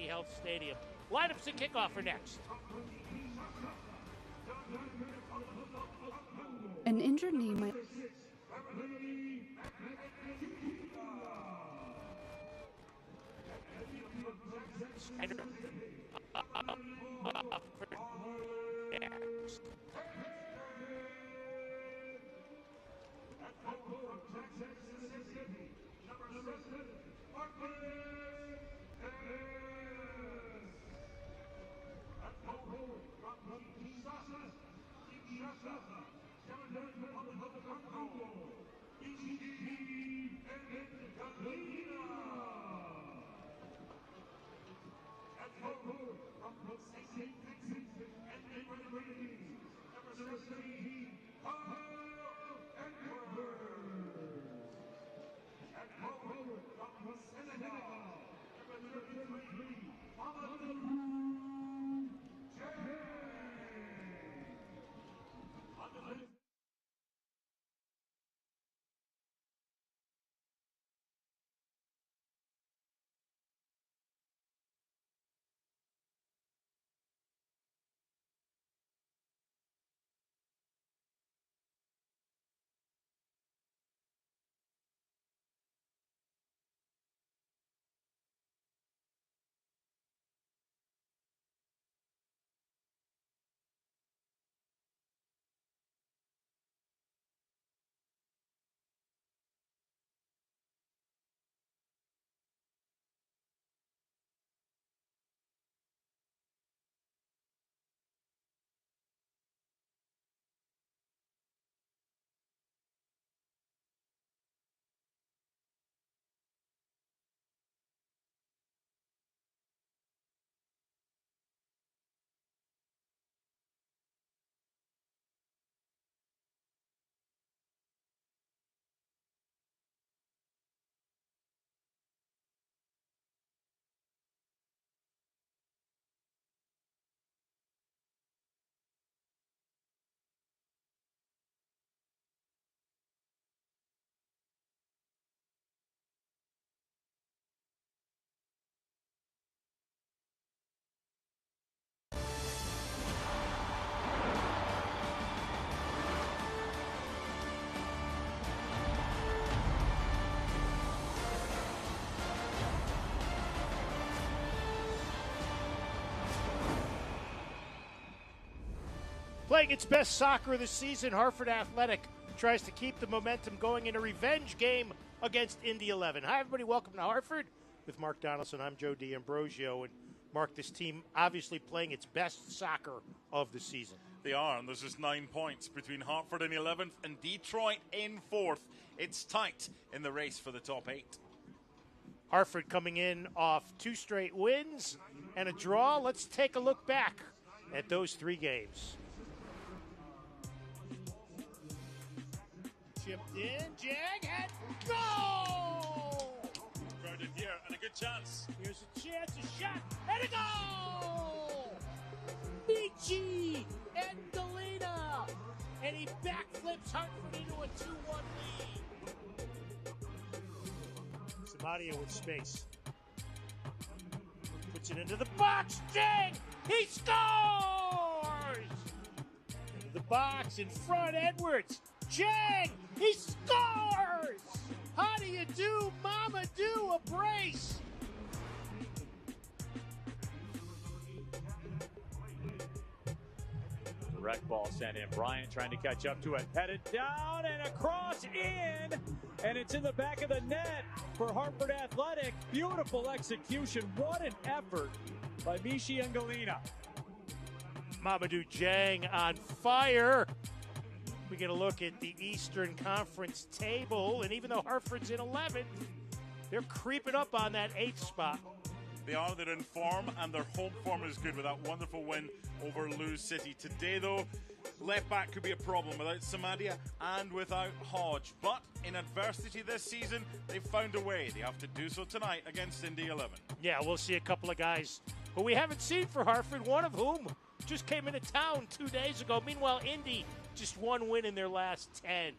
Health Stadium. Lineups and kickoff for next. An injured knee might. Playing its best soccer of the season, Hartford Athletic tries to keep the momentum going in a revenge game against Indy 11. Hi, everybody. Welcome to Hartford with Mark Donaldson. I'm Joe D'Ambrosio. And Mark, this team obviously playing its best soccer of the season. They are, and there's just 9 points between Hartford in 11th and Detroit in 4th. It's tight in the race for the top 8. Hartford coming in off 2 straight wins and a draw. Let's take a look back at those 3 games. Chipped in, Jaghead, goal! Crowded here, and a good chance. Here's a chance, a shot, and a goal! Beachy and Galena, and he backflips Hartford into a 2-1 lead. Samadia with space. Puts it into the box, Jang! He scores! Into the box, in front, Edwards. Jang! He scores! How do you do, Mama do, a brace? Direct ball sent in. Bryant trying to catch up to it. Headed down and across in. And it's in the back of the net for Hartford Athletic. Beautiful execution. What an effort by Mishi and Galena. Mamadou Jang on fire. We get a look at the Eastern Conference table, and even though Hartford's in 11th, they're creeping up on that 8th spot. They are, they're in form, and their home form is good with that wonderful win over Lewis City. Today, though, left back could be a problem without Samadia and without Hodge. But in adversity this season, they've found a way. They have to do so tonight against Indy 11. Yeah, we'll see a couple of guys who we haven't seen for Hartford, one of whom just came into town 2 days ago. Meanwhile, Indy just one win in their last 10.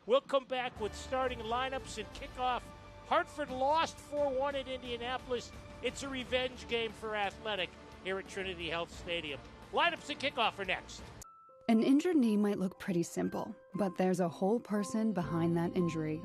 We'll come back with starting lineups and kickoff. Hartford lost 4-1 at Indianapolis. It's a revenge game for Athletic here at Trinity Health Stadium. Lineups and kickoff are next. An injured knee might look pretty simple, but there's a whole person behind that injury.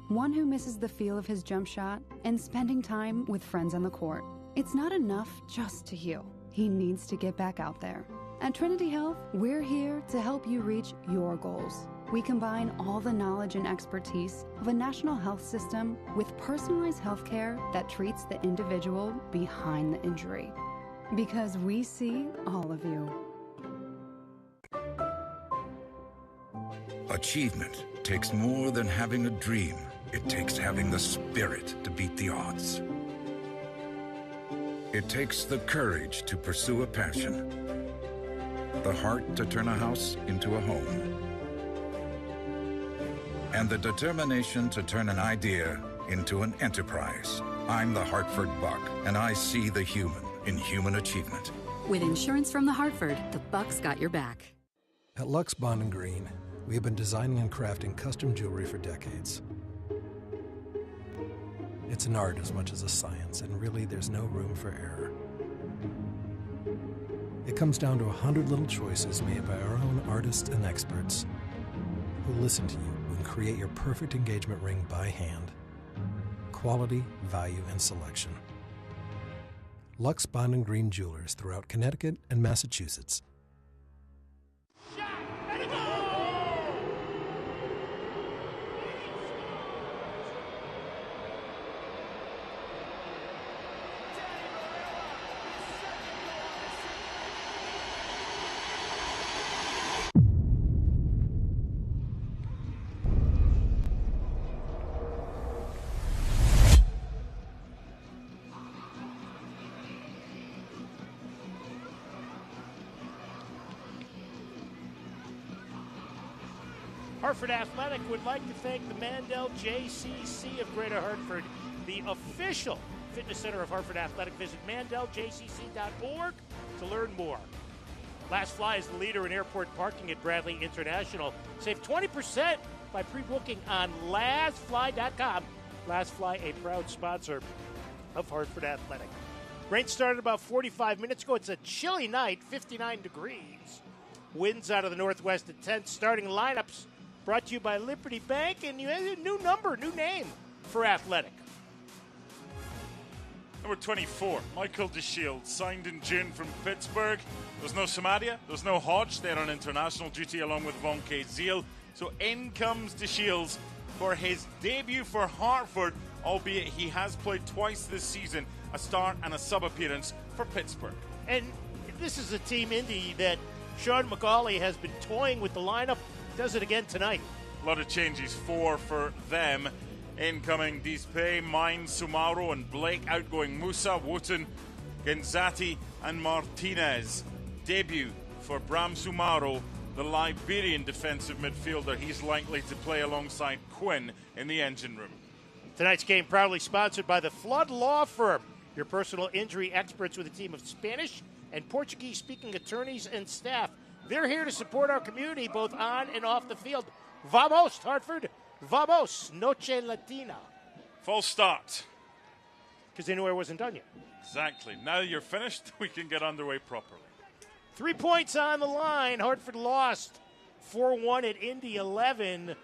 One who misses the feel of his jump shot and spending time with friends on the court. It's not enough just to heal. He needs to get back out there. At Trinity Health, we're here to help you reach your goals. We combine all the knowledge and expertise of a national health system with personalized health care that treats the individual behind the injury. Because we see all of you. Achievement takes more than having a dream. It takes having the spirit to beat the odds. It takes the courage to pursue a passion, the heart to turn a house into a home, and the determination to turn an idea into an enterprise. I'm the Hartford Buck, and I see the human in human achievement. With insurance from the Hartford, the Buck's got your back. At Lux Bond & Green, we have been designing and crafting custom jewelry for decades. It's an art as much as a science, and really there's no room for error. It comes down to 100 little choices made by our own artists and experts who listen to you and create your perfect engagement ring by hand. Quality, value, and selection. Lux Bond & Green Jewelers throughout Connecticut and Massachusetts. Hartford Athletic would like to thank the Mandel JCC of Greater Hartford, the official fitness center of Hartford Athletic. Visit mandeljcc.org to learn more. Last Fly is the leader in airport parking at Bradley International. Save 20% by pre-booking on lastfly.com. Last Fly, a proud sponsor of Hartford Athletic. Rain started about 45 minutes ago. It's a chilly night, 59 degrees. Winds out of the northwest at 10. Starting lineups brought to you by Liberty Bank, and you have a new name for Athletic. Number 24, Michael DeShields, signed in June from Pittsburgh. There's no Samadia, there's no Hodge. They're on international duty along with Von Zeal. So in comes DeShields for his debut for Hartford, albeit he has played twice this season, a start and a sub-appearance for Pittsburgh. And this is a team, Indy, that Sean McCauley has been toying with the lineup. Does it again tonight. A lot of changes, 4 for them. Incoming Dispe, Mines, Sumaro, and Blake. Outgoing Musa, Wooten, Genzati, and Martinez. Debut for Bram Sumaro, the Liberian defensive midfielder. He's likely to play alongside Quinn in the engine room. Tonight's game proudly sponsored by the Flood Law Firm, your personal injury experts with a team of Spanish and Portuguese-speaking attorneys and staff. They're here to support our community both on and off the field. Vamos, Hartford. Vamos, Noche Latina. False start. Because they knew I wasn't done yet. Exactly. Now you're finished, we can get underway properly. 3 points on the line. Hartford lost 4-1 at Indy 11.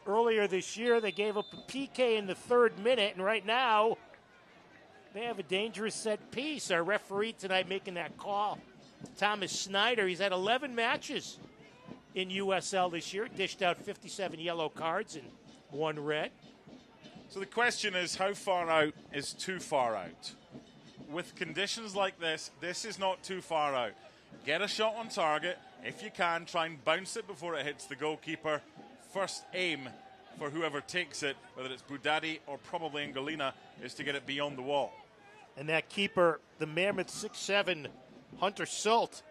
Earlier this year, they gave up a PK in the 3rd minute, and right now they have a dangerous set piece. Our referee tonight making that call, Thomas Snyder. He's had 11 matches in USL this year, dished out 57 yellow cards and 1 red. So the question is, how far out is too far out? With conditions like this is not too far out. Get a shot on target. If you can, try and bounce it before it hits the goalkeeper. First aim for whoever takes it, whether it's Budadi or probably Angelina, is to get it beyond the wall. And that keeper, the Mammoth 6'7", Hunter Sult,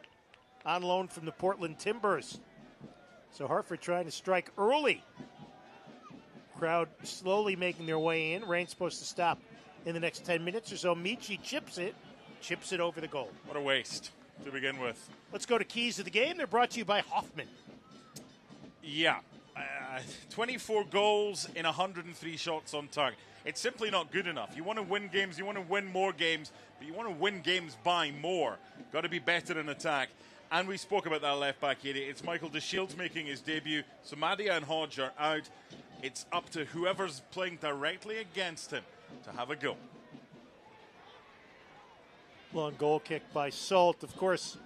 on loan from the Portland Timbers. So Hartford trying to strike early. Crowd slowly making their way in. Rain's supposed to stop in the next 10 minutes or so. Michi chips it over the goal. What a waste. to begin with. Let's go to keys of the game. They're brought to you by Hoffman. Yeah. 24 goals in 103 shots on target. It's simply not good enough. You want to win games, you want to win more games, but you want to win games by more. Got to be better in attack. And we spoke about that left-back area. It's Michael DeShields making his debut. Samadia and Hodge are out. It's up to whoever's playing directly against him to have a go. Long goal kick by Salt. Of course,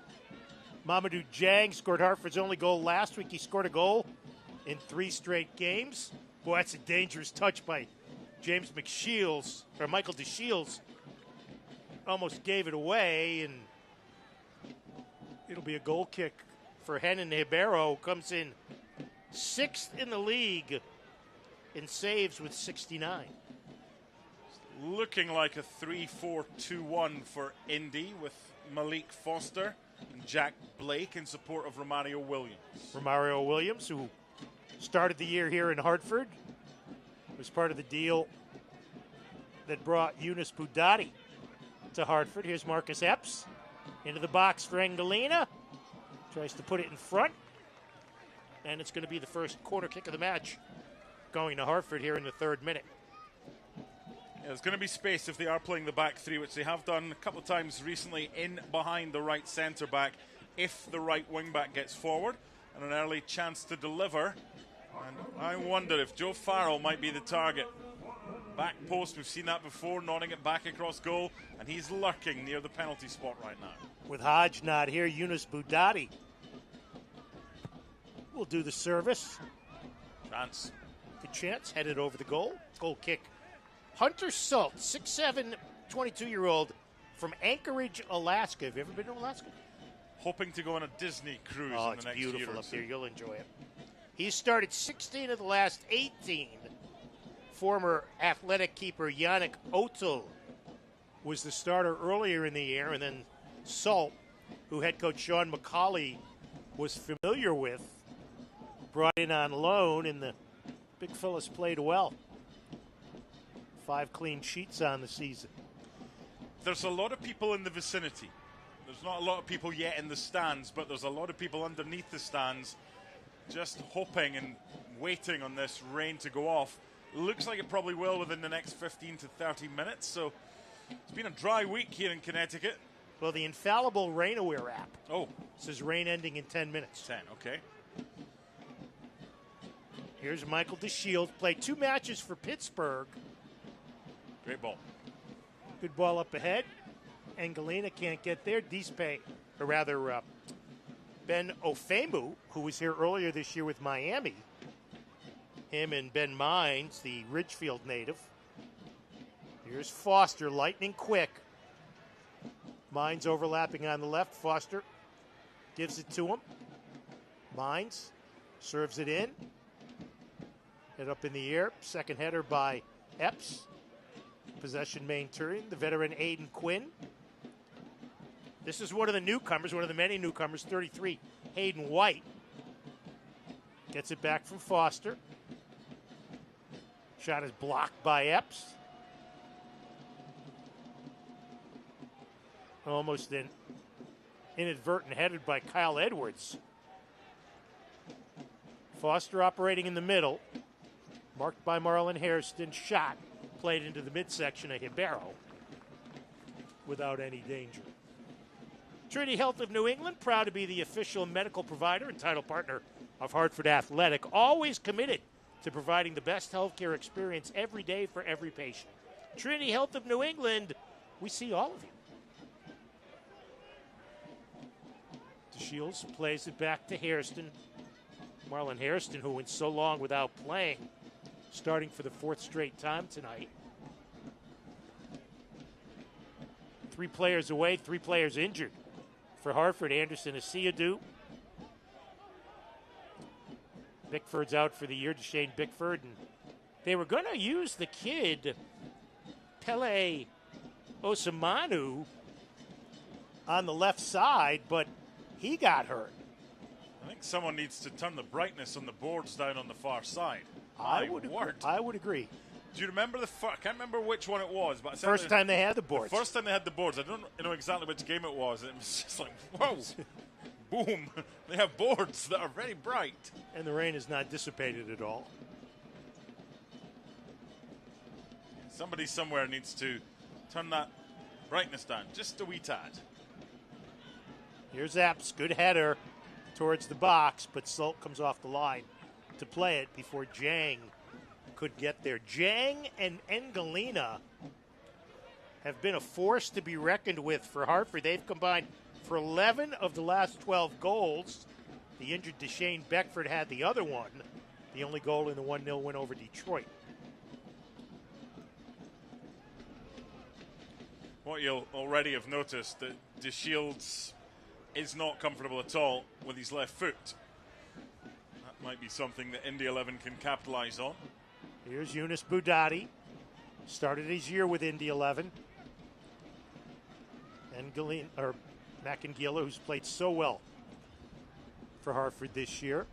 Mamadou Dieng scored Hartford's only goal last week. He scored a goal in 3 straight games. Boy, that's a dangerous touch by James McShields, or Michael DeShields. Almost gave it away, and it'll be a goal kick for Henan Ribeiro. Comes in 6th in the league in saves with 69. Looking like a 3-4-2-1 for Indy with Malik Foster and Jack Blake in support of Romario Williams. Romario Williams, who started the year here in Hartford, was part of the deal that brought Yunus Boudadi to Hartford. Here's Marcus Epps into the box for Engelina. Tries to put it in front. And it's going to be the first corner kick of the match going to Hartford here in the 3rd minute. Yeah, there's going to be space if they are playing the back three, which they have done a couple of times recently in behind the right centre back. If the right wing back gets forward and an early chance to deliver. And I wonder if Joe Farrell might be the target. Back post, we've seen that before, nodding it back across goal, and he's lurking near the penalty spot right now. With Hodge not here, Yunus Boudadi will do the service. Chance. Good chance, headed over the goal. Goal kick. Hunter Salt, 6'7", 22-year-old from Anchorage, Alaska. Have you ever been to Alaska? Hoping to go on a Disney cruise in the next year. Oh, it's beautiful up there. You'll enjoy it. He's started 16 of the last 18. Former Athletic keeper Yannick Otel was the starter earlier in the year, and then Salt, who head coach Sean McCauley was familiar with, brought in on loan, and the big fella's played well. 5 clean sheets on the season. There's a lot of people in the vicinity. There's not a lot of people yet in the stands, but there's a lot of people underneath the stands just hoping and waiting on this rain to go off. Looks like it probably will within the next 15 to 30 minutes. So it's been a dry week here in Connecticut. Well, the infallible Rain-Aware app says rain ending in 10 minutes. 10, okay. Here's Michael DeShields. Played 2 matches for Pittsburgh. Great ball. Good ball up ahead. Engelina can't get there. Ben Ofemu, who was here earlier this year with Miami. Him and Ben Mines, the Ridgefield native. Here's Foster, lightning quick. Mines overlapping on the left. Foster gives it to him. Mines serves it in. Head up in the air. Second header by Epps. Possession maintained. The veteran Aiden Quinn. This is one of the newcomers, one of the many newcomers, 33, Hayden White. Gets it back from Foster. Shot is blocked by Epps. Almost an inadvertent headed by Kyle Edwards. Foster operating in the middle. Marked by Marlon Hairston. Shot played into the midsection of Ribeiro without any danger. Trinity Health of New England, proud to be the official medical provider and title partner of Hartford Athletic, always committed to providing the best healthcare experience every day for every patient. Trinity Health of New England, we see all of you. DeShields plays it back to Hairston. Marlon Hairston, who went so long without playing, starting for the 4th straight time tonight. 3 players away, 3 players injured. For Hartford, Anderson Asiadu. Bickford's out for the year, Deshane Bickford. And they were going to use the kid, Pele Osamanu, on the left side, but he got hurt. I think someone needs to turn the brightness on the boards down on the far side. I would agree. Do you remember I can't remember which one it was, but First time they had the boards. The first time they had the boards. I don't know exactly which game it was. It was just like, whoa, boom. They have boards that are very bright. And the rain is not dissipated at all. Somebody somewhere needs to turn that brightness down just a wee tad. Here's Epps. Good header towards the box, but Salt comes off the line to play it before Jang could get there. Jang and Engelina have been a force to be reckoned with for Hartford. They've combined for 11 of the last 12 goals. The injured Deshane Beckford had the other one, the only goal in the 1-0 win over Detroit. What you'll already have noticed that DeShields is not comfortable at all with his left foot. That might be something that Indy 11 can capitalize on. Here's Yunus Boudadi. Started his year with Indy 11. And Macangilla, who's played so well for Hartford this year.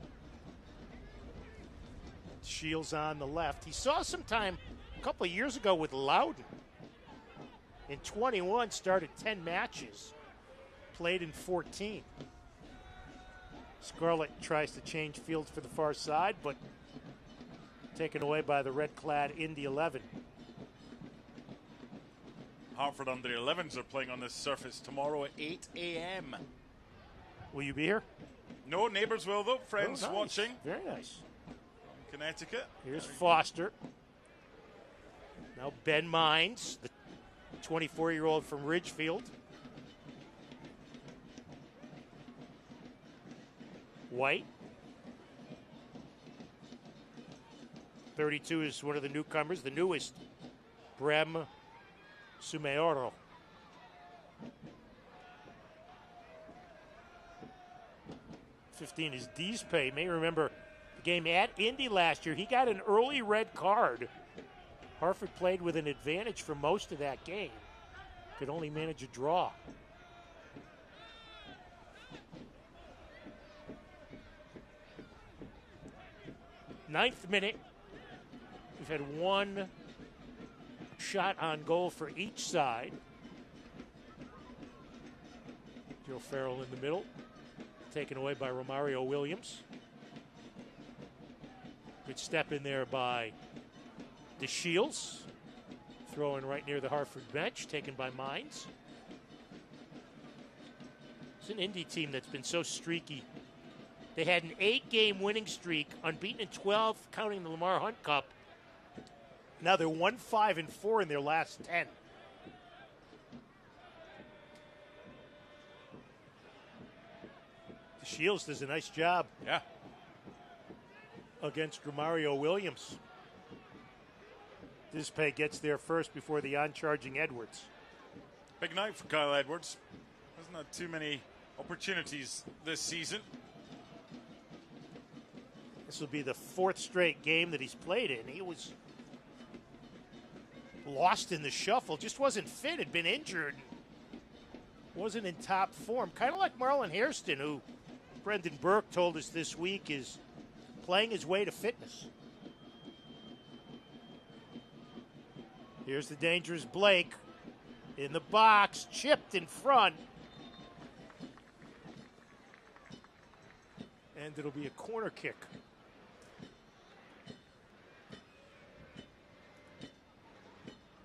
Shields on the left. He saw some time a couple of years ago with Loudon. In 21, started 10 matches. Played in 14. Scarlett tries to change fields for the far side, but taken away by the red-clad Indy 11. Hartford under 11s are playing on this surface tomorrow at 8 a.m. Will you be here? No, neighbours will, though. Friends nice. watching. Very nice. Connecticut. Here's Foster. Now Ben Mines, the 24-year-old from Ridgefield. White. 32 is one of the newcomers, the newest, Brem Sumeoro. '15 is Deespe. You may remember the game at Indy last year. He got an early red card. Hartford played with an advantage for most of that game. Could only manage a draw. Ninth minute. We've had one shot on goal for each side. Joe Farrell in the middle. Taken away by Romario Williams. Good step in there by DeShields. Throwing right near the Hartford bench. Taken by Mines. It's an Indy team that's been so streaky. They had an 8-game winning streak, unbeaten in 12, counting the Lamar Hunt Cup. Now they're 1-5-4 in their last 10. DeShields does a nice job. Yeah. Against Romario Williams. Dispay gets there first before the on-charging Edwards. Big night for Kyle Edwards. Hasn't had too many opportunities this season. This will be the fourth straight game that he's played in. He was lost in the shuffle, just wasn't fit, had been injured, wasn't in top form. Kind of like Marlon Hairston, who Brendan Burke told us this week is playing his way to fitness. Here's the dangerous Blake in the box, chipped in front. And it'll be a corner kick.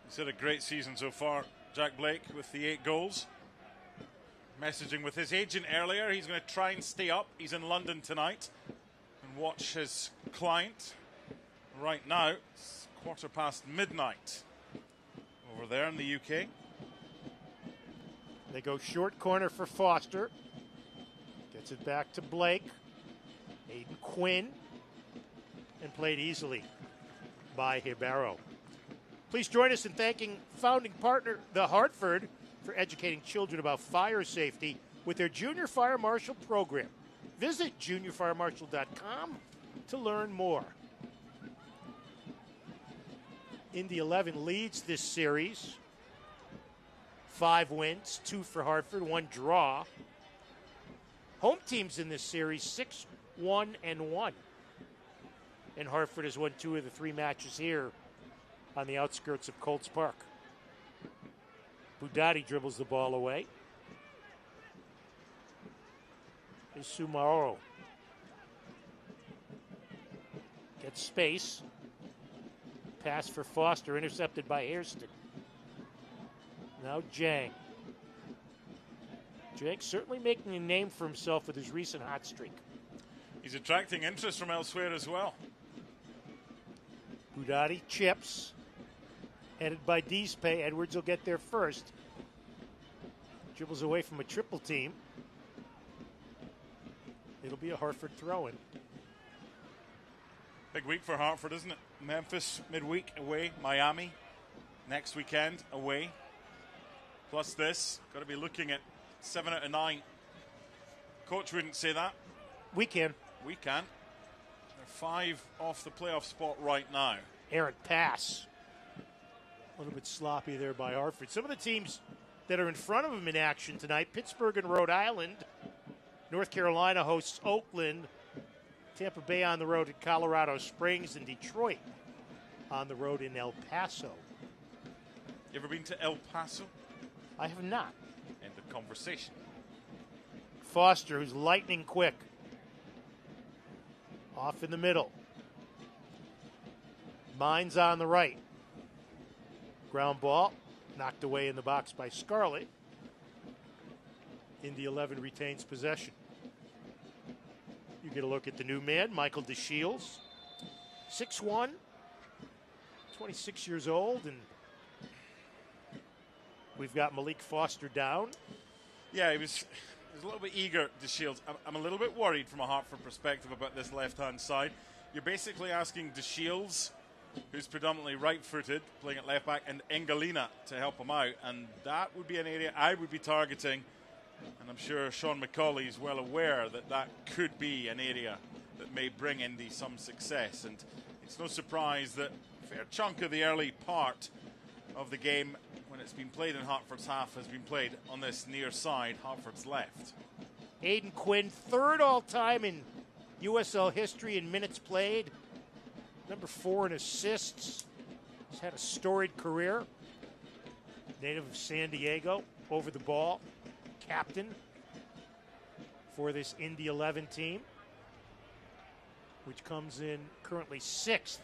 He's had a great season so far, Jack Blake, with the 8 goals. Messaging with his agent earlier, he's going to try and stay up. He's in London tonight and watch his client. Right now, it's midnight over there in the UK. They go short corner for Foster. Gets it back to Blake. Aiden Quinn. And played easily by Hibaro. Please join us in thanking founding partner, the Hartford, for educating children about fire safety with their Junior Fire Marshal program. Visit juniorfiremarshal.com to learn more. Indy 11 leads this series. 5 wins, 2 for Hartford, 1 draw. Home teams in this series, 6-1-1. And Hartford has won 2 of the 3 matches here on the outskirts of Colts Park. Budati dribbles the ball away. Is Sumaro. Gets space. Pass for Foster, intercepted by Hairston. Now Jang. Jang certainly making a name for himself with his recent hot streak. He's attracting interest from elsewhere as well. Budati chips. Headed by Deespe. Edwards will get there first. Dribbles away from a triple team. It'll be a Hartford throw-in. Big week for Hartford, isn't it? Memphis midweek away, Miami next weekend away. Plus this, got to be looking at 7 out of 9. Coach wouldn't say that. We can. We can. They're 5 off the playoff spot right now. Errant pass. A little bit sloppy there by Hartford. Some of the teams that are in front of them in action tonight, Pittsburgh and Rhode Island. North Carolina hosts Oakland. Tampa Bay on the road at Colorado Springs, and Detroit on the road in El Paso. You ever been to El Paso? I have not. End of conversation. Foster, who's lightning quick. Off in the middle. Mines on the right. Ground ball, knocked away in the box by Scarlett. Indy 11 retains possession. You get a look at the new man, Michael DeShields. 6'1", 26 years old, and we've got Malik Foster down. Yeah, he was a little bit eager, DeShields. I'm a little bit worried from a Hartford perspective about this left-hand side. You're basically asking DeShields, who's predominantly right-footed, playing at left back, and Engalina to help him out, and that would be an area I would be targeting. And I'm sure Sean McCauley is well aware that that could be an area that may bring Indy some success. And it's no surprise that a fair chunk of the early part of the game, when it's been played in Hartford's half, has been played on this near side, Hartford's left. Aiden Quinn, third all-time in USL history in minutes played. Number 4 in assists. He's had a storied career. Native of San Diego, over the ball. Captain for this Indy 11 team, which comes in currently 6th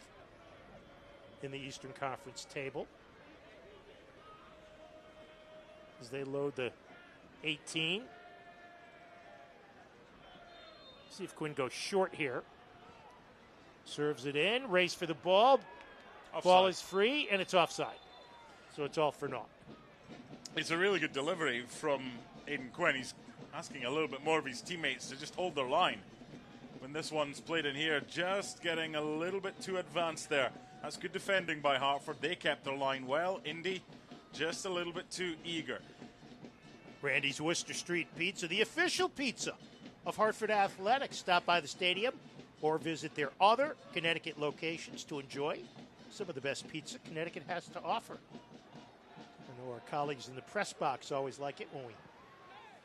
in the Eastern Conference table. As they load the 18. See if Quinn goes short here. Serves it in, race for the ball. Offside. Ball is free, and it's offside. So it's all for naught. It's a really good delivery from Aiden Quinn. He's asking a little bit more of his teammates to just hold their line. When this one's played in here, just getting a little bit too advanced there. That's good defending by Hartford. They kept their line well. Indy, just a little bit too eager. Randy's Worcester Street Pizza, the official pizza of Hartford Athletics. Stop by the stadium or visit their other Connecticut locations to enjoy some of the best pizza Connecticut has to offer. I know our colleagues in the press box always like it when we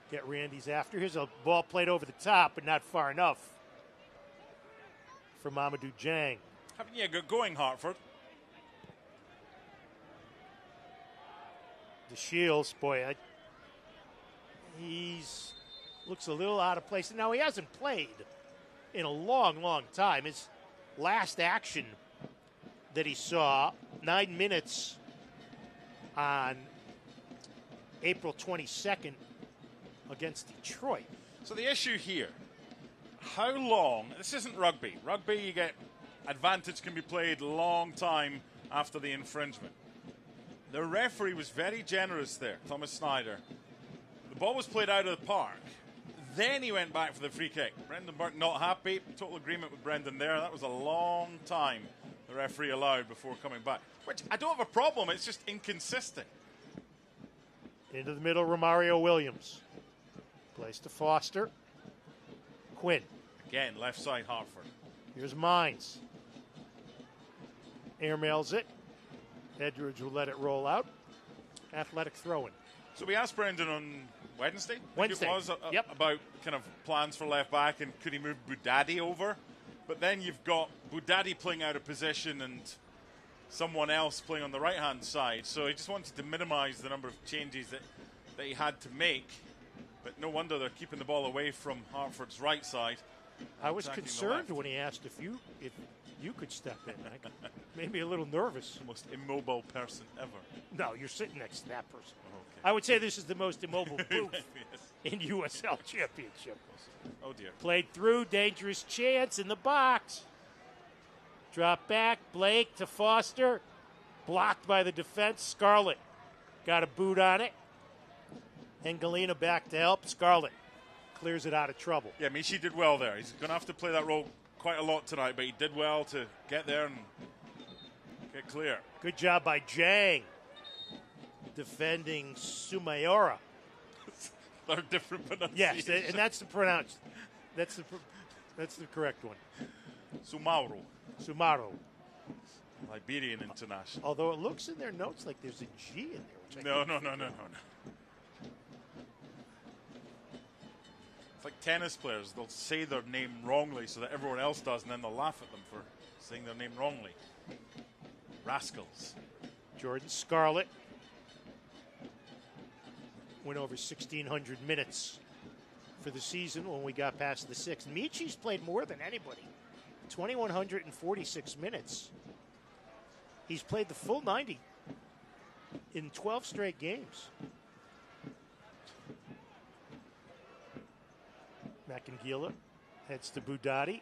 get Randy's after. Here's a ball played over the top, but not far enough for Mamadou Jang. Haven't you got going, Hartford? The Shields, boy, he's looks a little out of place. Now, he hasn't played in a long, long time. His last action that he saw, 9 minutes on April 22nd against Detroit. So the issue here, how long, this isn't rugby. Rugby, you get advantage can be played a long time after the infringement. The referee was very generous there, Thomas Snyder. The ball was played out of the park. Then he went back for the free kick. Brendan Burke not happy. Total agreement with Brendan there. That was a long time the referee allowed before coming back. Which, I don't have a problem. It's just inconsistent. Into the middle, Romario Williams. Plays to Foster. Quinn. Again, left side Hartford. Here's Mines. Airmails it. Edwards will let it roll out. Athletic throw-in. So we asked Brendan on Wednesday, Wednesday. It was, yep. about kind of plans for left back and could he move Budati over. But then you've got Budati playing out of position and someone else playing on the right-hand side. So he just wanted to minimize the number of changes that he had to make. But no wonder they're keeping the ball away from Hartford's right side. I was concerned when he asked if you could step in. Made me a little nervous. The most immobile person ever. No, you're sitting next to that person. Oh, okay. I would say this is the most immobile booth Yes. in USL Championship. Oh, dear. Played through, dangerous chance in the box. Drop back, Blake to Foster. Blocked by the defense. Scarlett got a boot on it. And Galena back to help. Scarlett clears it out of trouble. Yeah, Michi did well there. He's going to have to play that role quite a lot tonight, but he did well to get there and get clear. Good job by Jang defending Sumayora. They're different pronunciations. Yes, and that's the correct one. Sumaro, Liberian international. Although it looks in their notes like there's a G in there. Which No. It's like tennis players. They'll say their name wrongly so that everyone else does, and then they'll laugh at them for saying their name wrongly. Rascals. Jordan Scarlett went over 1,600 minutes for the season when we got past the 6th. Michi's played more than anybody. 2,146 minutes. He's played the full 90 in 12 straight games. Makangila heads to Budati.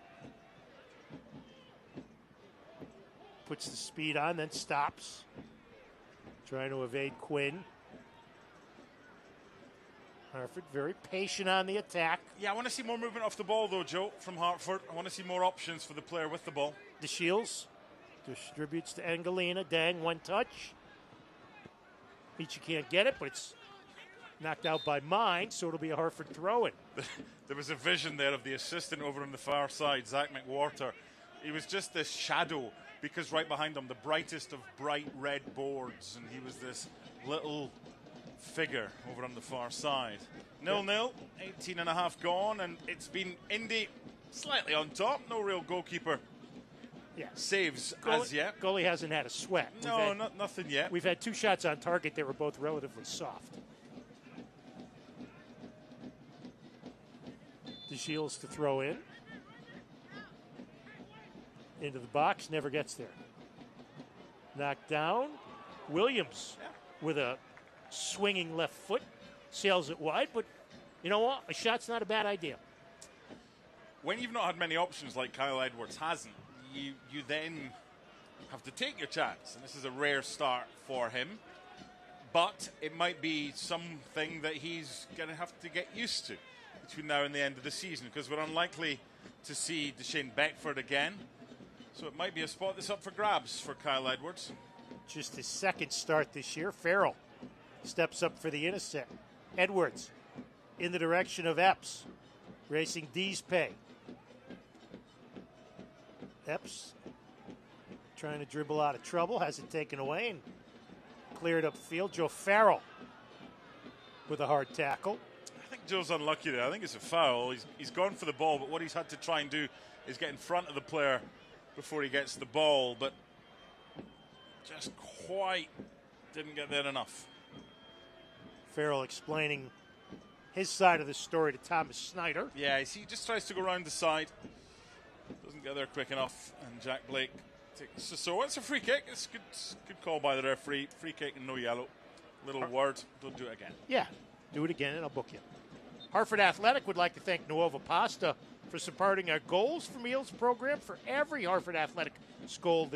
Puts the speed on, then stops. Trying to evade Quinn. Hartford very patient on the attack. Yeah, I want to see more movement off the ball, though, Joe, from Hartford. I want to see more options for the player with the ball. DeShields distributes to Angelina. Dang, one touch. Michi can't get it, but it's knocked out by Mine, so it'll be a Hartford throw-in. There was a vision there of the assistant over on the far side, Zach McWhorter. He was just this shadow because right behind him, the brightest of bright red boards, and he was this little figure over on the far side. 0-0, 18 and a half gone, and it's been Indy slightly on top. No real goalkeeper saves as yet. Goalie hasn't had a sweat. No, nothing yet. We've had 2 shots on target. They were both relatively soft. DeShields to throw in. Into the box, never gets there. Knocked down. Williams with a swinging left foot. Sails it wide, but you know what? A shot's not a bad idea. When you've not had many options like Kyle Edwards hasn't, you then have to take your chance. And this is a rare start for him. But it might be something that he's going to have to get used to between now and the end of the season, because we're unlikely to see Deshane Beckford again. So it might be a spot that's up for grabs for Kyle Edwards. Just his second start this year. Farrell steps up for the intercept. Edwards in the direction of Epps. Racing D's pay. Epps trying to dribble out of trouble. Has it taken away and cleared up field. Joe Farrell with a hard tackle. I think Joe's unlucky there. I think it's a foul. He's gone for the ball, but what he's had to try and do is get in front of the player before he gets the ball, but just quite didn't get there enough. Farrell explaining his side of the story to Thomas Snyder. Yeah, he just tries to go around the side. Doesn't get there quick enough, and Jack Blake takes. So it's a free kick. It's good call by the referee. Free kick and no yellow. Little word. Don't do it again. Yeah, do it again and I'll book you. Hartford Athletic would like to thank Nuova Pasta for supporting our Goals for Meals program. For every Hartford Athletic goal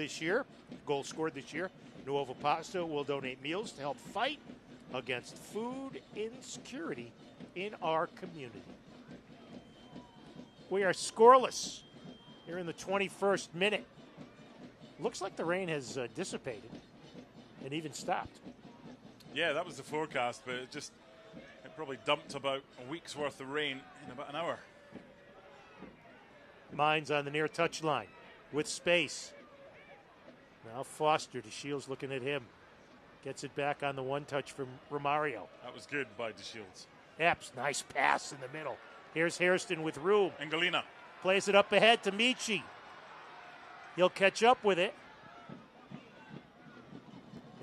scored this year, Nuova Pasta will donate meals to help fight against food insecurity in our community. We are scoreless here in the 21st minute. Looks like the rain has dissipated and even stopped. Yeah, that was the forecast, but it probably dumped about a week's worth of rain in about an hour. Mines on the near touchline with space. Now Foster, DeShields looking at him. Gets it back on the one touch from Romario. That was good by DeShields. Epps, nice pass in the middle. Here's Hairston with room. Angelina. Plays it up ahead to Michi. He'll catch up with it.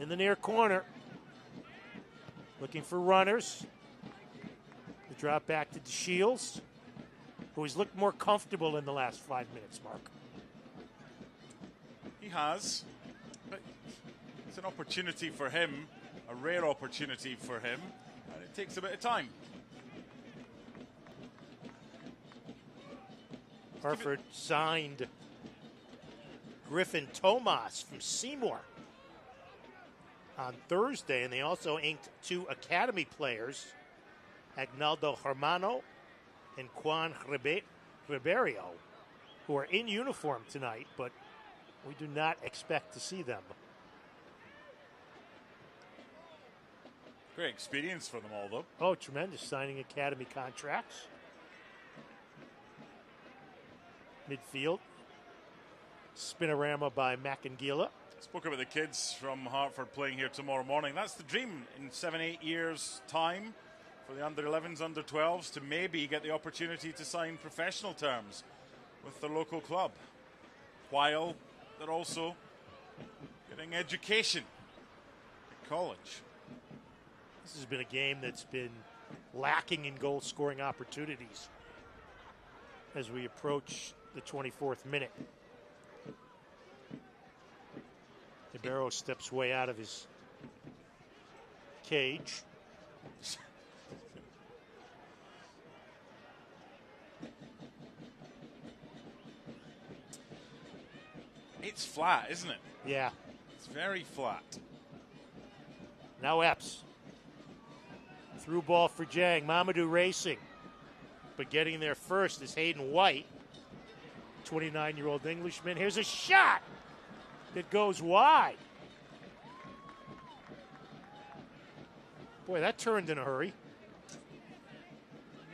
in the near corner. Looking for runners. The drop back to DeShields, who has looked more comfortable in the last 5 minutes, Mark. He has. But it's an opportunity for him, a rare opportunity for him, and it takes a bit of time. Hartford signed Griffin Tomas from Seymour on Thursday, and they also inked 2 Academy players, Agnaldo Hermano and Juan Ribeiro, who are in uniform tonight, but we do not expect to see them. Great experience for them all, though. Oh, tremendous, signing Academy contracts. Midfield, spinorama by Macangila. Spoke about the kids from Hartford playing here tomorrow morning. That's the dream in 7-8 years' time for the under-11s, under-12s to maybe get the opportunity to sign professional terms with the local club, while they're also getting education at college. This has been a game that's been lacking in goal-scoring opportunities as we approach the 24th minute. Ribeiro steps way out of his cage. It's flat, isn't it? Yeah. It's very flat. Now Epps. Through ball for Jang. Mamadou racing. But getting there first is Hayden White, 29-year-old Englishman. Here's a shot that goes wide. Boy, that turned in a hurry.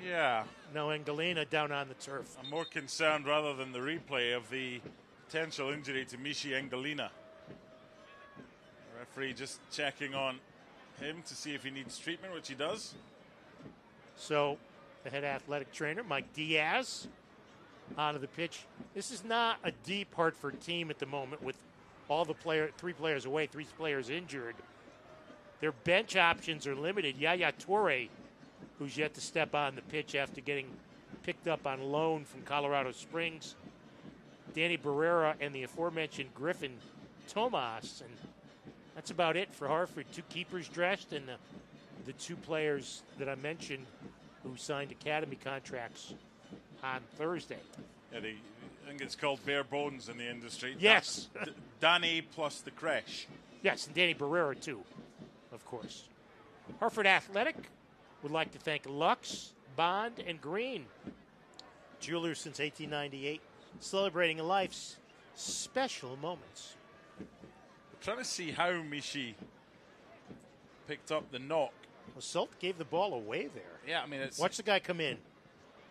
Yeah. Now Angelina down on the turf. I'm more concerned rather than the replay of the potential injury to Mishi Angelina. The referee just checking on him to see if he needs treatment, which he does. So the head athletic trainer, Mike Diaz, onto the pitch. This is not a deep Hartford team at the moment with all the 3 players away, 3 players injured. Their bench options are limited. Yaya Toure, who's yet to step on the pitch after getting picked up on loan from Colorado Springs. Danny Barrera and the aforementioned Griffin Tomas. And that's about it for Hartford. 2 keepers dressed and the 2 players that I mentioned who signed academy contracts on Thursday. Yeah, I think it's called bare bones in the industry. Yes. Danny plus the creche. Yes, and Danny Barrera, too, of course. Hartford Athletic would like to thank Lux, Bond, and Green. Jewelers since 1898, celebrating life's special moments. I'm trying to see how Mishi picked up the knock. Well, Sult gave the ball away there. Yeah, I mean, it's... Watch the guy come in.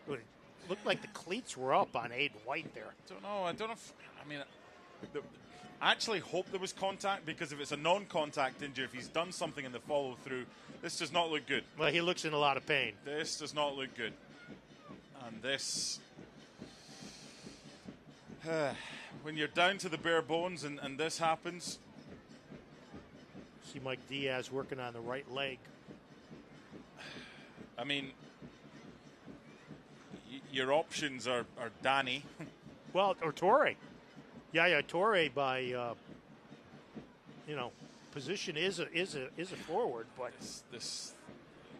It looked like the cleats were up on Aiden White there. I don't know if... I mean, I actually hope there was contact, because if it's a non-contact injury, if he's done something in the follow-through, this does not look good. Well, he looks in a lot of pain. This does not look good. And this... when you're down to the bare bones and this happens... See Mike Diaz working on the right leg. I mean, your options are Danny. Well, or Torre. Yaya Torre by, position is a forward, but this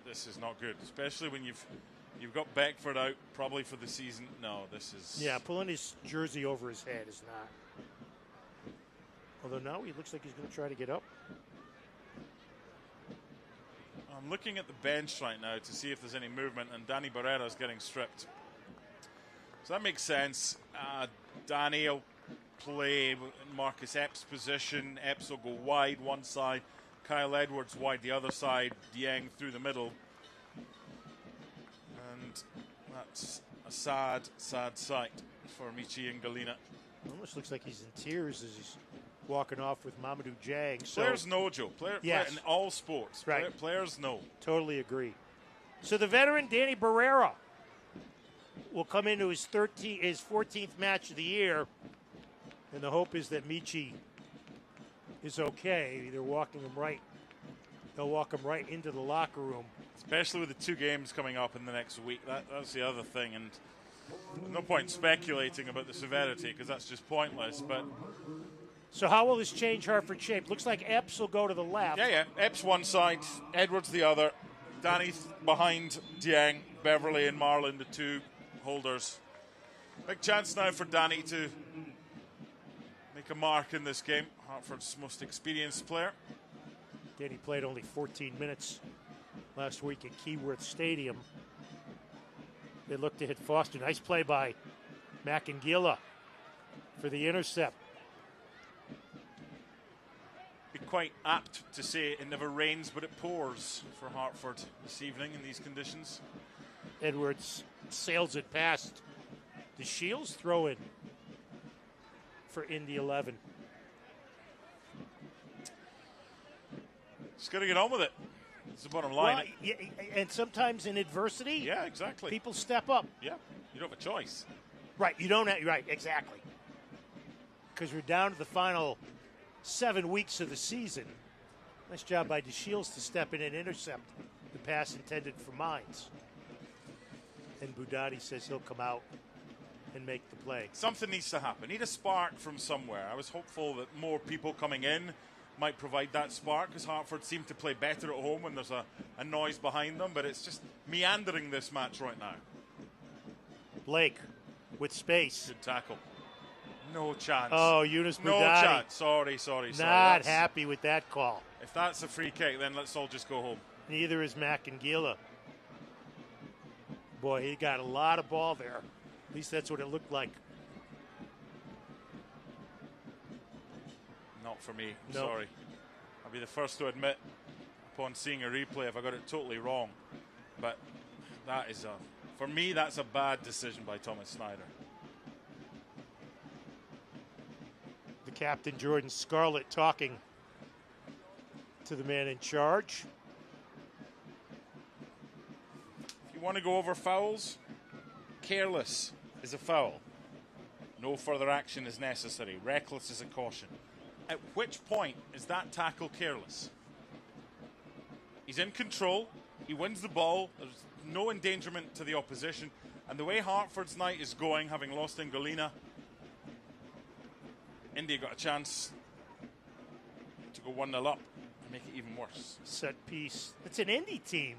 is not good, especially when you've got Beckford out probably for the season. No, this is... Yeah, pulling his jersey over his head is not. Although now he looks like he's going to try to get up. I'm looking at the bench right now to see if there's any movement, and Danny Barrera is getting stripped. So that makes sense. Danny will play in Marcus Epps' position. Epps will go wide one side. Kyle Edwards wide the other side. Dieng through the middle. And that's a sad, sad sight for Michi Angelina. Almost looks like he's in tears as he's walking off with Mamadou Jang. So, players know, Joe. Yes. In all sports. Right. Players know. Totally agree. So the veteran Danny Barrera will come into his 14th match of the year, and the hope is that Michi is okay. They'll walk him right into the locker room. Especially with the 2 games coming up in the next week. That's the other thing. And no point speculating about the severity because that's just pointless. But so how will this change Hartford shape? Looks like Epps will go to the left. Yeah. Epps one side, Edwards the other. Danny behind Dieng, Beverly and Marlin, the 2 holders. Big chance now for Danny to make a mark in this game. Hartford's most experienced player. Danny played only 14 minutes last week at Keyworth Stadium. They look to hit Foster. Nice play by Macangilla for the intercept. Be quite apt to say it never rains, but it pours for Hartford this evening in these conditions. Edwards sails it past the Shields. Throw in for Indy 11. Just got to get on with it. That's the bottom line. Well, yeah, and sometimes in adversity, yeah, exactly. People step up. Yeah, you don't have a choice. Right, you don't have, right, exactly. Because we're down to the final 7 weeks of the season. Nice job by DeShields to step in and intercept the pass intended for Mines. And Budati says he'll come out and make the play. Something needs to happen. Need a spark from somewhere. I was hopeful that more people coming in might provide that spark because Hartford seem to play better at home when there's a noise behind them, but it's just meandering this match right now. Blake with space. Good tackle. No chance. Oh, Yunus Budati. No chance. Sorry. Not happy with that call. If that's a free kick, then let's all just go home. Neither is Macangilla. Boy, he got a lot of ball there. At least that's what it looked like. Not for me. I'm No. sorry. I'll be the first to admit upon seeing a replay if I got it totally wrong. But that is for me, that's a bad decision by Thomas Snyder. The captain, Jordan Scarlett, talking to the man in charge. If you want to go over fouls, careless is a foul. No further action is necessary. Reckless is a caution. At which point is that tackle careless? He's in control. He wins the ball. There's no endangerment to the opposition. And the way Hartford's night is going, having lost Ngolina, Indy got a chance to go 1-0 up and make it even worse. Set piece. It's an Indy team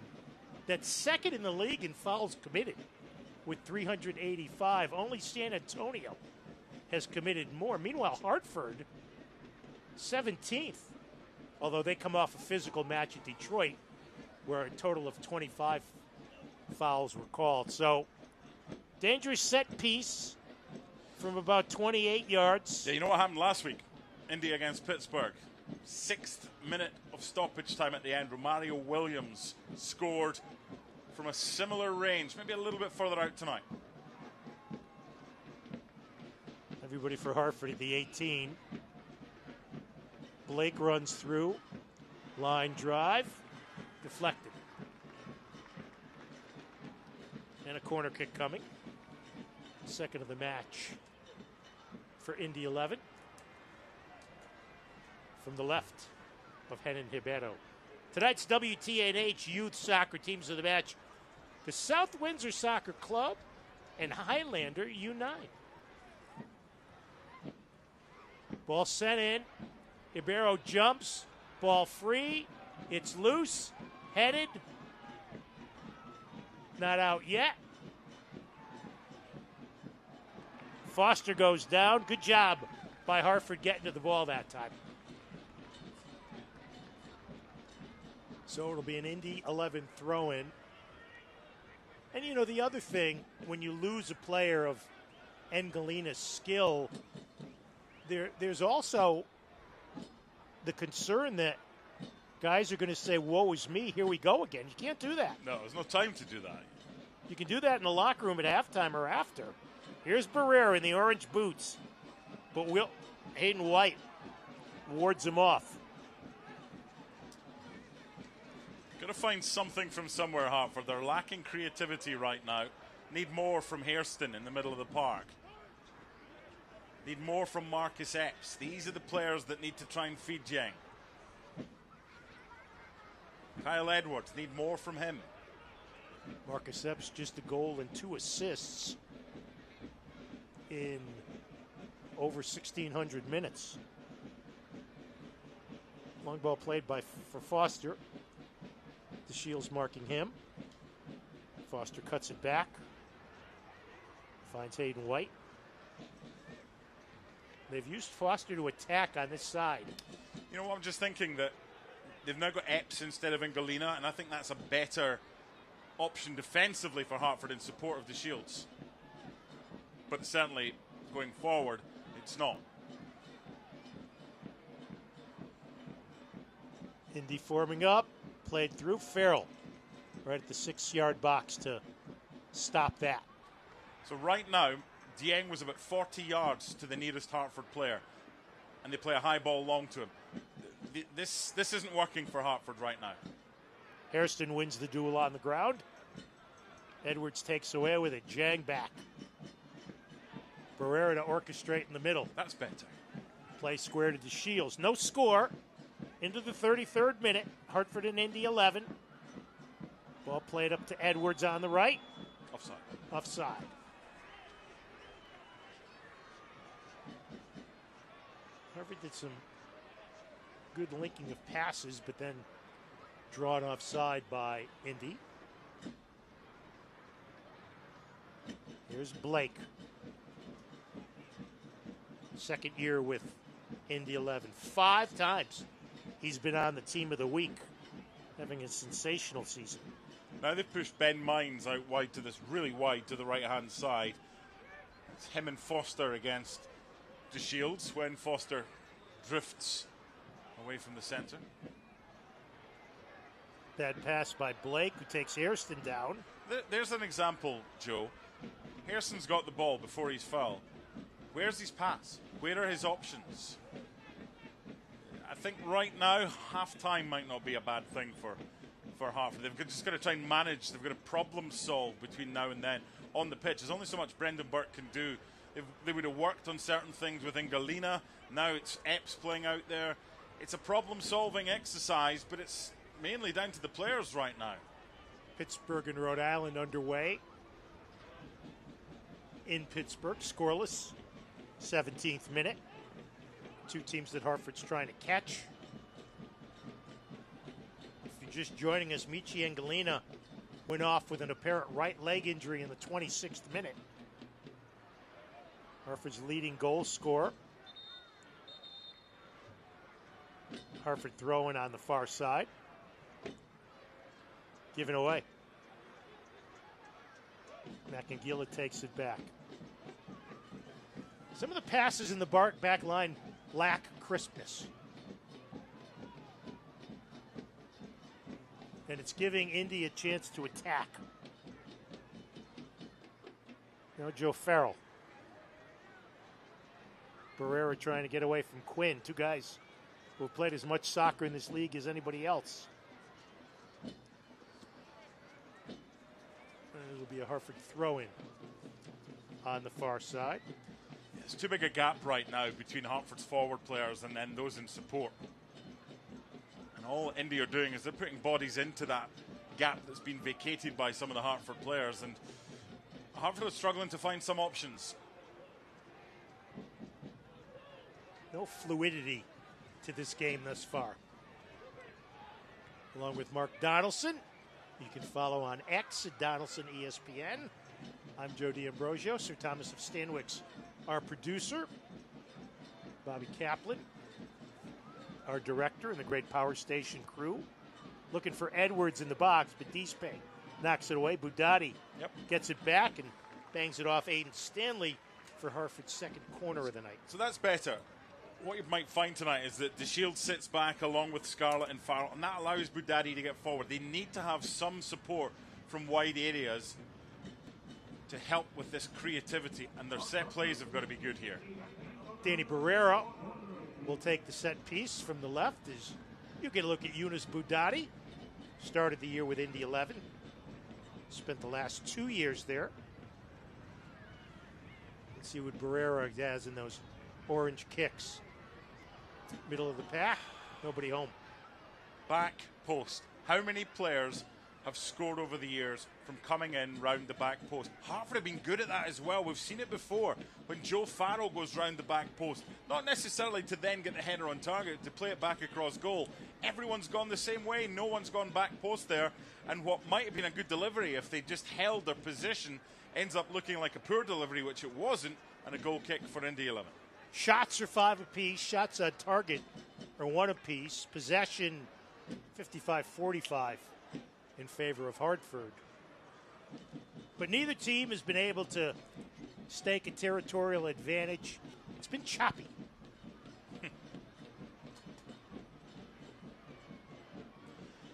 that's second in the league in fouls committed with 385. Only San Antonio has committed more. Meanwhile, Hartford, 17th, although they come off a physical match at Detroit where a total of 25 fouls were called. So, dangerous set piece from about 28 yards. Yeah, you know what happened last week? Indy against Pittsburgh. 6th minute of stoppage time at the end. Romario Williams scored from a similar range, maybe a little bit further out tonight. Everybody for Hartford at the 18. Blake runs through. Line drive. Deflected. And a corner kick coming. Second of the match for Indy 11. From the left of Henan Hibero. Tonight's WTNH Youth Soccer Teams of the Match. The South Windsor Soccer Club and Highlander U9. Ball sent in. Hibero jumps. Ball free. It's loose. Headed. Not out yet. Foster goes down. Good job by Hartford getting to the ball that time. So it'll be an Indy 11 throw-in. And, you know, the other thing, when you lose a player of Ngolina's skill, there's also the concern that guys are going to say, woe is me, here we go again. You can't do that. No, there's no time to do that. You can do that in the locker room at halftime or after. Here's Barrera in the orange boots. But Hayden White wards him off. Got to find something from somewhere, Hartford. They're lacking creativity right now. Need more from Hairston in the middle of the park. Need more from Marcus Epps. These are the players that need to try and feed Yang. Kyle Edwards, need more from him. Marcus Epps just a goal and 2 assists in over 1,600 minutes. Long ball played for Foster. The Shields marking him. Foster cuts it back. Finds Hayden White. They've used Foster to attack on this side. You know what, I'm just thinking that they've now got Epps instead of Ingalina, and I think that's a better option defensively for Hartford in support of the Shields. But certainly, going forward, it's not. Indy forming up. Played through. Farrell right at the 6-yard box to stop that. So right now, Dieng was about 40 yards to the nearest Hartford player, and they play a high ball long to him. This isn't working for Hartford right now. Hairston wins the duel on the ground. Edwards takes away with it. Jang back. Barrera to orchestrate in the middle. That's better. Play square to the Shields. No score. Into the 33rd minute. Hartford and Indy 11. Ball played up to Edwards on the right. Offside. Offside. Hartford did some good linking of passes, but then drawn offside by Indy. Here's Blake. Second year with Indy 11. 5 times he's been on the team of the week, having a sensational season. Now they've pushed Ben Mines out wide to this, really wide to the right-hand side. It's him and Foster against the Shields when Foster drifts away from the centre. Bad pass by Blake, who takes Hairston down. There's an example, Joe. Hairston's got the ball before he's fouled. Where's his pass? Where are his options? I think right now, half-time might not be a bad thing for Hartford. They've just got to try and manage. They've got to problem solve between now and then on the pitch. There's only so much Brendan Burke can do. They would have worked on certain things with Ingalina. Now it's Epps playing out there. It's a problem-solving exercise, but it's mainly down to the players right now. Pittsburgh and Rhode Island underway. In Pittsburgh, scoreless. 17th minute. 2 teams that Hartford's trying to catch. If you're just joining us, Michi Ingalina went off with an apparent right leg injury in the 26th minute. Hartford's leading goal scorer. Hartford throwing on the far side. Given away. Nakangila takes it back. Some of the passes in the back line lack crispness. And it's giving Indy a chance to attack. Now Joe Farrell. Barrera trying to get away from Quinn. 2 guys who have played as much soccer in this league as anybody else. And it'll be a Hartford throw-in on the far side. It's too big a gap right now between Hartford's forward players and then those in support. And all Indy are doing is they're putting bodies into that gap that's been vacated by some of the Hartford players. And Hartford is struggling to find some options. No fluidity to this game thus far. Along with Mark Donaldson, you can follow on X at Donaldson ESPN. I'm Joe D'Ambrosio. Sir Thomas of Stanwix, our producer. Bobby Kaplan, our director, and the great Power Station crew. Looking for Edwards in the box, but Dispe knocks it away. Budati gets it back and bangs it off Aiden Stanley for Hartford's second corner of the night. So that's better. What you might find tonight is that the Shield sits back along with Scarlett and Farrell, and that allows Budati to get forward. They need to have some support from wide areas to help with this creativity, and their set plays have got to be good here. Danny Barrera will take the set piece from the left as you get a look at Yunus Budati. Started the year with Indy 11. Spent the last 2 years there. Let's see what Barrera has in those orange kicks. Middle of the pack, nobody home. Back post. How many players have scored over the years from coming in round the back post? Hartford have been good at that as well. We've seen it before when Joe Farrell goes round the back post. Not necessarily to then get the header on target, to play it back across goal. Everyone's gone the same way. No one's gone back post there. And what might have been a good delivery, if they just held their position, ends up looking like a poor delivery, which it wasn't, and a goal kick for Indy 11. Shots are 5 apiece. Shots on target are 1 apiece. Possession 55-45 in favor of Hartford. But neither team has been able to stake a territorial advantage. It's been choppy.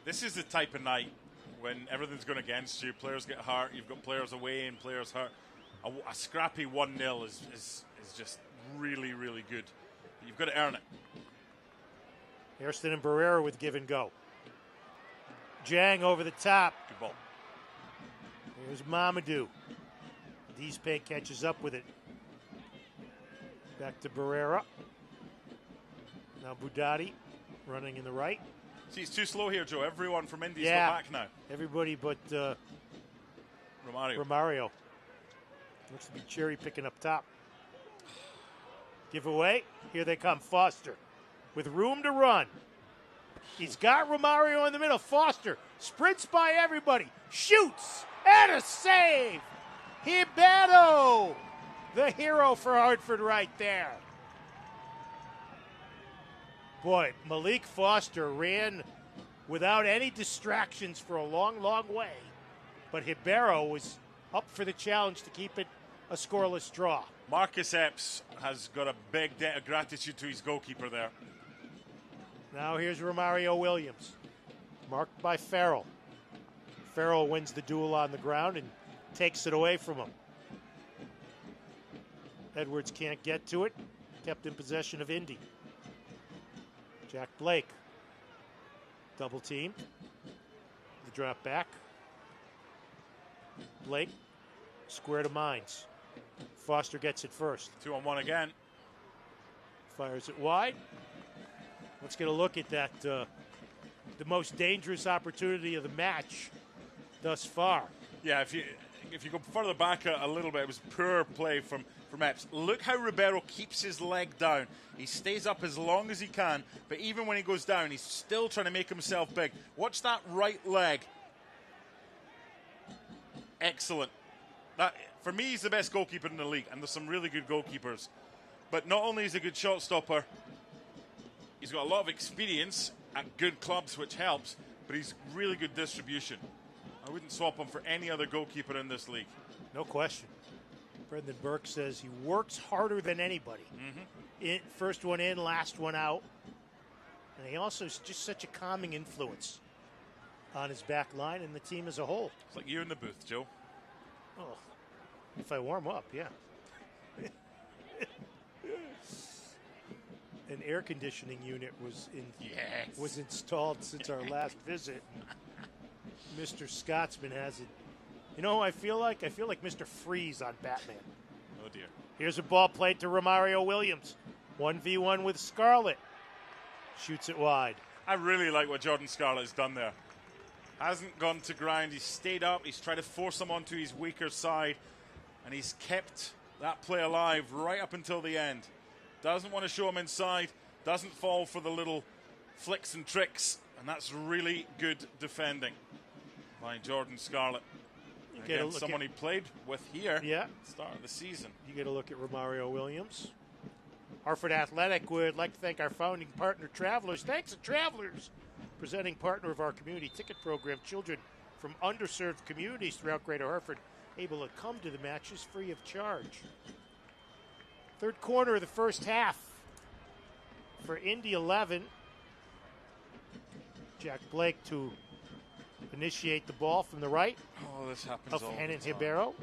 This is the type of night when everything's going against you. Players get hurt. You've got players away and players hurt. A scrappy 1-0 is just really, really good. You've got to earn it. Hairston and Barrera with give and go. Jang over the top. Good ball. Here's Mamadou. Deespain catches up with it. Back to Barrera. Now Budati running in the right. See, it's too slow here, Joe. Everyone from Indy's back now. Everybody but Romario. Looks to be cherry picking up top. Give away. Here they come. Foster with room to run. He's got Romario in the middle. Foster sprints by everybody. Shoots and a save. Ribeiro, the hero for Hartford right there. Boy, Malik Foster ran without any distractions for a long, long way. But Ribeiro was up for the challenge to keep it a scoreless draw. Marcus Epps has got a big debt of gratitude to his goalkeeper there. Now here's Romario Williams, marked by Farrell. Farrell wins the duel on the ground and takes it away from him. Edwards can't get to it, kept in possession of Indy. Jack Blake, double team. The drop back. Blake, square to Mines. Foster gets it first. 2-on-1 again. Fires it wide. Let's get a look at that, the most dangerous opportunity of the match thus far. Yeah, if you go further back a little bit, it was poor play from Epps. Look how Ribeiro keeps his leg down. He stays up as long as he can, but even when he goes down, he's still trying to make himself big. Watch that right leg. Excellent. That, for me, he's the best goalkeeper in the league, and there's some really good goalkeepers. But not only is he a good shot stopper, he's got a lot of experience at good clubs, which helps, but he's really good distribution. I wouldn't swap him for any other goalkeeper in this league. No question. Brendan Burke says he works harder than anybody. First one in, last one out. And he also is just such a calming influence on his back line and the team as a whole. It's like you in the booth, Joe. Oh, if I warm up, yeah. An air conditioning unit was installed since our last visit. Mr. Scotsman has it. You know who I feel like? I feel like Mr. Freeze on Batman. Oh, dear. Here's a ball played to Romario Williams. 1v1 with Scarlett. Shoots it wide. I really like what Jordan Scarlett has done there. Hasn't gone to ground. He's stayed up. He's tried to force him onto his weaker side. And he's kept that play alive right up until the end. Doesn't want to show him inside. Doesn't fall for the little flicks and tricks. And that's really good defending by Jordan Scarlett. Again, someone he played with here at the start of the season. You get a look at Romario Williams. Hartford Athletic would like to thank our founding partner, Travelers. Thanks to Travelers, presenting partner of our community ticket program. Children from underserved communities throughout Greater Hartford able to come to the matches free of charge. Third quarter of the first half for Indy 11. Jack Blake to initiate the ball from the right. Oh, this happens of all Henan the time. Ribeiro.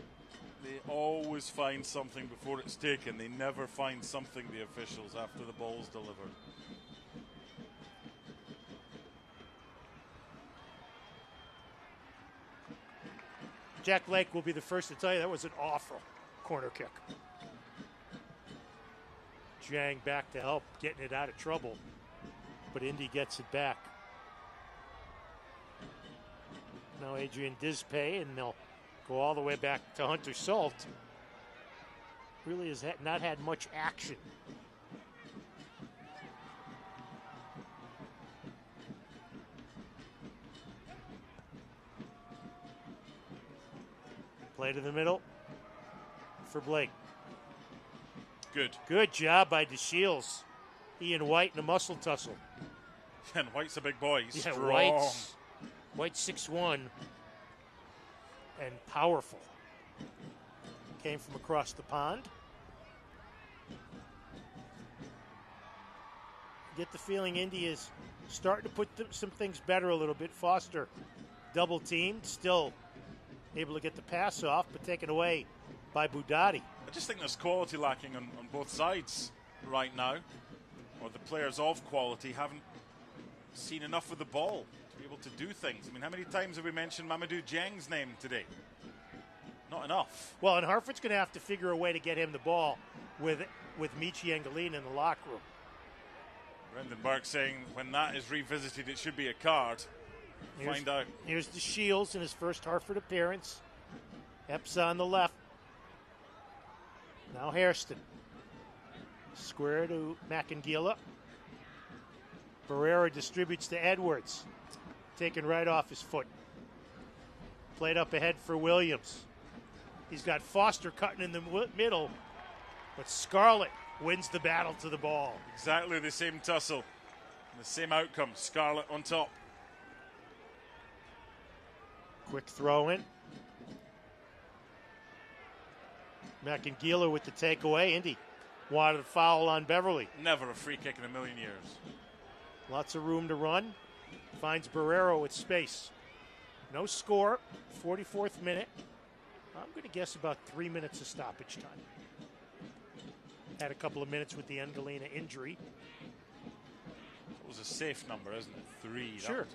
They always find something before it's taken. They never find something, the officials, after the ball's delivered. Jack Blake will be the first to tell you that was an awful corner kick. Jang back to help, getting it out of trouble. But Indy gets it back. Now Adrian Dispay, and they'll go all the way back to Hunter Salt. Really has not had much action. Play to the middle for Blake. Good job by DeShields. Ian White in a muscle tussle. And White's a big boy. He's strong. White's 6'1", and powerful. Came from across the pond. Get the feeling Indy is starting to put some things better a little bit. Foster double teamed, still able to get the pass off, but taken away by Budati. I just think there's quality lacking on both sides right now, or the players of quality haven't seen enough of the ball to be able to do things. I mean, how many times have we mentioned Mamadou Dieng's name today? Not enough. Well, and Hartford's going to have to figure a way to get him the ball with Michi Engelin in the locker room. Brendan Burke saying when that is revisited, it should be a card. Find out. Here's DeShields in his first Hartford appearance. Epps on the left. Now Hairston. Square to Macangila. Barrera distributes to Edwards. Taken right off his foot. Played up ahead for Williams. He's got Foster cutting in the middle, but Scarlett wins the battle to the ball. Exactly the same tussle. The same outcome. Scarlett on top. Quick throw in. Macangila with the takeaway. Indy wanted a foul on Beverly. Never a free kick in a million years. Lots of room to run. Finds Barrero with space. No score. 44th minute. I'm going to guess about 3 minutes of stoppage time. Had a couple of minutes with the Engelina injury. It was a safe number, isn't it? 3. Sure.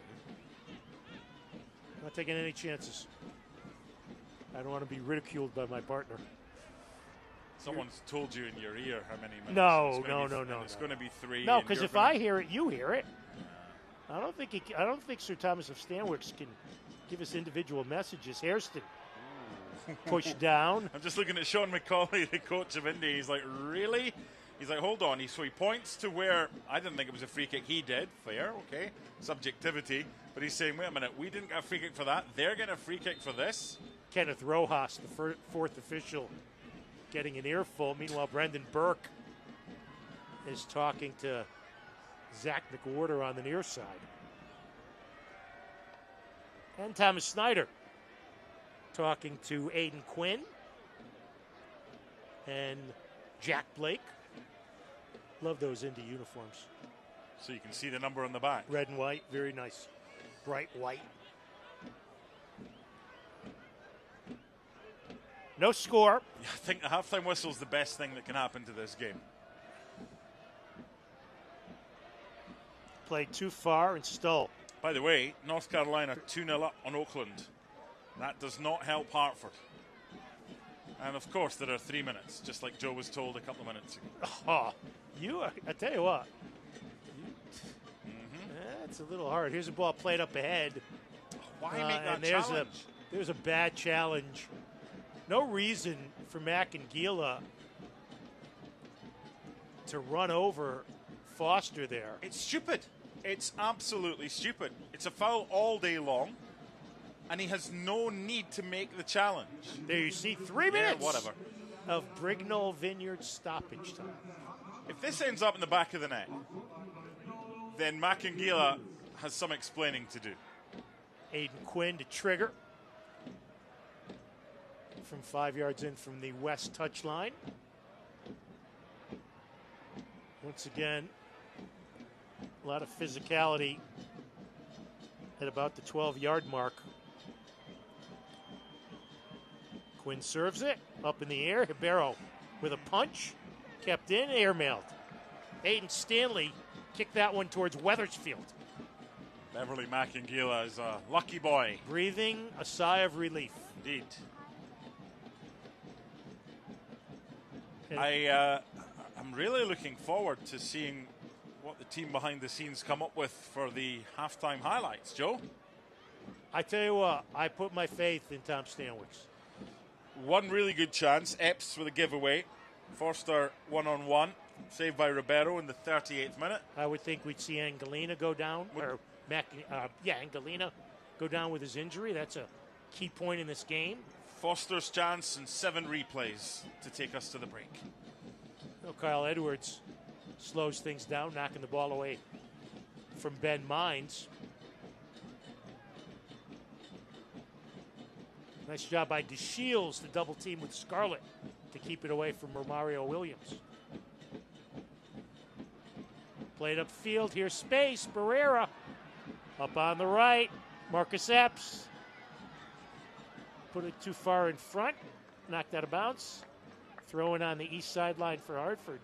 Not taking any chances. I don't want to be ridiculed by my partner. Someone's told you in your ear how many minutes. No. It's going to be 3. No, because if I hear it, you hear it. I don't think Sir Thomas of Stanwix can give us individual messages. Hairston pushed down. I'm just looking at Sean McCauley, the coach of Indy. He's like, really? He's like, hold on. So he points to where I didn't think it was a free kick. He did. Fair, okay. Subjectivity. But he's saying, wait a minute, we didn't get a free kick for that. They're getting a free kick for this. Kenneth Rojas, the fourth official, getting an earful. Meanwhile, Brendan Burke is talking to Zach McWhorter on the near side. And Thomas Snyder talking to Aiden Quinn and Jack Blake. Love those Indy uniforms. So you can see the number on the back. Red and white, very nice. Bright white. No score. I think the halftime whistle is the best thing that can happen to this game. Played too far and Stull. By the way, North Carolina 2-0 up on Oakland. That does not help Hartford. And of course, there are 3 minutes, just like Joe was told a couple of minutes ago. Oh, I tell you what. That's a little hard. Here's a ball played up ahead. Why make that challenge? There's a bad challenge. No reason for Macangila to run over Foster there. It's stupid. It's absolutely stupid. It's a foul all day long, and he has no need to make the challenge. There you see 3 minutes whatever. of Brignall Vineyard stoppage time. If this ends up in the back of the net, then Macangila has some explaining to do. Aiden Quinn to trigger from 5 yards in from the west touchline. Once again, a lot of physicality at about the 12-yard mark. Quinn serves it up in the air. Hibero with a punch, kept in, airmailed. Aiden Stanley kicked that one towards Wethersfield. Beverly Macangila is a lucky boy. Breathing a sigh of relief. Indeed. I'm I'm really looking forward to seeing what the team behind the scenes come up with for the halftime highlights. Joe? I tell you what, I put my faith in Tom Stanwix. One really good chance. Epps with a giveaway. Forster one-on-one. Saved by Ribeiro in the 38th minute. I would think we'd see Angelina go down. Angelina go down with his injury. That's a key point in this game. Foster's chance and 7 replays to take us to the break. Kyle Edwards slows things down, knocking the ball away from Ben Mines. Nice job by DeShields to double team with Scarlett to keep it away from Romario Williams. Played upfield, here's space, Barrera. Up on the right, Marcus Epps. Put it too far in front, knocked out of bounds. Throwing on the east sideline for Hartford.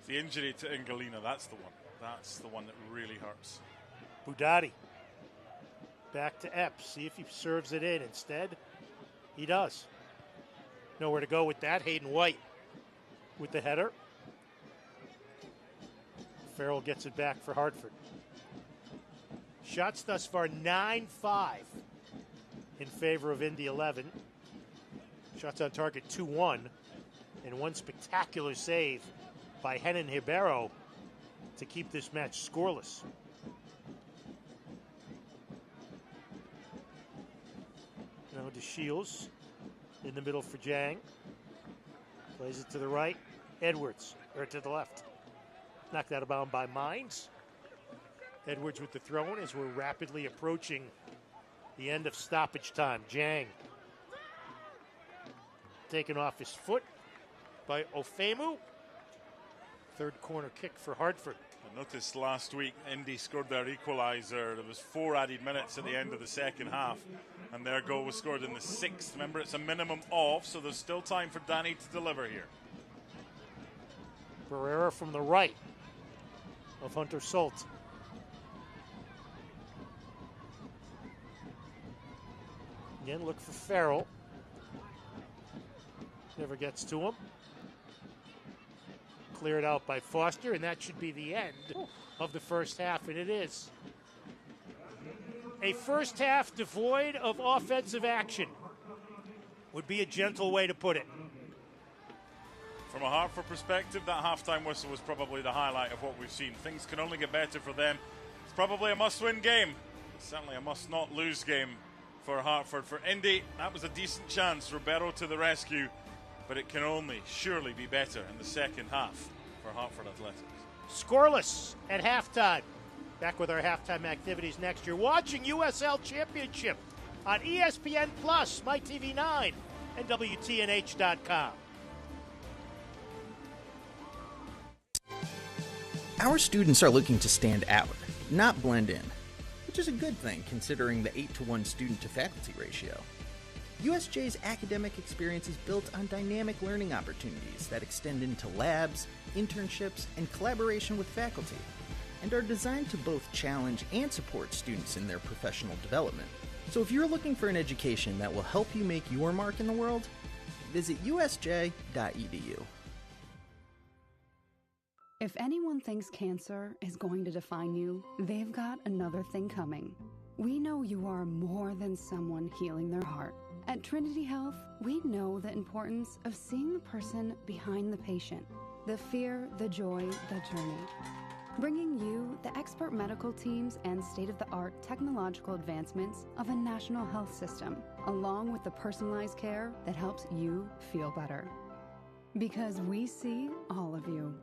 The injury to Angelina, that's the one. That's the one that really hurts. Budati. Back to Epps. See if he serves it in. Instead, he does. Nowhere to go with that. Hayden White with the header. Farrell gets it back for Hartford. Shots thus far 9-5 in favor of Indy 11. Shots on target 2-1. And one spectacular save by Henan Ribeiro to keep this match scoreless. Now DeShields in the middle for Jang. Plays it to the right. Edwards, or to the left. Knocked out of bounds by Mines. Edwards with the throw-in as we're rapidly approaching the end of stoppage time. Jang taken off his foot by Ofemu. Third corner kick for Hartford. I noticed last week Indy scored their equaliser. There was 4 added minutes at the end of the second half, and their goal was scored in the 6th. Remember, it's a minimum of, so there's still time for Danny to deliver here. Barrera from the right of Hunter Sult. Again, look for Farrell. Never gets to him. Cleared out by Foster, and that should be the end of the first half, and it is. A first half devoid of offensive action would be a gentle way to put it. From a Hartford perspective, that halftime whistle was probably the highlight of what we've seen. Things can only get better for them. It's probably a must-win game. It's certainly a must-not-lose game for Hartford. For Indy, that was a decent chance. Ribeiro to the rescue. But it can only surely be better in the second half for Hartford Athletics. Scoreless at halftime. Back with our halftime activities next. You're watching USL Championship on ESPN+, MyTV9, and WTNH.com. Our students are looking to stand out, not blend in, which is a good thing considering the 8-to-1 student-to-faculty ratio. USJ's academic experience is built on dynamic learning opportunities that extend into labs, internships, and collaboration with faculty, and are designed to both challenge and support students in their professional development. So if you're looking for an education that will help you make your mark in the world, visit usj.edu. If anyone thinks cancer is going to define you, they've got another thing coming. We know you are more than someone healing their heart. At Trinity Health, we know the importance of seeing the person behind the patient, the fear, the joy, the journey. Bringing you the expert medical teams and state-of-the-art technological advancements of a national health system, along with the personalized care that helps you feel better. Because we see all of you.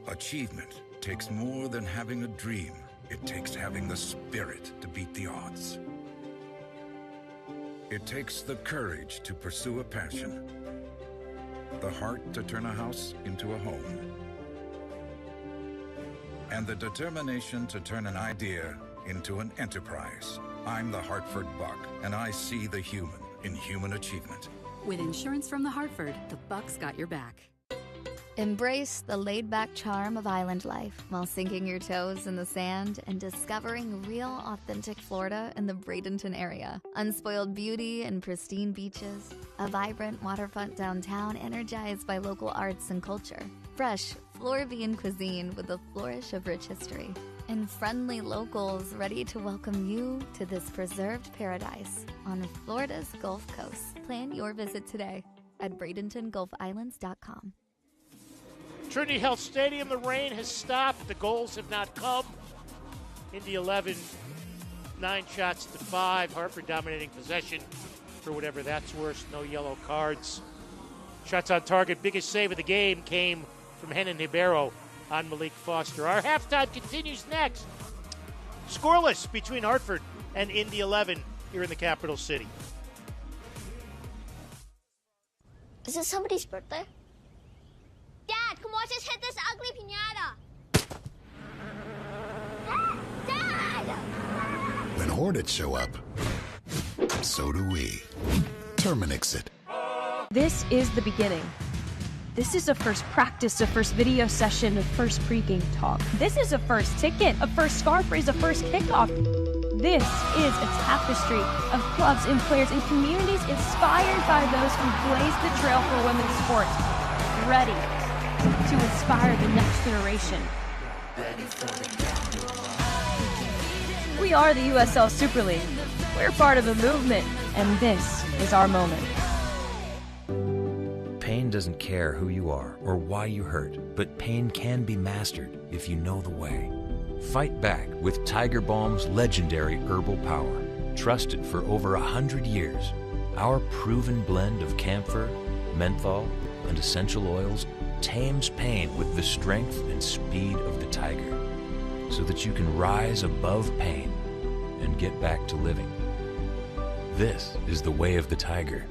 Achievement takes more than having a dream. It takes having the spirit to beat the odds. It takes the courage to pursue a passion, the heart to turn a house into a home, and the determination to turn an idea into an enterprise. I'm the Hartford Buck, and I see the human in human achievement. With insurance from the Hartford, the Buck's got your back. Embrace the laid-back charm of island life while sinking your toes in the sand and discovering real, authentic Florida in the Bradenton area. Unspoiled beauty and pristine beaches, a vibrant waterfront downtown energized by local arts and culture, fresh Floridian cuisine with a flourish of rich history, and friendly locals ready to welcome you to this preserved paradise on Florida's Gulf Coast. Plan your visit today at BradentonGulfIslands.com. Trinity Health Stadium, the rain has stopped. The goals have not come. Indy 11, 9 shots to 5. Hartford dominating possession for whatever that's worth. No yellow cards. Shots on target. Biggest save of the game came from Henan Ribeiro on Malik Foster. Our halftime continues next. Scoreless between Hartford and Indy 11 here in the capital city. Is it somebody's birthday? Dad, come watch us hit this ugly piñata. Dad! When Hornets show up, so do we. Terminix it. This is the beginning. This is a first practice, a first video session, a first pregame talk. This is a first ticket, a first scarf raise, a first kickoff. This is a tapestry of clubs and players and communities inspired by those who blazed the trail for women's sports, ready to inspire the next generation. We are the USL Super League. We're part of the movement, and this is our moment. Pain doesn't care who you are or why you hurt, but pain can be mastered if you know the way. Fight back with Tiger Balm's legendary herbal power. Trusted for over 100 years, our proven blend of camphor, menthol, and essential oils tames pain with the strength and speed of the tiger, so that you can rise above pain and get back to living. This is the way of the tiger.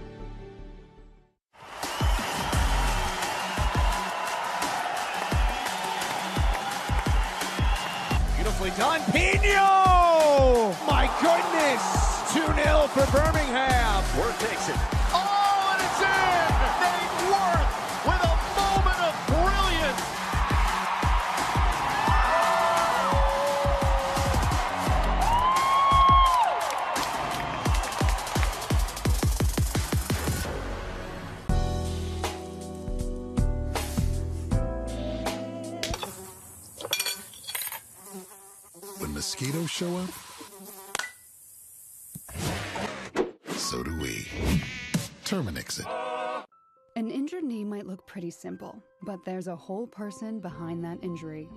Beautifully done. Pino! My goodness! 2-0 for Birmingham. Worth takes it. Oh, and it's in! Nate Worth with a moment of brilliance. When mosquitoes show up, so do we. Terminix it. An injured knee might look pretty simple, but there's a whole person behind that injury.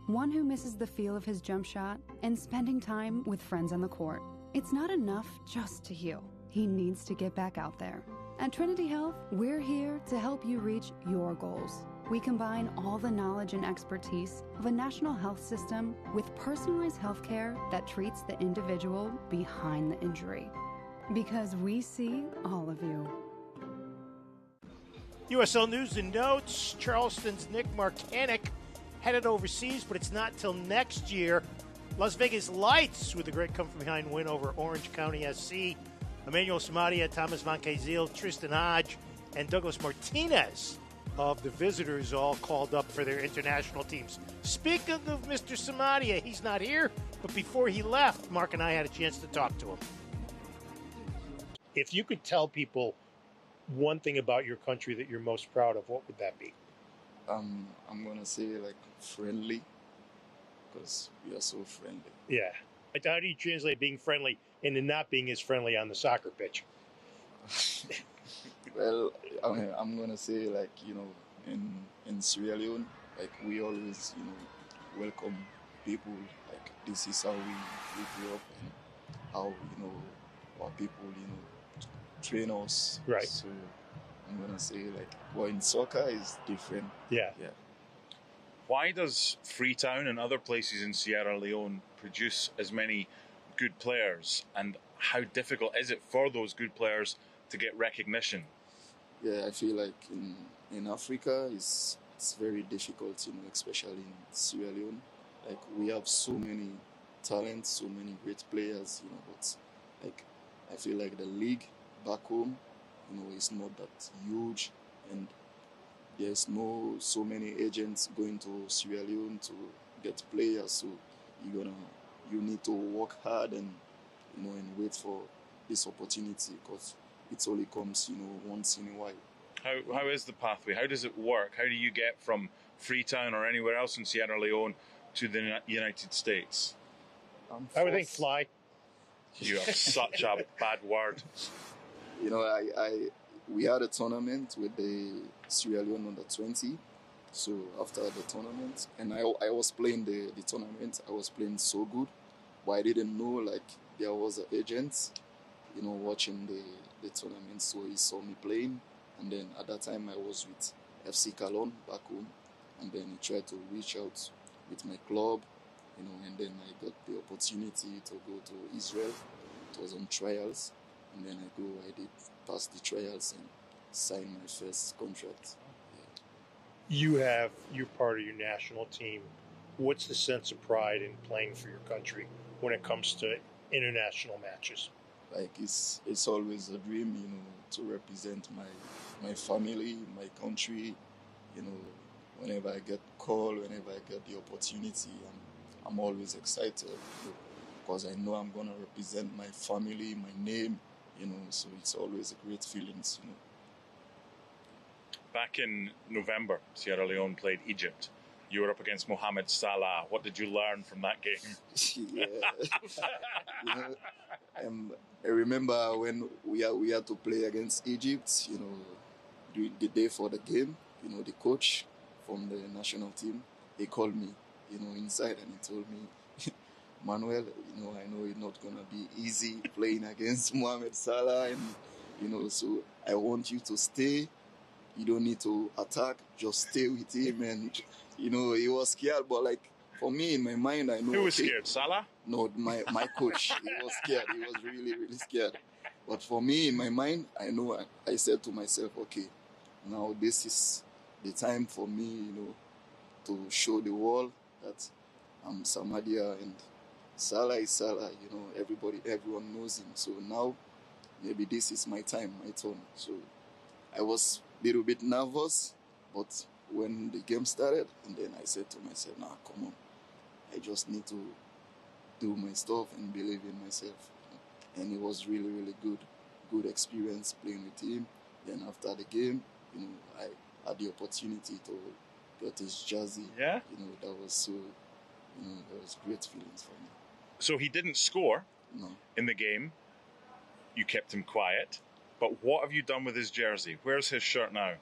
One who misses the feel of his jump shot and spending time with friends on the court. It's not enough just to heal. He needs to get back out there. At Trinity Health, we're here to help you reach your goals. We combine all the knowledge and expertise of a national health system with personalized health care that treats the individual behind the injury. Because we see all of you. USL News and Notes. Charleston's Nick Marcanic headed overseas, but it's not till next year. Las Vegas Lights with a great come-from-behind win over Orange County SC. Emmanuel Samadia, Thomas Van Kazil, Tristan Hodge, and Douglas Martinez of the visitors all called up for their international teams. Speaking of Mr. Samadia, he's not here, but before he left, Mark and I had a chance to talk to him. If you could tell people one thing about your country that you're most proud of, what would that be? I'm going to say, like, friendly, because we are so friendly. Yeah. How do you translate being friendly into not being as friendly on the soccer pitch? Well, I'm going to say, like, you know, in Sierra Leone, like, we always, you know, welcome people. Like, this is how we grew up and how, you know, our people, you know, train us. Right. So I'm going to say, like, well, in soccer is different. Yeah. Yeah. Why does Freetown and other places in Sierra Leone produce as many good players, and how difficult is it for those good players to get recognition? Yeah, I feel like in Africa it's very difficult, you know, especially in Sierra Leone. Like, we have so many talents, so many great players, you know, but like I feel like the league back home, you know, is not that huge, and there's no so many agents going to Sierra Leone to get players, so you need to work hard and and wait for this opportunity, because it only comes once in a while. How is the pathway? How does it work? How do you get from Freetown or anywhere else in Sierra Leone to the United States? I would think fly. You have such a bad word. We had a tournament with the Sierra Leone under 20. So after the tournament, and I was playing the tournament, I was playing so good, but I didn't know there was an agent, watching the tournament. So he saw me playing, and then at that time I was with FC Cologne back home, and then he tried to reach out with my club, and then I got the opportunity to go to Israel. It was on trials, and then I did pass the trials and sign my first contract. You're part of your national team. What's the sense of pride in playing for your country when it comes to international matches? It's always a dream, to represent my family, my country. Whenever I get called, whenever I get the opportunity, I'm always excited, because I know I'm gonna represent my family, my name, so it's always a great feeling, Back in November, Sierra Leone played Egypt. You were up against Mohamed Salah. What did you learn from that game? I remember when we had to play against Egypt, the day for the game, the coach from the national team, he called me, inside, and he told me, Manuel, I know it's not going to be easy playing against Mohamed Salah, and, so I want you to stay. You don't need to attack, just stay with him. And, he was scared, but for me, in my mind, I know. Who was scared, Salah? No, my coach. He was scared. He was really, really scared. But for me, in my mind, I know. I said to myself, okay, now this is the time for me, to show the world that I'm Samadia and Salah is Salah. Everyone knows him. So now, maybe this is my time, my turn. So I was a little bit nervous, but when the game started, and then I said to myself, nah, come on. I just need to do my stuff and believe in myself. And it was really, really good experience playing with him. Then after the game, I had the opportunity to get his jersey. Yeah? That was so, that was great feelings for me. So he didn't score in the game. You kept him quiet. But what have you done with his jersey? Where's his shirt now?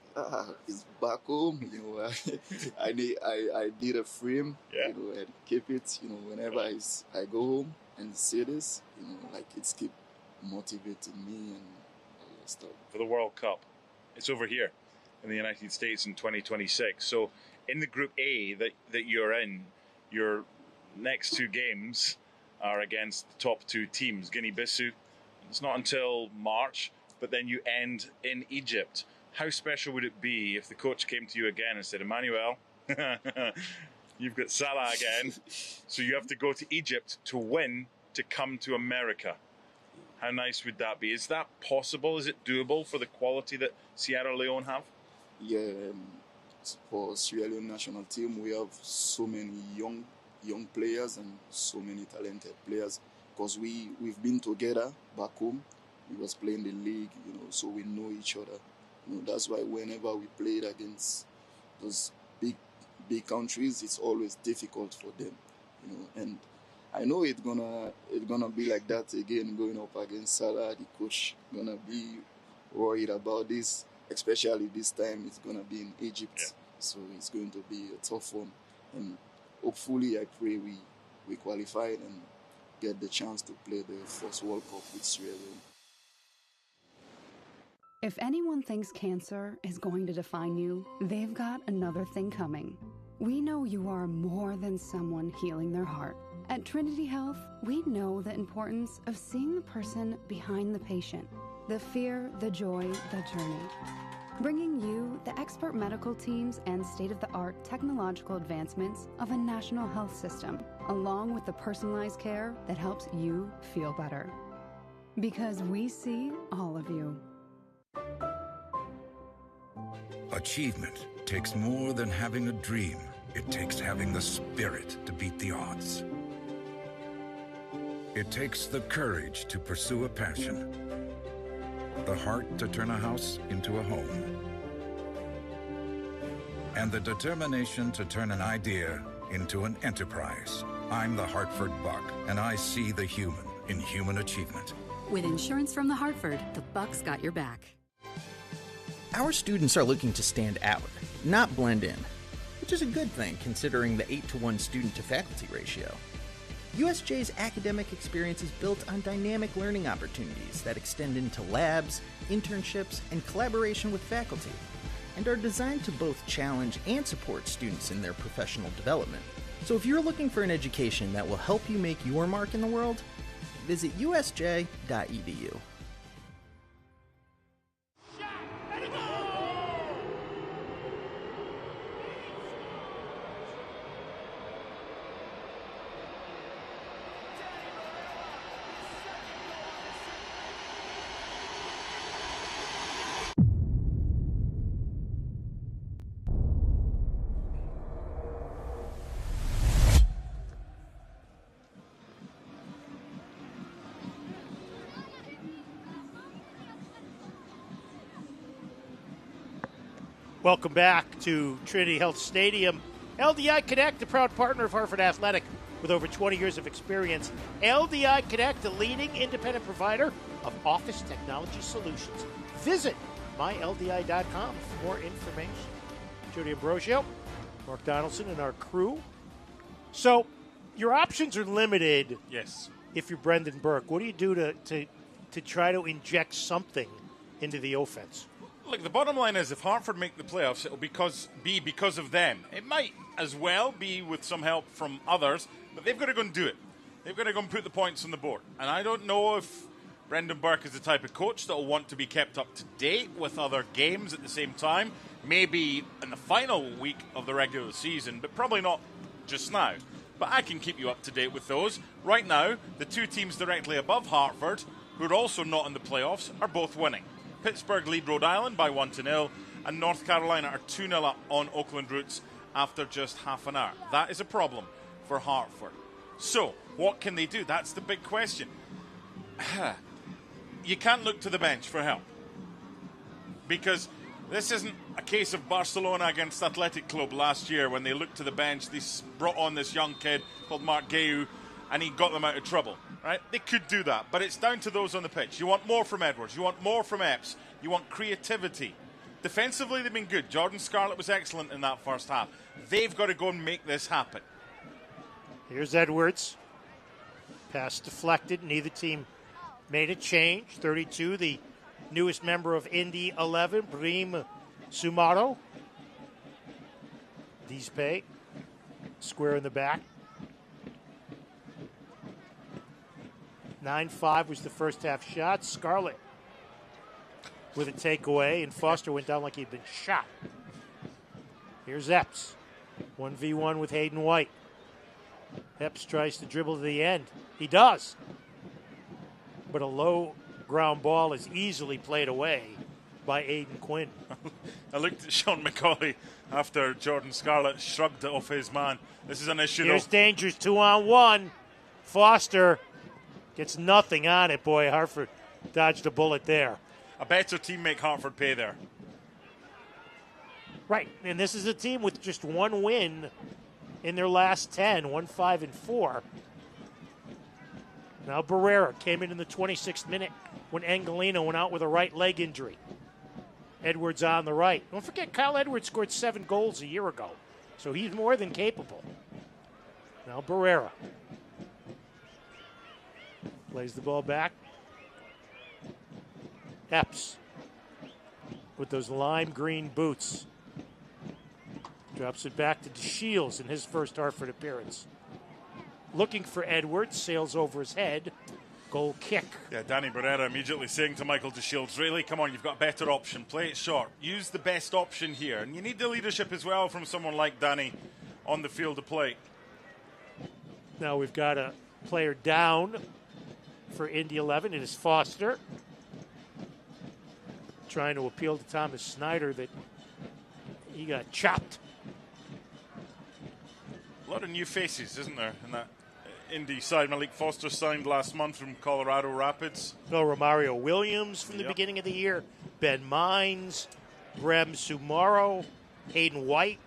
It's back home. I did a frame, and keep it. Whenever I go home and see this, it's keep motivating me and all that stuff. For the World Cup, it's over here in the United States in 2026. So in the Group A that you're in, your next two games are against the top two teams, Guinea-Bissau. It's not until March. But then you end in Egypt. How special would it be if the coach came to you again and said, Emmanuel, you've got Salah again, so you have to go to Egypt to win to come to America? How nice would that be? Is that possible? Is it doable for the quality that Sierra Leone have? Yeah, for Sierra Leone national team, we have so many young players and so many talented players, because we've been together back home. We was playing the league, so we know each other. That's why whenever we played against those big countries, it's always difficult for them, And I know it's gonna be like that again, going up against Salah. The coach gonna be worried about this, especially this time. It's gonna be in Egypt, so it's going to be a tough one. And hopefully, I pray we qualify and get the chance to play the first World Cup with Sierra Leone. If anyone thinks cancer is going to define you, they've got another thing coming. We know you are more than someone healing their heart. At Trinity Health, we know the importance of seeing the person behind the patient, the fear, the joy, the journey. Bringing you the expert medical teams and state-of-the-art technological advancements of a national health system, along with the personalized care that helps you feel better. Because we see all of you. Achievement takes more than having a dream. It takes having the spirit to beat the odds. It takes the courage to pursue a passion, the heart to turn a house into a home, and the determination to turn an idea into an enterprise. I'm the Hartford Buck, and I see the human in human achievement. With insurance from the Hartford, the Buck's got your back. Our students are looking to stand out, not blend in, which is a good thing considering the 8-to-1 student-to-faculty ratio. USJ's academic experience is built on dynamic learning opportunities that extend into labs, internships, and collaboration with faculty, and are designed to both challenge and support students in their professional development. So if you're looking for an education that will help you make your mark in the world, visit usj.edu. Welcome back to Trinity Health Stadium. LDI Connect, a proud partner of Hartford Athletic with over 20 years of experience. LDI Connect, a leading independent provider of office technology solutions. Visit myldi.com for more information. Jody Ambrosio, Mark Donaldson, and our crew. So, your options are limited. Yes. If you're Brendan Burke, what do you do to try to inject something into the offense? Look, the bottom line is if Hartford make the playoffs, it'll be because of them. It might as well be with some help from others, but they've got to go and do it. They've got to go and put the points on the board. And I don't know if Brendan Burke is the type of coach that will want to be kept up to date with other games at the same time. Maybe in the final week of the regular season, but probably not just now. But I can keep you up to date with those. Right now, the two teams directly above Hartford, who are also not in the playoffs, are both winning. Pittsburgh lead Rhode Island by 1-0, and North Carolina are 2-0 up on Oakland Roots after just half an hour. That is a problem for Hartford. So, what can they do? That's the big question. You can't look to the bench for help, because this isn't a case of Barcelona against Athletic Club last year when they looked to the bench. They brought on this young kid called Mark Guéhiou, and he got them out of trouble. Right? They could do that, but it's down to those on the pitch. You want more from Edwards. You want more from Epps. You want creativity. Defensively, they've been good. Jordan Scarlett was excellent in that first half. They've got to go and make this happen. Here's Edwards. Pass deflected. Neither team made a change. 32, the newest member of Indy 11, Brahim Sumaro. Dispe, square in the back. 9-5 was the first half shot. Scarlett with a takeaway, and Foster went down like he'd been shot. Here's Epps. 1v1 with Hayden White. Epps tries to dribble to the end. He does. But a low ground ball is easily played away by Aiden Quinn. I looked at Sean McCauley after Jordan Scarlett shrugged it off his man. This is an issue. Here's Danger's 2-on-1. Foster gets nothing on it. Boy, Hartford dodged a bullet there. A better team make Hartford pay there. Right, and this is a team with just one win in their last 10, 1-5-4. Now Barrera came in the 26th minute when Angelino went out with a right leg injury. Edwards on the right. Don't forget, Kyle Edwards scored 7 goals a year ago, so he's more than capable. Now Barrera plays the ball back. Epps with those lime green boots. Drops it back to DeShields in his first Hartford appearance. Looking for Edwards, sails over his head. Goal kick. Yeah, Danny Barrera immediately saying to Michael DeShields, really, come on, you've got a better option. Play it short. Use the best option here. And you need the leadership as well from someone like Danny on the field of play. Now we've got a player down for Indy 11. It is Foster. Trying to appeal to Thomas Snyder that He got chopped. A lot of new faces, isn't there, in that Indy side? Malik Foster signed last month from Colorado Rapids. No, Romario Williams from the beginning of the year. Ben Mines, Brem Sumaro, Hayden White.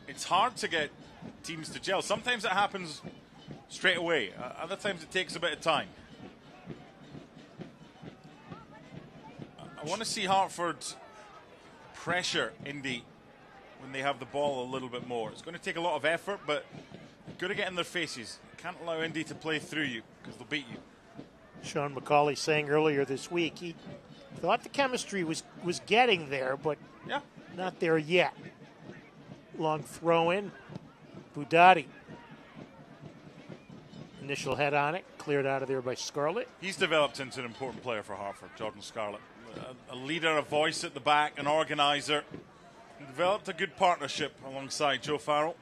It's hard to get teams to gel. Sometimes it happens straight away. Other times it takes a bit of time. I want to see Hartford pressure Indy when they have the ball a little bit more. It's going to take a lot of effort, but you've got to get in their faces. You can't allow Indy to play through you because they'll beat you. Sean McCauley saying earlier this week he thought the chemistry was getting there, but not there yet. Long throw in. Budati. Initial head on it, cleared out of there by Scarlett. He's developed into an important player for Hartford, Jordan Scarlett. A leader, a voice at the back, an organizer. He developed a good partnership alongside Joe Farrell.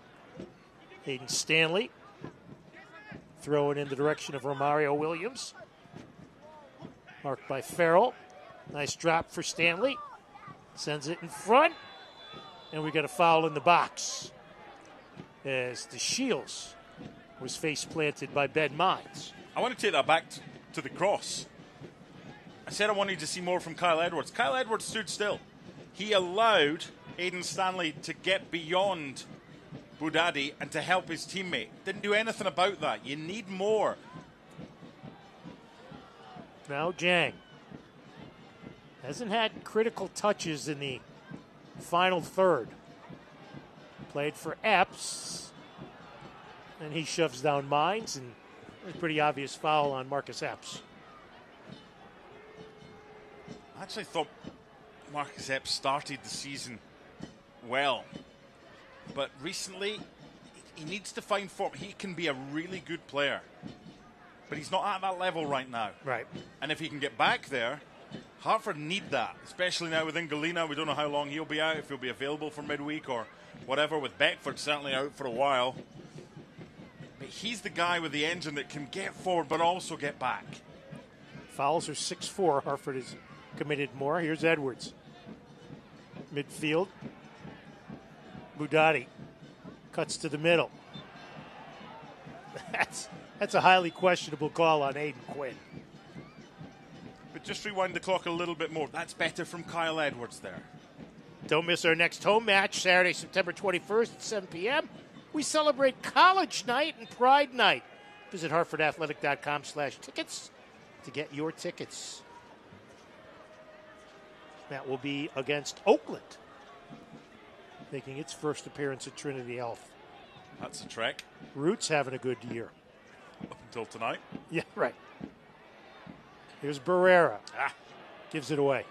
Hayden Stanley throwing in the direction of Romario Williams. Marked by Farrell. Nice drop for Stanley. Sends it in front. And we got a foul in the box as DeShields was face planted by Ben Mines. I want to take that back to the cross. I said I wanted to see more from Kyle Edwards. Kyle Edwards stood still. He allowed Hayden Stanley to get beyond Budadi and to help his teammate. Didn't do anything about that. You need more. Now Jang hasn't had critical touches in the final third. Played for Epps, and he shoves down Mines, and a pretty obvious foul on Marcus Epps. I actually thought Marcus Epps started the season well, but recently he needs to find form. He can be a really good player, but he's not at that level right now. Right. And if he can get back there, Hartford need that, especially now with Ingalina. We don't know how long he'll be out, if he'll be available for midweek or whatever, with Beckford certainly out for a while. But he's the guy with the engine that can get forward but also get back. Fouls are 6-4. Hartford has committed more. Here's Edwards. Midfield. Budati cuts to the middle. That's a highly questionable call on Aiden Quinn. But just rewind the clock a little bit more. That's better from Kyle Edwards there. Don't miss our next home match, Saturday, September 21st at 7 p.m. We celebrate College Night and Pride Night. Visit hartfordathletic.com/tickets to get your tickets. That will be against Oakland, making its first appearance at Trinity Health. That's a trek. Roots having a good year. Up until tonight. Yeah, right. Here's Barrera. Gives it away.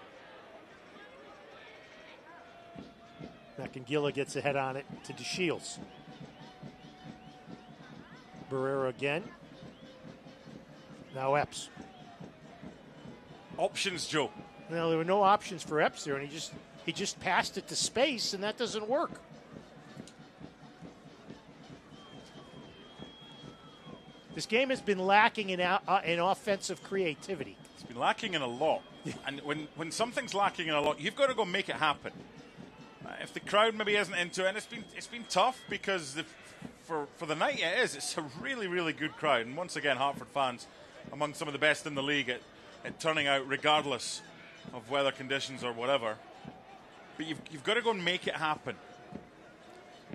Macangilla gets a head on it to DeShields. Barrera again. Now Epps. Options, Joe. Well, there were no options for Epps there, and he just passed it to space, and that doesn't work. This game has been lacking in offensive creativity. It's been lacking in a lot. And when something's lacking in a lot, you've got to go make it happen. If the crowd maybe isn't into it, and it's been tough because for the night it's a really, really good crowd. And once again, Hartford fans among some of the best in the league at turning out regardless of weather conditions or whatever. But you've got to go and make it happen.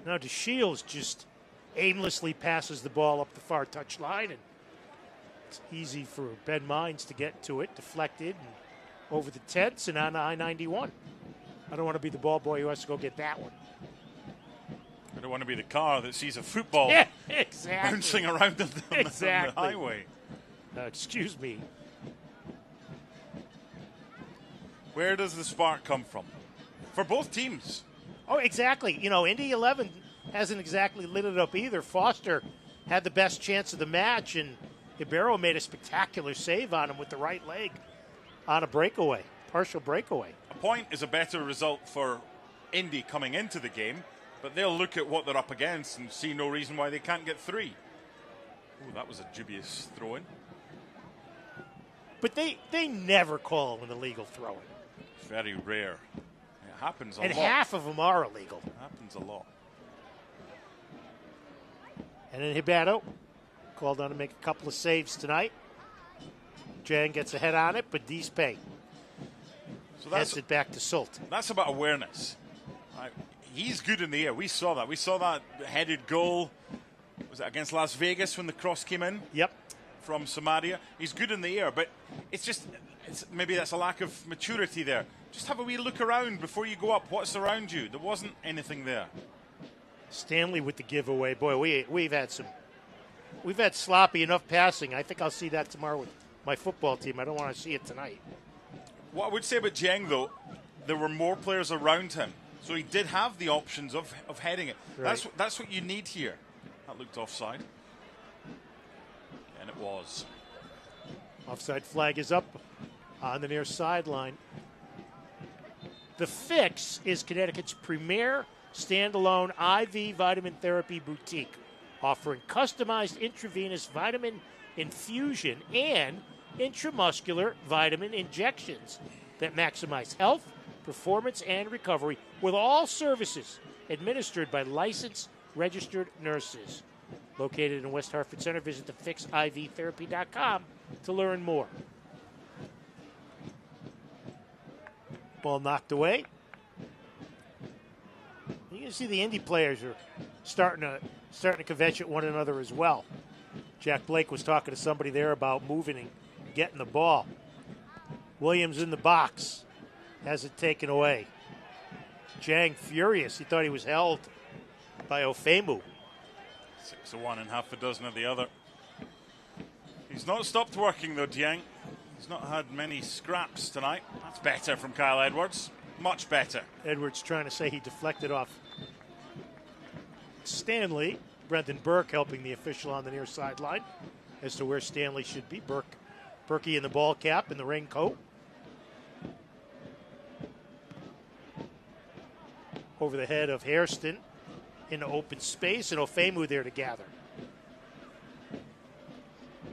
Now DeShields just aimlessly passes the ball up the far touchline, and it's easy for Ben Mines to get to it, deflected, and over the tents and on I-91. I don't want to be the ball boy who has to go get that one. I don't want to be the car that sees a football bouncing around on the highway. Excuse me. Where does the spark come from? For both teams. Oh, exactly. You know, Indy 11 hasn't exactly lit it up either. Foster had the best chance of the match, and Ibero made a spectacular save on him with the right leg on a breakaway, partial breakaway. A point is a better result for Indy coming into the game, but they'll look at what they're up against and see no reason why they can't get three. Oh, that was a dubious throw-in. But they never call an illegal throw-in. Very rare. It Happens a and lot. half of them are illegal. Happens a lot. And then Hibato called on to make a couple of saves tonight. Jang gets ahead on it, but Dispe heads it back to Sult. That's about awareness. Right. He's good in the air. We saw that. We saw that headed goal. Was it against Las Vegas when the cross came in? Yep. From Samaria. He's good in the air, but maybe that's a lack of maturity there. Just have a wee look around before you go up. What's around you? There wasn't anything there. Stanley with the giveaway. Boy, we've had sloppy enough passing. I think I'll see that tomorrow with my football team. I don't want to see it tonight. What I would say about Jeng, though, there were more players around him, so he did have the options of heading it. Right. That's what you need here. That looked offside. And it was. Offside flag is up on the near sideline. The Fix is Connecticut's premier standalone IV vitamin therapy boutique, offering customized intravenous vitamin infusion and intramuscular vitamin injections that maximize health, performance, and recovery, with all services administered by licensed registered nurses. Located in West Hartford Center, visit thefixivtherapy.com to learn more. Ball knocked away. You can see the Indy players are starting to kvetch at one another as well. Jack Blake was talking to somebody there about moving and getting the ball. Williams in the box, has it taken away. Jang furious. He thought he was held by Ofemu. 6 of one and half a dozen of the other. He's not stopped working though, Dieng. He's not had many scraps tonight. That's better from Kyle Edwards. Much better. Edwards trying to say he deflected off Stanley. Brendan Burke helping the official on the near sideline as to where Stanley should be. Berkey in the ball cap and the raincoat. Over the head of Hairston into open space, and Ofemu there to gather.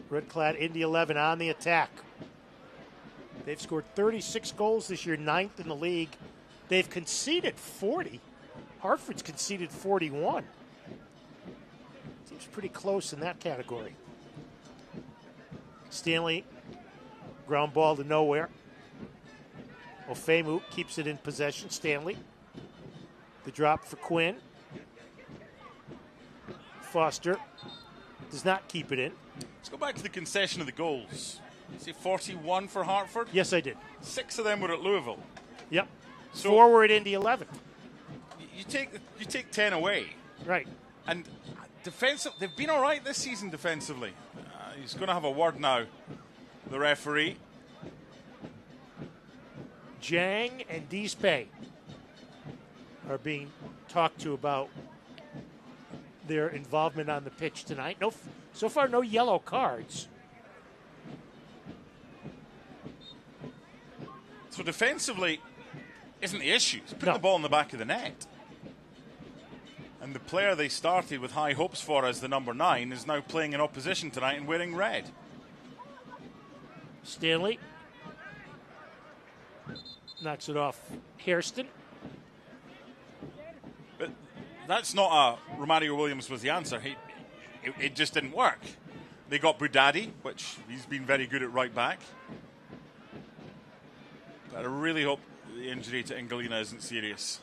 Red-clad Indy 11 on the attack. They've scored 36 goals this year, 9th in the league. They've conceded 40. Hartford's conceded 41. Seems pretty close in that category. Stanley, ground ball to nowhere. Ofemu keeps it in possession. Stanley. The drop for Quinn. Foster does not keep it in. Let's go back to the concession of the goals. You say 41 for Hartford? Yes, I did. 6 of them were at Louisville. Yep. So 4 were at Indy 11. You take 10 away. Right. And defensive, they've been all right this season defensively. He's going to have a word now, the referee. Jang and Dispe are being talked to about their involvement on the pitch tonight. So far, no yellow cards. So defensively isn't the issue. It's putting the ball in the back of the net. And the player they started with high hopes for as the number 9 is now playing in opposition tonight and wearing red. Stanley knocks it off Hairston. But that's not a Romario Williams was the answer. It just didn't work. They got Budadi, which he's been very good at right back. But I really hope the injury to Ingalina isn't serious.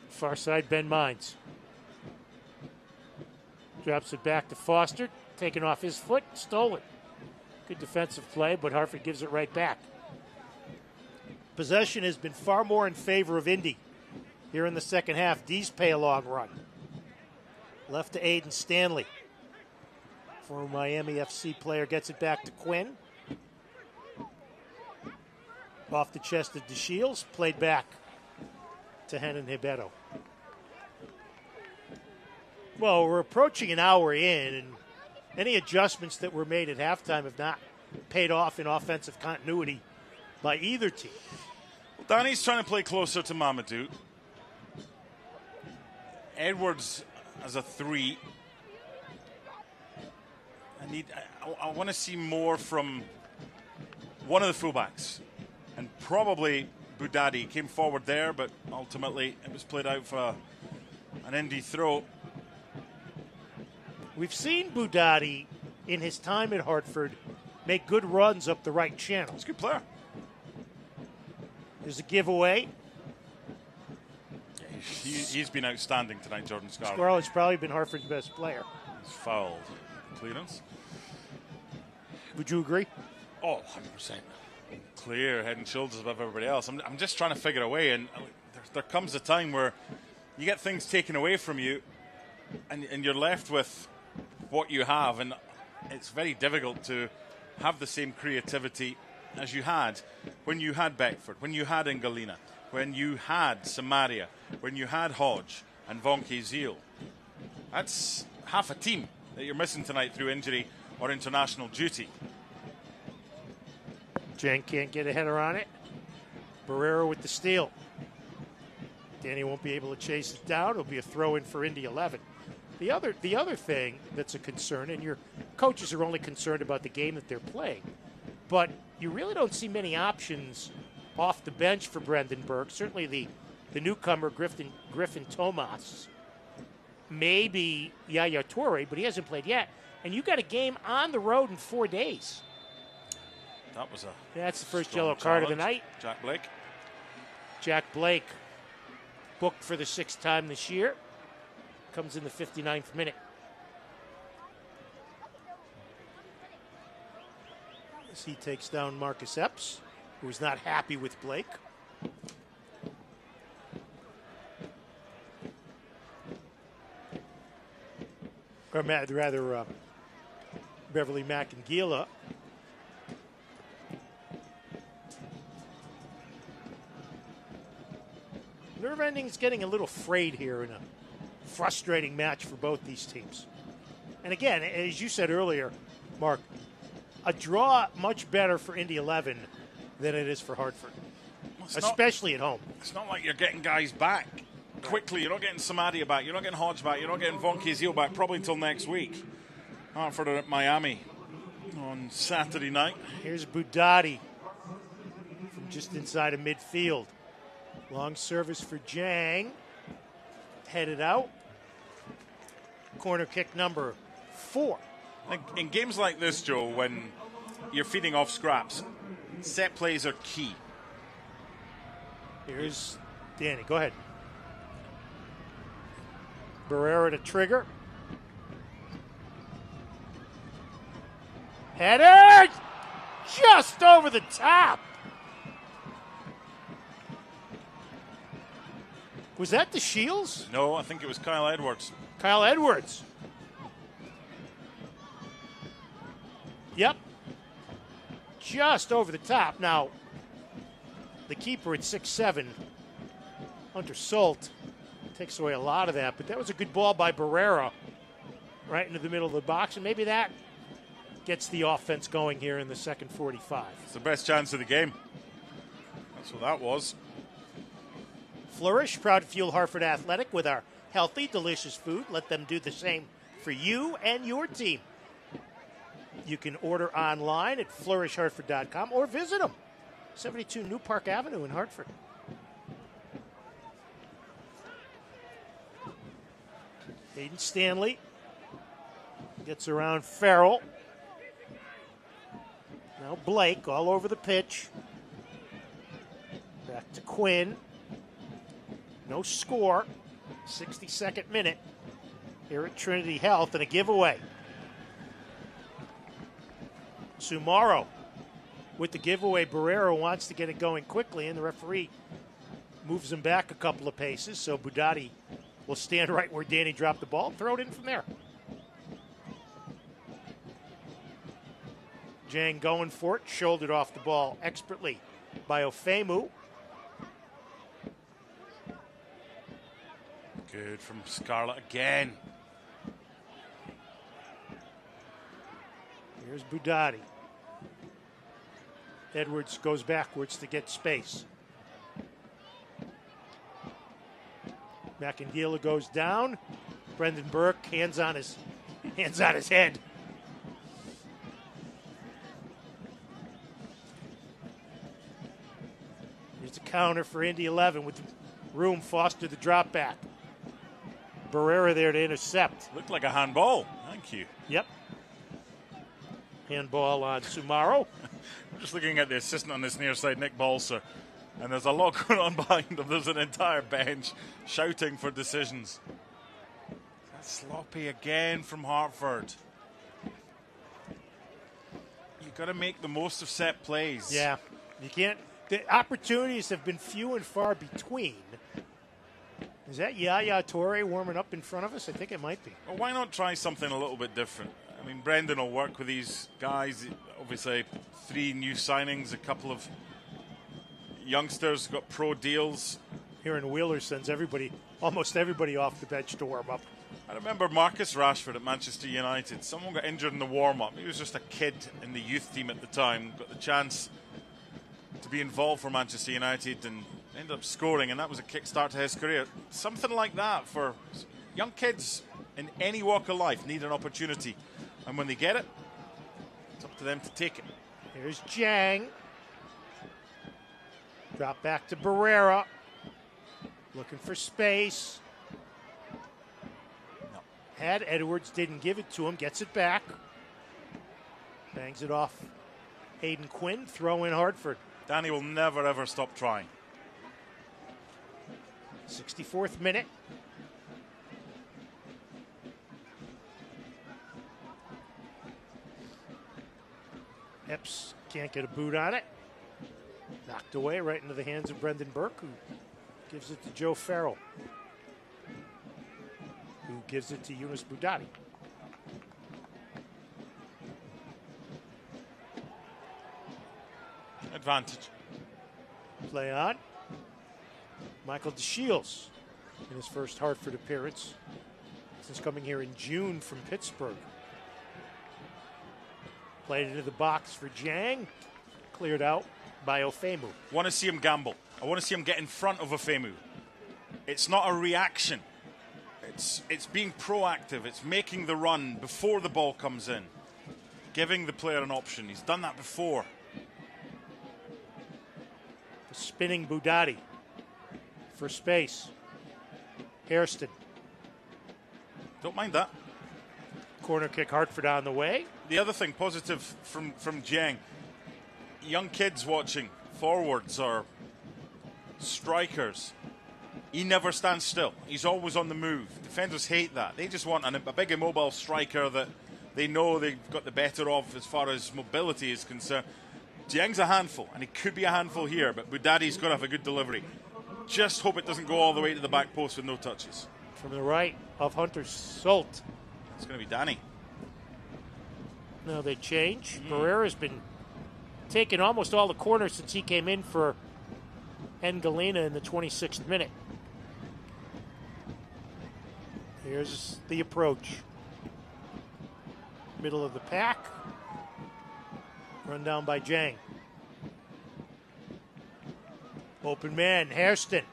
Far side, Ben Mines. Drops it back to Foster, taken off his foot, stolen. Good defensive play, but Hartford gives it right back. Possession has been far more in favor of Indy here in the second half. Dispe a long run. Left to Aiden Stanley. Former Miami FC player gets it back to Quinn. Off the chest of DeShields, played back to Henan Hibeto. Well, we're approaching an hour in, and any adjustments that were made at halftime have not paid off in offensive continuity by either team. Danny's trying to play closer to Mamadou. Edwards as a 3. I want to see more from one of the fullbacks, and probably Budadi came forward there, but ultimately it was played out for an Indy throw. We've seen Budadi in his time at Hartford make good runs up the right channel. He's a good player. There's a giveaway. He's been outstanding tonight, Jordan Scarlett. Scarlett's probably been Hartford's best player. He's fouled. Clearance. Would you agree? Oh, 100%. Clear, head and shoulders above everybody else. I'm just trying to figure a way, and there comes a time where you get things taken away from you, and you're left with what you have, and it's very difficult to have the same creativity as you had when you had Beckford, when you had Ingalina, when you had Samaria, when you had Hodge and Vonke Zeal. That's half a team that you're missing tonight through injury or international duty. Jen can't get a header on it. Barrera with the steal. Danny won't be able to chase it down. It'll be a throw-in for Indy 11. The other thing that's a concern, and your coaches are only concerned about the game that they're playing, but you really don't see many options off the bench for Brendan Burke. Certainly the newcomer, Griffin Tomas. Maybe Yaya Toure, but he hasn't played yet. And you got a game on the road in 4 days. That was That's the first yellow card of the night. Jack Blake, booked for the 6th time this year. Comes in the 59th minute. As he takes down Marcus Epps, who is not happy with Blake. Or rather, Beverly Macangila. Nerve Ending's getting a little frayed here in a frustrating match for both these teams. And again, as you said earlier, Mark, a draw much better for Indy 11 than it is for Hartford, especially at home. It's not like you're getting guys back quickly. You're not getting Samadia back. You're not getting Hodge back. You're not getting Vonke Zeal back probably until next week. Hartford are at Miami on Saturday night. Here's Budadi from just inside of midfield. Long service for Jang. Headed out. Corner kick number 4. In games like this, Joe, when you're feeding off scraps, set plays are key. Here's Danny. Go ahead. Barrera to trigger. Header! Just over the top. Was that the Shields? No, I think it was Kyle Edwards. Kyle Edwards. Yep. Just over the top. Now, the keeper at 6'7", Hunter Salt, takes away a lot of that, but that was a good ball by Barrera right into the middle of the box, and maybe that gets the offense going here in the second 45. It's the best chance of the game. That's what that was. Flourish, proud to fuel Hartford Athletic with our healthy, delicious food. Let them do the same for you and your team. You can order online at flourishhartford.com or visit them. 72 New Park Avenue in Hartford. Hayden Stanley gets around Farrell. Now Blake all over the pitch. Back to Quinn. No score. 62nd minute here at Trinity Health, and a giveaway. Sumaro with the giveaway. Barrera wants to get it going quickly, and the referee moves him back a couple of paces, so Budadi will stand right where Danny dropped the ball, throw it in from there. Jang going for it, shouldered off the ball expertly by Ofemu. Good from Scarlett again. Here's Budadi. Edwards goes backwards to get space. Macangila goes down. Brendan Burke hands on his head. Here's a counter for Indy 11 with room. Foster the drop back. Barrera there to intercept. Looked like a handball. Thank you. Yep. Handball on Sumaro. I'm just looking at the assistant on this near side, Nick Balser, and there's a lot going on behind him. There's an entire bench shouting for decisions. That's sloppy again from Hartford. You've got to make the most of set plays. Yeah, you can't. The opportunities have been few and far between. Is that Yaya Toure warming up in front of us? I think it might be. Well, why not try something a little bit different? I mean, Brendan will work with these guys. Obviously, 3 new signings, a couple of youngsters got pro deals. Here in Wheeler sends almost everybody off the bench to warm up. I remember Marcus Rashford at Manchester United. Someone got injured in the warm-up. He was just a kid in the youth team at the time. Got the chance to be involved for Manchester United and ended up scoring, and that was a kickstart to his career. Something like that for young kids in any walk of life need an opportunity. And when they get it, it's up to them to take it. Here's Jang. Drop back to Barrera. Looking for space. No. Had Edwards, didn't give it to him. Gets it back. Bangs it off. Hayden Quinn, throw in Hartford. Danny will never, ever stop trying. 64th minute. Epps can't get a boot on it. Knocked away right into the hands of Brendan Burke, who gives it to Joe Farrell, who gives it to Yunus Boudadi. Advantage. Play on. Michael DeShields in his first Hartford appearance since coming here in June from Pittsburgh. Played into the box for Jang. Cleared out by Ofemu. Want to see him gamble. I want to see him get in front of Ofemu. It's not a reaction. It's being proactive. It's making the run before the ball comes in. Giving the player an option. He's done that before. Spinning Boudadi for space. Hairston. Don't mind that. Corner kick, Hartford on the way. The other thing positive from Jiang, young kids watching, forwards or strikers, he never stands still. He's always on the move. Defenders hate that. They just want a big immobile striker that they know they've got the better of as far as mobility is concerned. Jiang's a handful, and he could be a handful here, but Boudadi's got to have a good delivery. Just hope it doesn't go all the way to the back post with no touches. From the right of Hunter Solt. It's going to be Danny. No, they change. Barrera's been taking almost all the corners since he came in for Engalina in the 26th minute. Here's the approach. Middle of the pack. Run down by Jang. Open man, Hairston.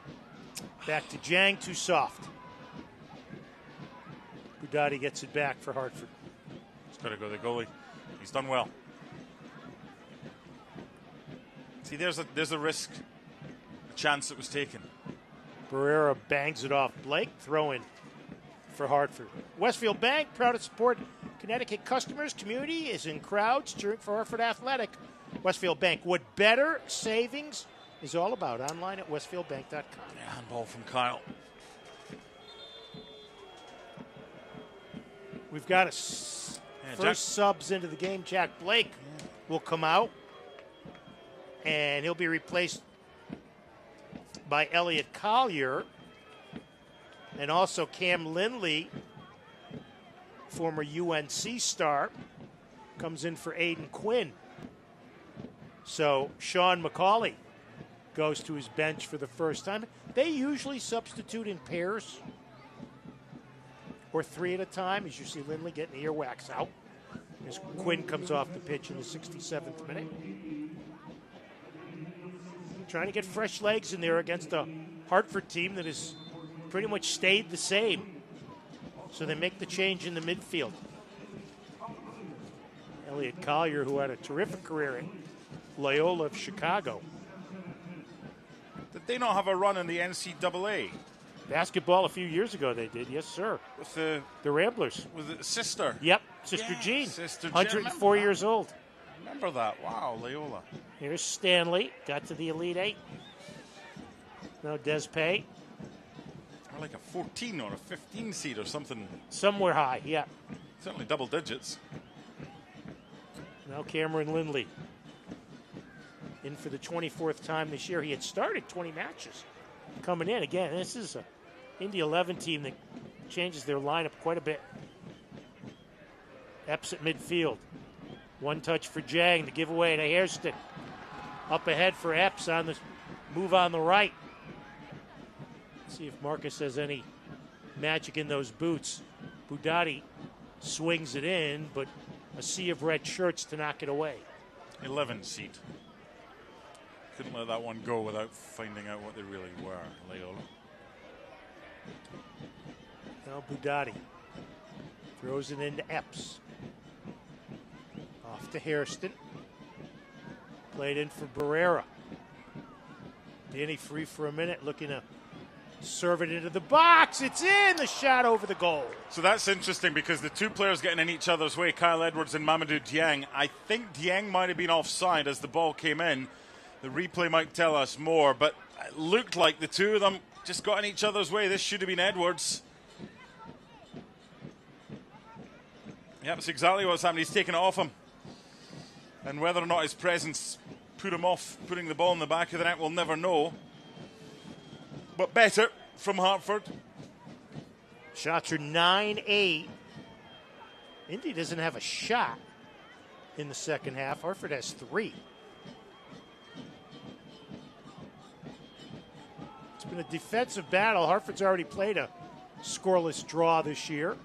Back to Jang, too soft. Boudadi gets it back for Hartford. He's got to go the goalie. He's done well. See, there's a risk, a chance that was taken. Barrera bangs it off. Blake, throw in for Hartford. Westfield Bank, proud to support Connecticut customers. Community is in crowds cheering for Hartford Athletic. Westfield Bank, what better savings is all about. Online at westfieldbank.com. Handball from Kyle. We've got first subs into the game. Jack Blake will come out, and he'll be replaced by Elliot Collier, and also Cam Lindley, former UNC star, comes in for Aiden Quinn. So Sean McCauley goes to his bench for the first time. They usually substitute in pairs or 3 at a time, as you see Lindley getting the earwax out as Quinn comes off the pitch in the 67th minute. Trying to get fresh legs in there against a Hartford team that has pretty much stayed the same. So they make the change in the midfield. Elliot Collier, who had a terrific career in Loyola of Chicago. Did they not have a run in the NCAA? Basketball a few years ago they did, yes, sir. With the Ramblers. With the sister. Yep, Sister Jean. Sister Jean. 104 years old. Remember that. Wow, Loyola. Here's Stanley. Got to the Elite Eight. Now Despay. Or like a 14 or a 15 seed or something. Somewhere high, yeah. Certainly double digits. Now Cameron Lindley. In for the 24th time this year. He had started 20 matches. Coming in again, this is a Indy 11 team that changes their lineup quite a bit. Epps at midfield. One touch for Jang, the giveaway to Hairston. Up ahead for Epps on the move on the right. See if Marcus has any magic in those boots. Budati swings it in, but a sea of red shirts to knock it away. 11 seat. Couldn't let that one go without finding out what they really were, Loyola. Now Budati throws it into Epps. Off to Hairston. Played in for Barrera. Danny free for a minute, looking to serve it into the box. It's in! The shot over the goal. So that's interesting because the two players getting in each other's way, Kyle Edwards and Mamadou Dieng. I think Dieng might have been offside as the ball came in. The replay might tell us more, but it looked like the two of them just got in each other's way. This should have been Edwards. Yep, that's exactly what's happened. He's taken it off him. And whether or not his presence put him off putting the ball in the back of the net, we'll never know. But better from Hartford. Shots are 9-8. Indy doesn't have a shot in the second half. Hartford has 3. It's been a defensive battle. Hartford's already played a scoreless draw this year,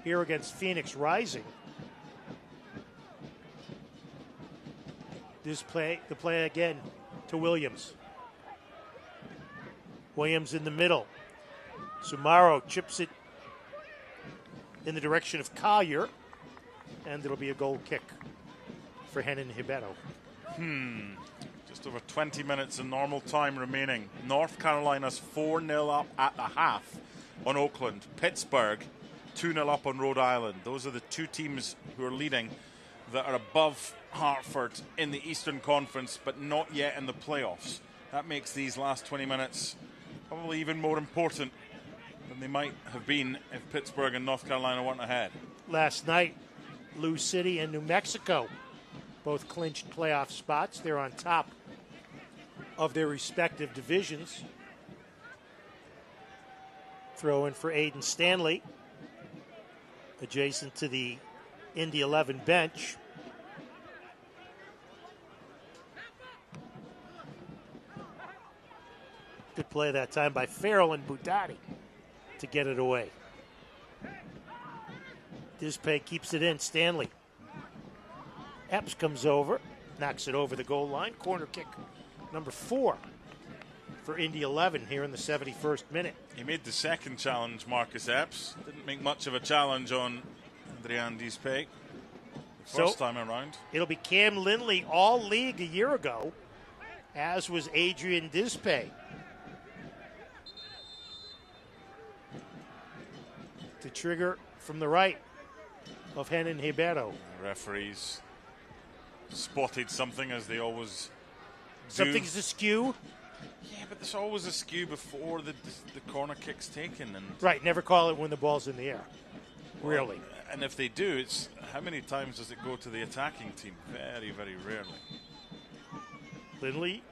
here against Phoenix Rising. The play again to Williams. Williams in the middle. Sumaro chips it in the direction of Collier, and it'll be a goal kick for Henan Hibero. Just over 20 minutes in normal time remaining. North Carolina's 4-0 up at the half on Oakland. Pittsburgh 2-0 up on Rhode Island. Those are the two teams who are leading that are above Hartford in the Eastern Conference, but not yet in the playoffs. That makes these last 20 minutes probably even more important than they might have been if Pittsburgh and North Carolina weren't ahead. Last night, Lou City and New Mexico both clinched playoff spots. They're on top of their respective divisions. Throw in for Aiden Stanley, adjacent to the Indy 11 bench. Good play that time by Farrell and Budati to get it away. Dispay keeps it in. Stanley. Epps comes over, knocks it over the goal line. Corner kick number 4 for Indy 11 here in the 71st minute. He made the second challenge, Marcus Epps. Didn't make much of a challenge on Adrian Dispay the first time around. It'll be Cam Lindley, all league a year ago, as was Adrian Dispay. To trigger from the right of Henan Hibero. Referees spotted something, as they always do. Something's askew. Yeah, but there's always a skew before the corner kick's taken. And right, never call it when the ball's in the air. Really. And if they do, it's how many times does it go to the attacking team? Very, very rarely. Lindley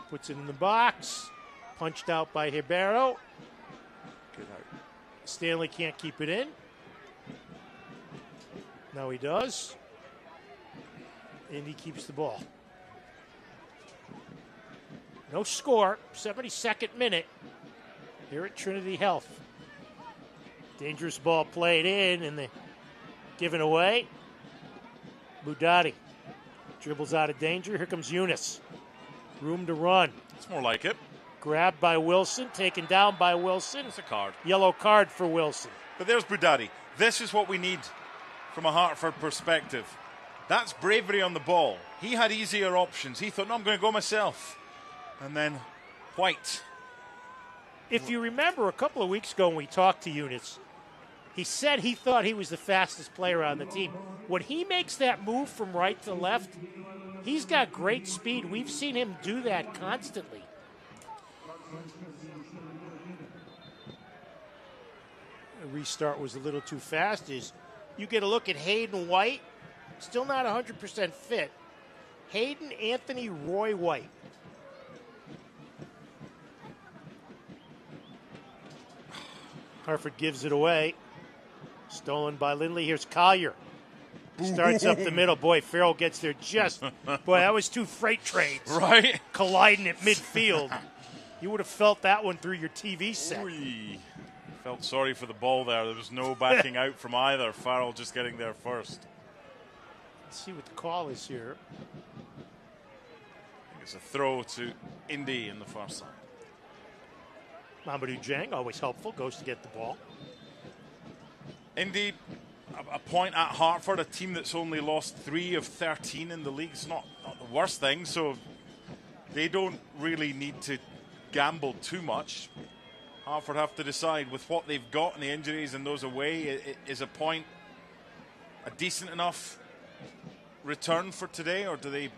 puts it in the box. Punched out by Hibero. Good out. Stanley can't keep it in. Now he does. And he keeps the ball. No score. 72nd minute here at Trinity Health. Dangerous ball played in and they given away. Budati dribbles out of danger. Here comes Eunice. Room to run. It's more like it. Grabbed by Wilson, taken down by Wilson. It's a card. Yellow card for Wilson. But there's Budati. This is what we need from a Hartford perspective. That's bravery on the ball. He had easier options. He thought, no, I'm going to go myself. And then White. If you remember a couple of weeks ago when we talked to Eunice, he said he thought he was the fastest player on the team. When he makes that move from right to left, he's got great speed. We've seen him do that constantly. The restart was a little too fast. You get a look at Hayden White, still not 100% fit. Hayden Anthony Roy White. Hartford gives it away. Stolen by Lindley. Here's Collier. Starts up the middle. Boy, Farrell gets there just. Boy, that was two freight trains. Right? Colliding at midfield. You would have felt that one through your TV set. Oy. Felt sorry for the ball there. There was no backing out from either. Farrell just getting there first. Let's see what the call is here. I think it's a throw to Indy in the far side. Mamadou Dieng, always helpful, goes to get the ball. Indy, a point at Hartford, a team that's only lost 3 of 13 in the league. It's not the worst thing, so they don't really need to gamble too much. Hartford have to decide with what they've got and the injuries and those away, is a point a decent enough return for today, or do they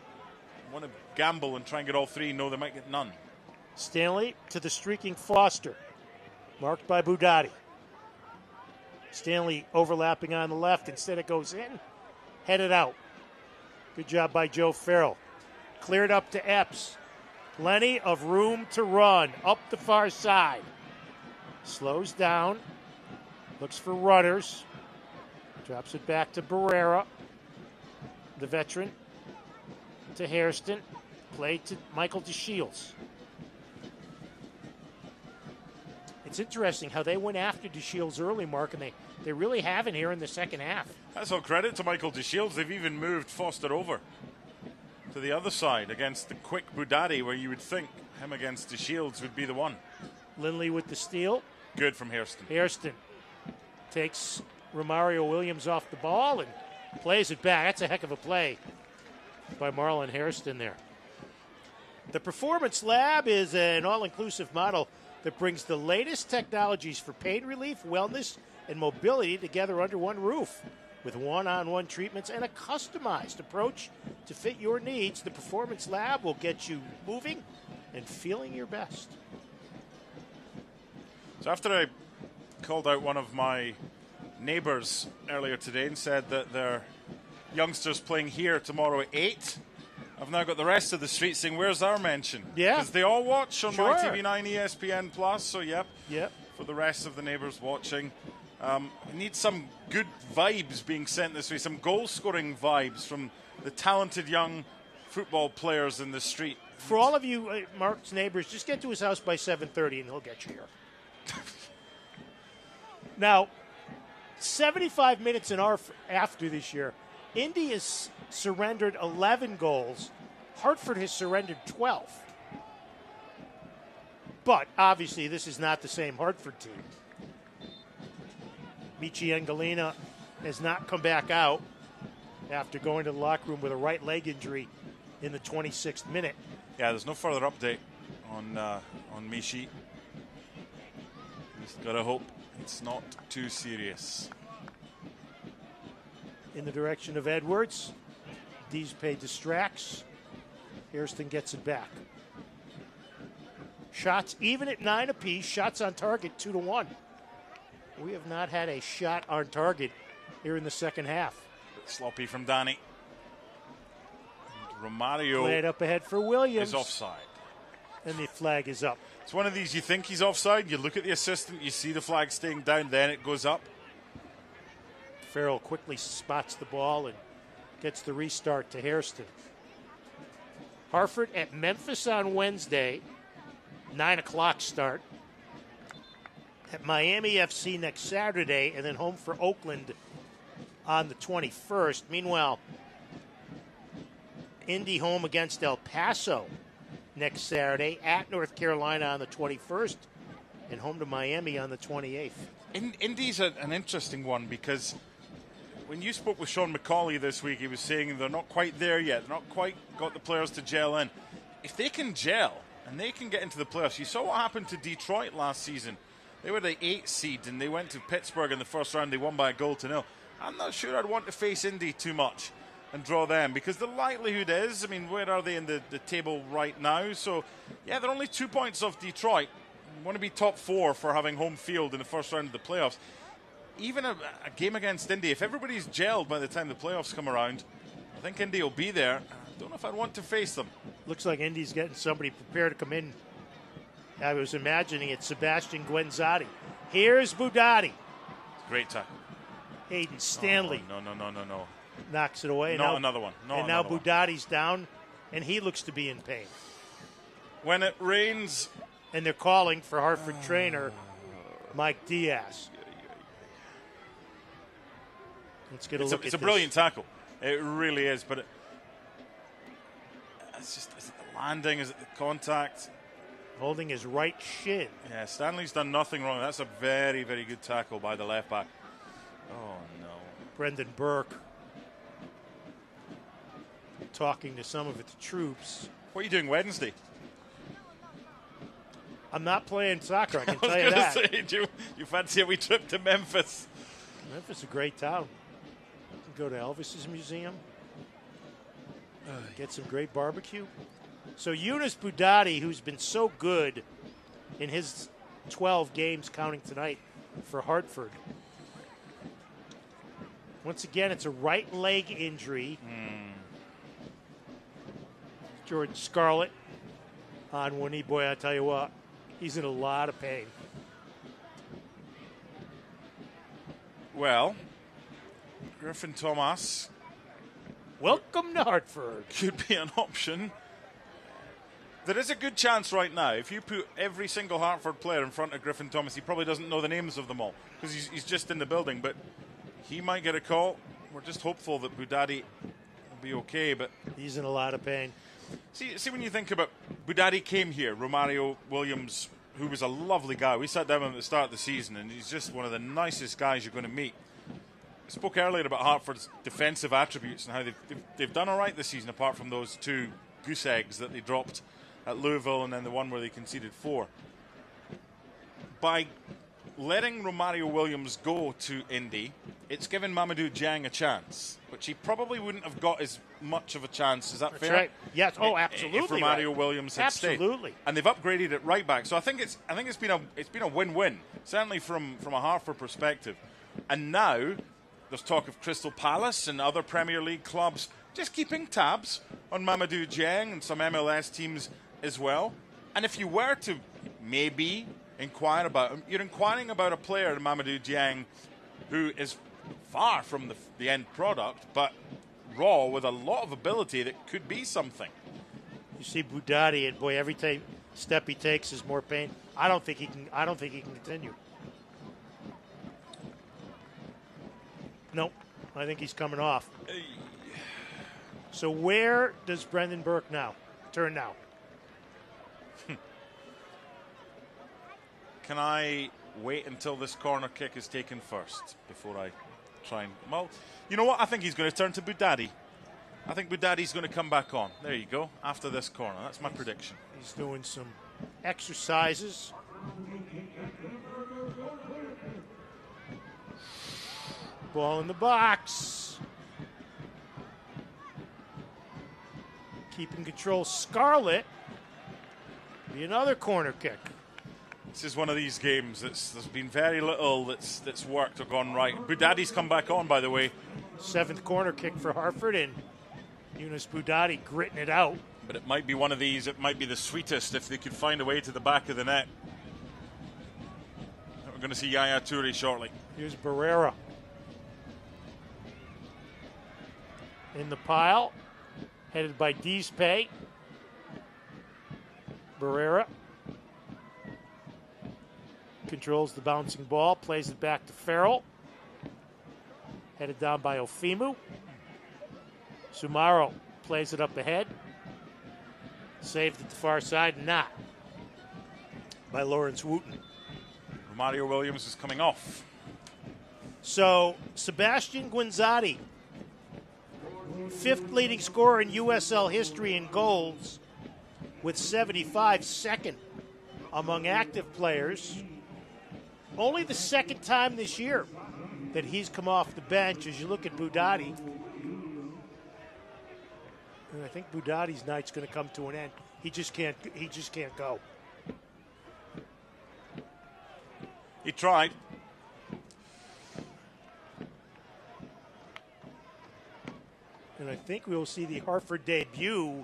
want to gamble and try and get all 3, know they might get none? Stanley to the streaking Foster, marked by Budati. Stanley overlapping on the left. Instead it goes in, headed out. Good job by Joe Farrell. Cleared up to Epps. Plenty of room to run up the far side. Slows down, looks for runners. Drops it back to Barrera, the veteran, to Hairston. Play to Michael DeShields. It's interesting how they went after DeShields early, Mark, and they really haven't here in the second half. That's all credit to Michael DeShields. They've even moved Foster over to the other side against the quick Budati, where you would think him against DeShields would be the one. Lindley with the steal. Good from Hairston. Hairston takes Romario Williams off the ball and plays it back. That's a heck of a play by Marlon Hairston there. The Performance Lab is an all-inclusive model that brings the latest technologies for pain relief, wellness, and mobility together under one roof. With one-on-one treatments and a customized approach to fit your needs, the Performance Lab will get you moving and feeling your best. So after I called out one of my neighbours earlier today and said that their youngsters playing here tomorrow at 8, I've now got the rest of the street saying, where's our mention? Yeah. Because they all watch on Sure. My TV9 ESPN Plus, so yep. Yep. For the rest of the neighbours watching. We need some good vibes being sent this way, some goal-scoring vibes from the talented young football players in the street. For all of you, Mark's neighbors, just get to his house by 7:30 and he'll get you here. Now, 75 minutes after this year, Indy has surrendered 11 goals. Hartford has surrendered 12. But, obviously, this is not the same Hartford team. Michi Engalina has not come back out after going to the locker room with a right leg injury in the 26th minute. Yeah, there's no further update on Michi. Just gotta hope it's not too serious. In the direction of Edwards. Deespe distracts. Hairston gets it back. Shots even at 9 apiece. Shots on target 2-1. We have not had a shot on target here in the second half. Sloppy from Danny. And Romario played up ahead for Williams. Is offside. And the flag is up. It's one of these, you think he's offside, you look at the assistant, you see the flag staying down, then it goes up. Farrell quickly spots the ball and gets the restart to Hairston. Hartford at Memphis on Wednesday, 9 o'clock start. At Miami FC next Saturday, and then home for Oakland on the 21st. Meanwhile, Indy home against El Paso next Saturday, at North Carolina on the 21st, and home to Miami on the 28th. Indy's an interesting one because when you spoke with Sean McCauley this week, he was saying they're not quite there yet. They're not quite got the players to gel in. If they can gel and they can get into the playoffs. You saw what happened to Detroit last season. They were the 8th seed, and they went to Pittsburgh in the first round. They won by a goal to nil. I'm not sure I'd want to face Indy too much and draw them, because the likelihood is, I mean, where are they in the table right now? So, yeah, they're only 2 points off Detroit. Want to be top 4 for having home field in the first round of the playoffs. Even a game against Indy, if everybody's gelled by the time the playoffs come around, I think Indy will be there. I don't know if I'd want to face them. Looks like Indy's getting somebody prepared to come in. I was imagining it's Sebastian Guenzati. Here's Budati. Great tackle. Hayden Stanley. No. Knocks it away. No, another one. And now Budati's down, and he looks to be in pain. When it rains. And they're calling for Hartford trainer Mike Diaz. Let's get a look at this. It's a brilliant tackle. It really is, but it's just, is it the landing? Is it the contact? Holding his right shin. Yeah, Stanley's done nothing wrong. That's a very, very good tackle by the left back. Oh, no. Brendan Burke talking to some of its troops. What are you doing Wednesday? I'm not playing soccer, I can tell I you was that. going to say, you fancy a wee trip to Memphis? Memphis is a great town. You can go to Elvis's museum, get some great barbecue. So Yunus Budati, who's been so good in his 12 games counting tonight for Hartford. Once again, it's a right leg injury. Jordan Scarlett on one knee. Boy, I tell you what, he's in a lot of pain. Well, Griffin Thomas. Welcome to Hartford. Could be an option. There is a good chance right now, if you put every single Hartford player in front of Griffin Thomas, he probably doesn't know the names of them all because he's just in the building, but he might get a call. We're just hopeful that Budati will be okay, but he's in a lot of pain. See, when you think about Budati came here, Romario Williams, who was a lovely guy. We sat down with him at the start of the season, and he's just one of the nicest guys you're going to meet. I spoke earlier about Hartford's defensive attributes and how they've done all right this season, apart from those 2 goose eggs that they dropped at Louisville and then the one where they conceded 4. By letting Romario Williams go to Indy, it's given Mamadou Dieng a chance, which he probably wouldn't have got as much of a chance. Is that That's fair? Right. Yes. Oh, absolutely. If Romario Williams had stayed, and they've upgraded at right back, so I think it's been a win-win, certainly from a Hartford perspective. And now there's talk of Crystal Palace and other Premier League clubs just keeping tabs on Mamadou Dieng and some MLS teams as well. And if you were to maybe inquire about him, you're inquiring about a player, Mamadou Dieng, who is far from the end product, but raw with a lot of ability that could be something. You see Budati, and boy, every step he takes is more pain. I don't think he can continue. Nope, I think he's coming off. So where does Brendan Burke turn now? Can I wait until this corner kick is taken first before I try and... Well, you know what? I think he's going to turn to Budati. I think Budati's going to come back on. There you go, after this corner. That's my prediction. He's doing some exercises. Ball in the box. Keeping control. Scarlett. Be another corner kick. This is one of these games there's been very little that's worked or gone right. Budati's come back on, by the way. 7th corner kick for Hartford, and Yunus Budati gritting it out. But it might be one of these. It might be the sweetest if they could find a way to the back of the net. We're going to see Yaya Toure shortly. Here's Barrera. In the pile, headed by Deespe. Barrera controls the bouncing ball, plays it back to Farrell. Headed down by Ofimu. Sumaro plays it up ahead. Saved at the far side, not by Lawrence Wooten. Romario Williams is coming off. So, Sebastian Guenzati, 5th leading scorer in USL history in goals, with 75, second among active players. Only the second time this year that he's come off the bench. As you look at Budati, and I think Budati's night's going to come to an end. He just can't go. He tried. And I think we will see the Hartford debut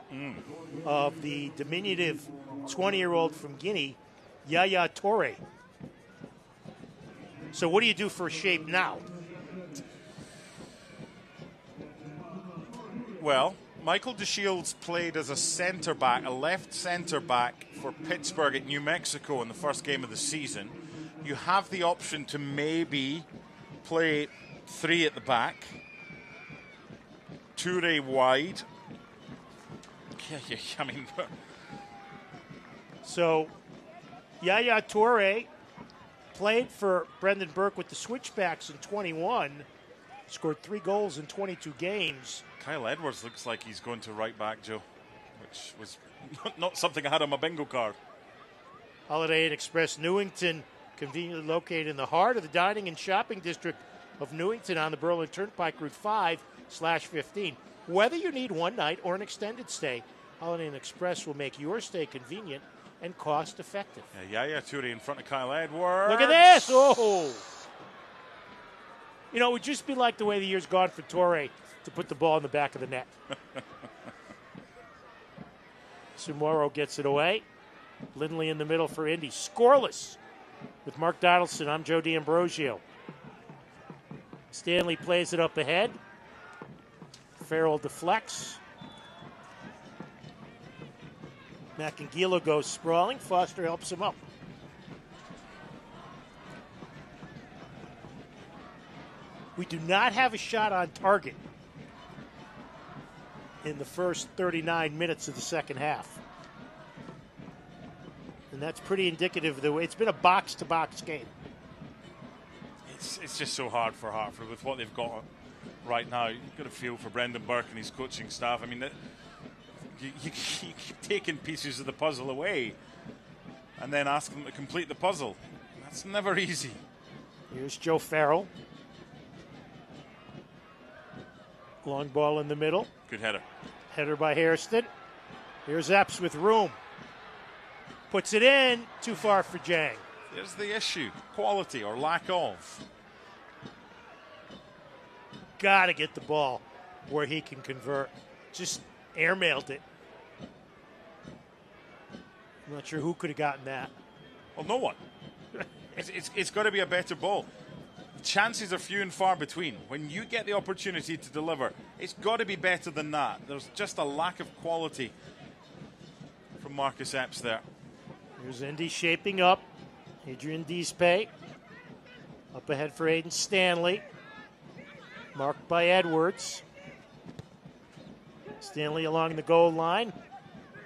of the diminutive 20-year-old from Guinea, Yaya Toure. So what do you do for shape now? Well, Michael DeShields played as a center back, a left center back for Pittsburgh at New Mexico in the first game of the season. You have the option to maybe play 3 at the back. Toure wide. Yeah, I mean... So, Yaya Toure played for Brendan Burke with the Switchbacks in 21, scored 3 goals in 22 games. Kyle Edwards looks like he's going to right back, Joe, which was not something I had on my bingo card. Holiday Inn Express Newington, conveniently located in the heart of the dining and shopping district of Newington on the Berlin Turnpike, Route 5/15. Whether you need one night or an extended stay, Holiday Inn Express will make your stay convenient and cost effective. Yaya Toure in front of Kyle Edwards. Look at this! Oh! You know, it would just be like the way the year's gone for Toure to put the ball in the back of the net. Sumoro gets it away. Lindley in the middle for Indy. Scoreless with Mark Donaldson. I'm Joe D'Ambrosio. Stanley plays it up ahead. Farrell deflects. Macangelo goes sprawling. Foster helps him up. We do not have a shot on target in the first 39 minutes of the second half. And that's pretty indicative of the way it's been a box-to-box game. It's just so hard for Hartford with what they've got right now. You've got to feel for Brendan Burke and his coaching staff. I mean, you keep taking pieces of the puzzle away and then ask them to complete the puzzle. That's never easy. Here's Joe Farrell. Long ball in the middle. Good header. Header by Hairston. Here's Epps with room. Puts it in. Too far for Jang. There's the issue. Quality or lack of. Got to get the ball where he can convert. Just airmailed it. I'm not sure who could have gotten that. Well, no one. It's got to be a better ball. Chances are few and far between. When you get the opportunity to deliver, it's got to be better than that. There's just a lack of quality from Marcus Epps there. Here's Indy shaping up. Adrian Deespe. Up ahead for Aiden Stanley. Marked by Edwards. Stanley along the goal line.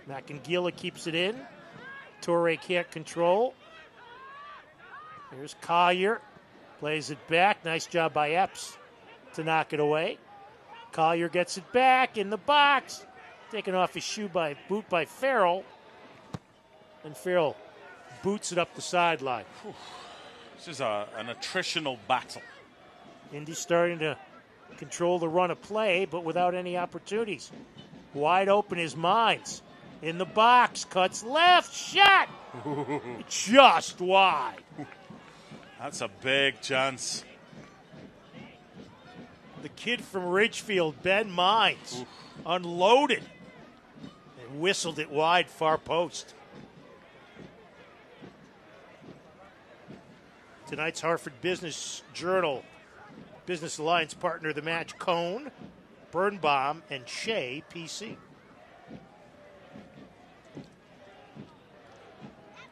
Macangelo keeps it in. Toure can't control. Here's Collier. Plays it back. Nice job by Epps to knock it away. Collier gets it back in the box. Taken off his boot by Farrell. And Farrell boots it up the sideline. This is an attritional battle. Indy starting to control the run of play, but without any opportunities. Wide open is Mines. In the box. Cuts left. Shot! Just wide. That's a big chance. The kid from Ridgefield, Ben Mines, unloaded and whistled it wide, far post. Tonight's Hartford Business Journal Business Alliance partner of the match, Cone, Birnbaum, and Shea PC.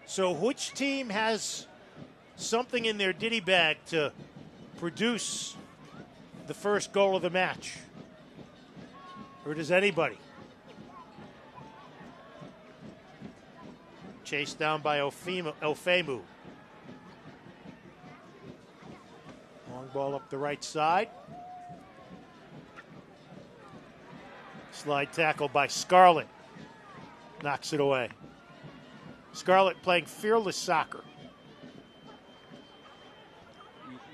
So which team has something in their ditty bag to produce the first goal of the match? Or does anybody? Chased down by Ofemu. Long ball up the right side. Slide tackle by Scarlett. knocks it away. Scarlett playing fearless soccer.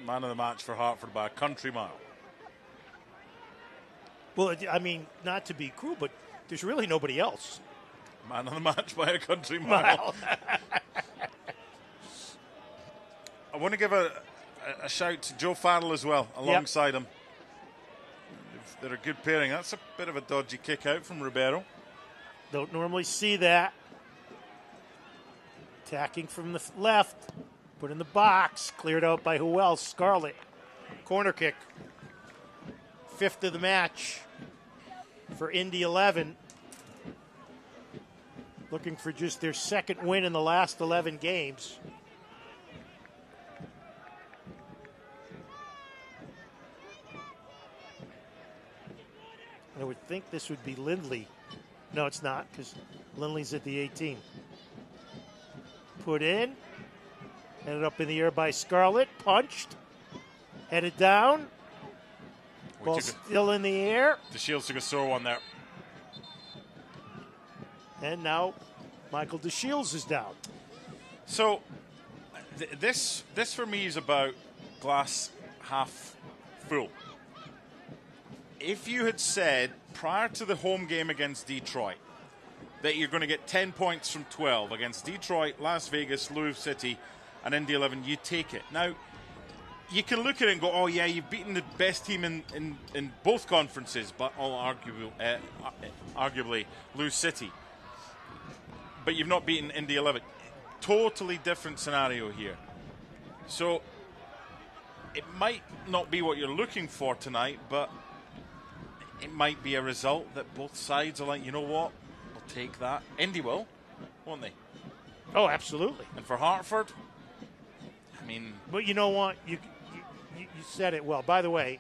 Man of the match for Hartford by a country mile. Well, I mean, not to be cruel, but there's really nobody else. Man of the match by a country mile. I want to give a shout to Joe Farrell as well, alongside him. They're a good pairing. That's a bit of a dodgy kick out from Ribeiro. Don't normally see that. Attacking from the left. Put in the box. Cleared out by who else? Scarlett. Corner kick. 5th of the match for Indy 11. Looking for just their 2nd win in the last 11 games. I would think this would be Lindley. No, it's not, because Lindley's at the 18. Put in. Headed up in the air by Scarlett. Punched. Headed down. Ball still in the air. The Shields took a sore one there. And now Michael DeShields is down. So this for me is about glass half full. If you had said prior to the home game against Detroit that you're going to get 10 points from 12 against Detroit, Las Vegas, Louis City, and Indy 11, you take it. Now, you can look at it and go, oh, yeah, you've beaten the best team in both conferences, but arguably Louis City. But you've not beaten Indy 11. Totally different scenario here. So it might not be what you're looking for tonight, but it might be a result that both sides are like, you know what, we'll take that. Indy will, won't they? Oh, absolutely. And for Hartford, I mean... But you know what? You said it well. By the way,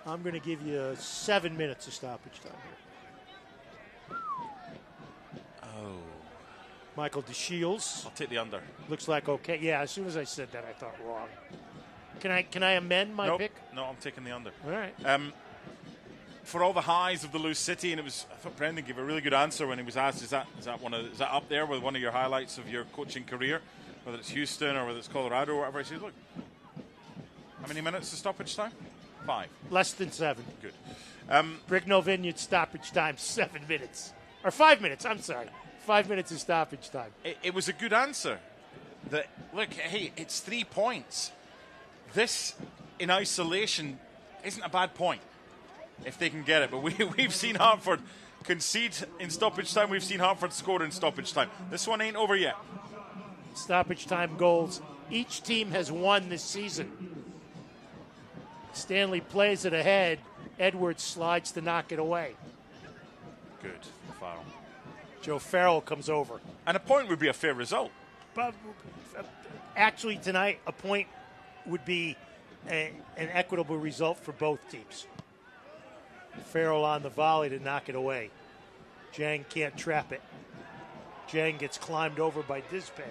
I'm going to give you 7 minutes of stoppage time here. Oh. Michael DeShields. I'll take the under. Looks like okay. Yeah, as soon as I said that, I thought wrong. Can I amend my pick? No, I'm taking the under. All right. For all the highs of the Louis City, and I thought Brendan gave a really good answer when he was asked, is that up there with one of your highlights of your coaching career, whether it's Houston or whether it's Colorado or whatever? He said, look, how many minutes of stoppage time? 5. Less than 7. Good. Bricknell Vineyard stoppage time 7 minutes or 5 minutes. I'm sorry, 5 minutes of stoppage time. It was a good answer. That look, hey, it's 3 points. This in isolation isn't a bad point if they can get it. But we've seen Hartford concede in stoppage time. We've seen Hartford score in stoppage time. This one ain't over yet. Stoppage time goals. Each team has won this season. Stanley plays it ahead. Edwards slides to knock it away. Good. Farrell. Joe Farrell comes over. And a point would be a fair result. But actually tonight, a point would be an equitable result for both teams. Farrell on the volley to knock it away. Jang can't trap it. Jang gets climbed over by Dispay.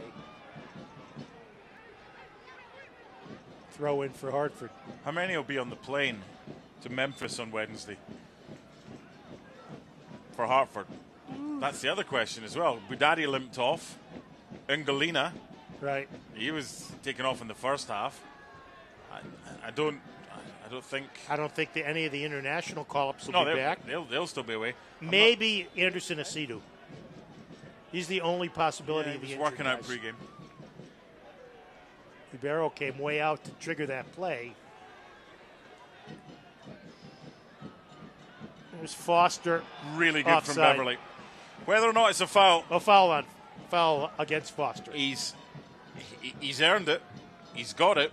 Throw in for Hartford. How many will be on the plane to Memphis on Wednesday for Hartford? That's the other question as well. Budadi limped off. Ungalina, right? He was taken off in the first half. I don't think any of the international call-ups will be back. They'll still be away. Maybe Anderson Asidu. He's the only possibility of the injury. He's Working out pregame. Ribeiro came way out to trigger that play. It was Foster. Really good offside. From Beverly. Whether or not it's a foul. A foul against Foster. He's earned it. He's got it.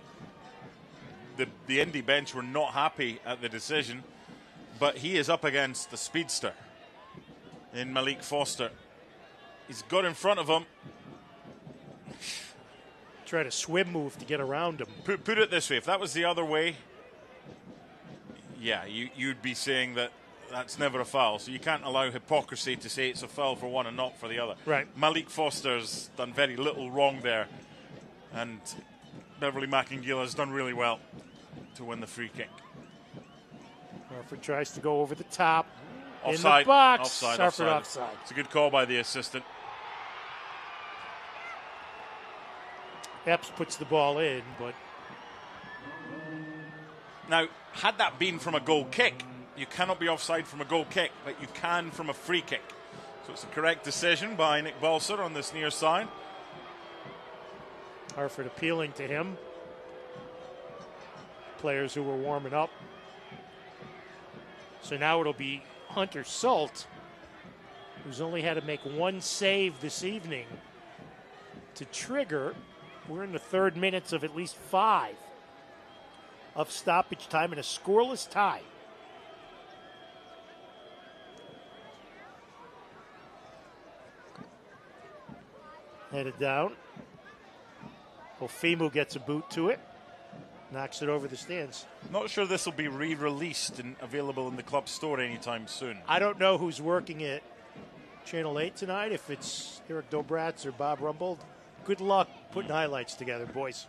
The Indy bench were not happy at the decision, but he is up against the speedster in Malik Foster. He's got in front of him. Try to swim move to get around him. Put it this way, if that was the other way, yeah, you'd be saying that that's never a foul. So you can't allow hypocrisy to say it's a foul for one and not for the other. Right. Malik Foster's done very little wrong there, and Beverly McIngill has done really well to win the free kick. Hartford tries to go over the top. Offside. In the box. Offside. Hartford offside. It's a good call by the assistant. Epps puts the ball in, but... Now, had that been from a goal kick, you cannot be offside from a goal kick, but you can from a free kick. So it's a correct decision by Nick Balser on this near side. Hartford appealing to him. Players who were warming up. So now it'll be Hunter Salt, who's only had to make one save this evening to trigger. We're in the third minutes of at least 5 of stoppage time and a scoreless tie. Headed down. Ofimu gets a boot to it. Knocks it over the stands. Not sure this will be re-released and available in the club store anytime soon. I don't know who's working at Channel 8 tonight, if it's Eric Dobratz or Bob Rumbold. Good luck putting highlights together, boys.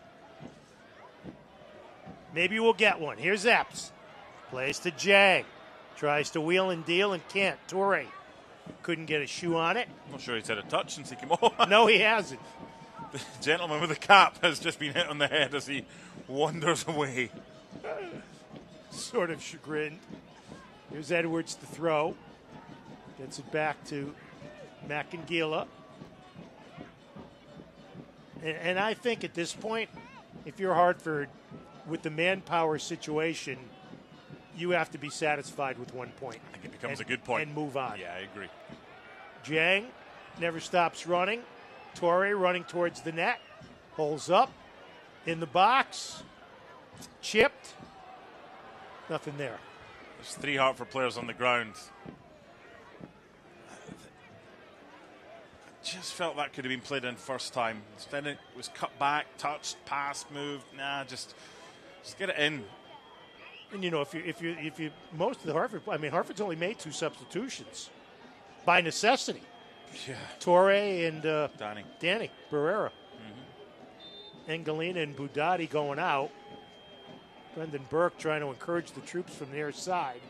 Maybe we'll get one. Here's Epps. Plays to Jang. Tries to wheel and deal and can't. Torre couldn't get a shoe on it. Not sure he's had a touch since he came on. No, he hasn't. The gentleman with the cap has just been hit on the head as he wanders away. Sort of chagrined. Here's Edwards to throw. Gets it back to Macangila. And I think at this point, if you're Hartford, with the manpower situation, you have to be satisfied with 1 point. I think it becomes a good point. And move on. Yeah, I agree. Jang never stops running. Torre running towards the net. Holds up. In the box. Chipped. Nothing there. There's 3 Hartford players on the ground. I just felt that could have been played in first time. Then it was cut back, touched, passed, moved. Nah, just get it in. And you know, if you most of the Hartford, I mean, Hartford's only made 2 substitutions by necessity. Yeah. Torre and Danny Barrera. Engelina and Budati going out. Brendan Burke trying to encourage the troops from their side.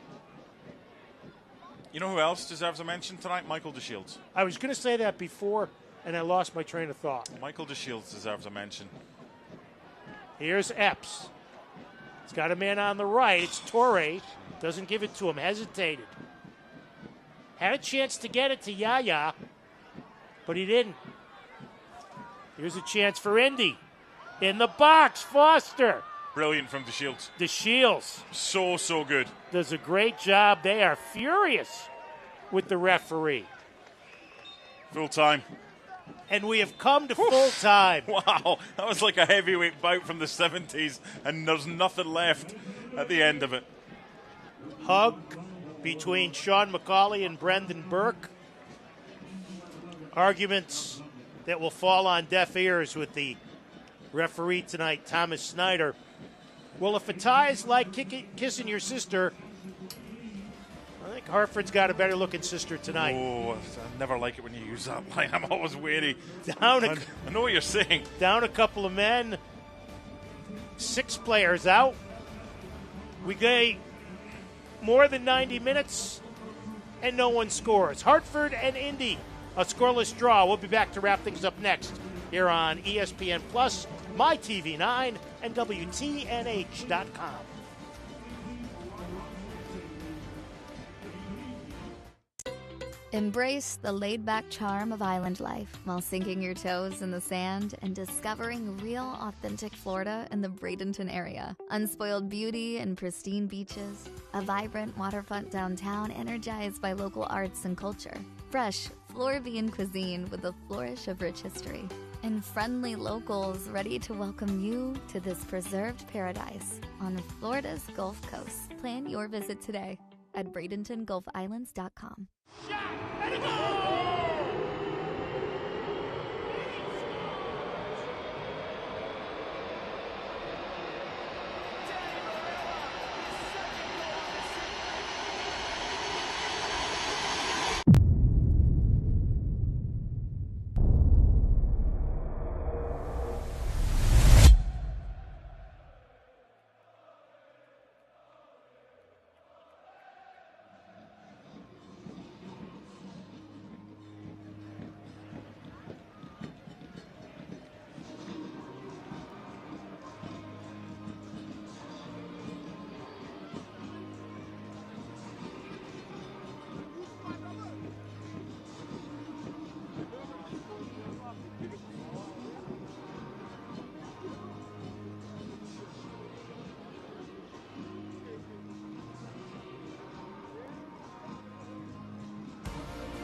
You know who else deserves a mention tonight? Michael DeShields. I was going to say that before, and I lost my train of thought. Michael DeShields deserves a mention. Here's Epps. He's got a man on the right. It's Torre. Doesn't give it to him. Hesitated. Had a chance to get it to Yaya, but he didn't. Here's a chance for Indy. In the box, Foster. Brilliant from DeShields. DeShields. So good. Does a great job. They are furious with the referee. Full time. And we have come to full time. Wow, that was like a heavyweight bout from the 70s, and there's nothing left at the end of it. Hug between Sean McCauley and Brendan Burke. Arguments that will fall on deaf ears with the referee tonight, Thomas Snyder. Well, if a tie is like kissing your sister, I think Hartford's got a better looking sister tonight. Oh, I never like it when you use that line. I'm always wary. I know what you're saying. Down a couple of men. 6 players out. We get more than 90 minutes, and no one scores. Hartford and Indy, a scoreless draw. We'll be back to wrap things up next here on ESPN Plus, MyTV9, and WTNH.com. Embrace the laid-back charm of island life while sinking your toes in the sand and discovering real, authentic Florida in the Bradenton area. Unspoiled beauty and pristine beaches, a vibrant waterfront downtown energized by local arts and culture, fresh Floridian cuisine with a flourish of rich history, and friendly locals ready to welcome you to this preserved paradise on Florida's Gulf Coast. Plan your visit today at BradentonGulfIslands.com.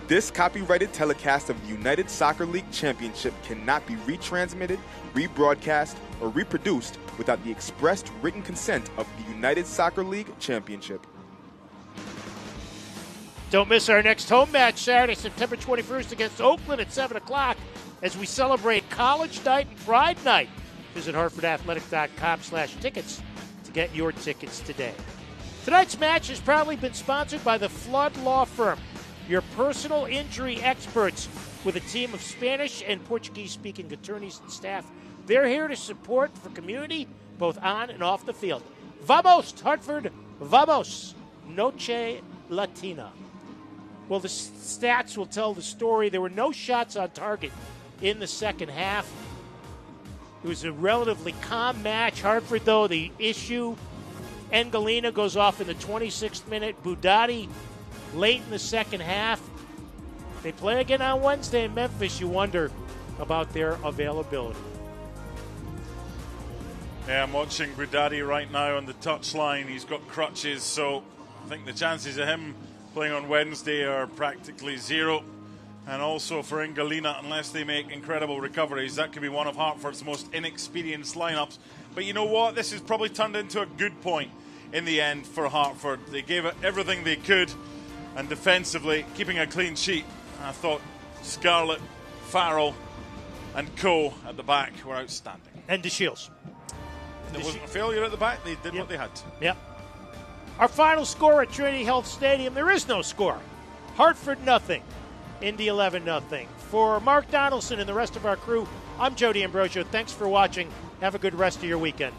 This copyrighted telecast of the United Soccer League Championship cannot be retransmitted, rebroadcast, or reproduced without the expressed written consent of the United Soccer League Championship. Don't miss our next home match Saturday, September 21st against Oakland at 7 o'clock as we celebrate College Night and Pride Night. Visit hartfordathletic.com/tickets to get your tickets today. Tonight's match has proudly been sponsored by the Flood Law Firm, your personal injury experts with a team of Spanish and Portuguese-speaking attorneys and staff. They're here to support for community, both on and off the field. Vamos, Hartford, vamos, Noche Latina. Well, the stats will tell the story. There were no shots on target in the second half. It was a relatively calm match. Hartford, though, the issue, Engalina goes off in the 26th minute. Budati late in the second half. They play again on Wednesday in Memphis. You wonder about their availability. Yeah, I'm watching Budati right now on the touchline. He's got crutches, so I think the chances of him playing on Wednesday are practically zero. And also for Engalina, unless they make incredible recoveries, that could be one of Hartford's most inexperienced lineups. But you know what? This has probably turned into a good point in the end for Hartford. They gave it everything they could, and defensively, keeping a clean sheet. I thought Scarlett, Farrell, and Co at the back were outstanding. And DeShields. There wasn't a failure at the back. They did what they had to. Yep. Our final score at Trinity Health Stadium, there is no score. Hartford, nothing. Indy 11, nothing. For Mark Donaldson and the rest of our crew, I'm Jody Ambrosio. Thanks for watching. Have a good rest of your weekend.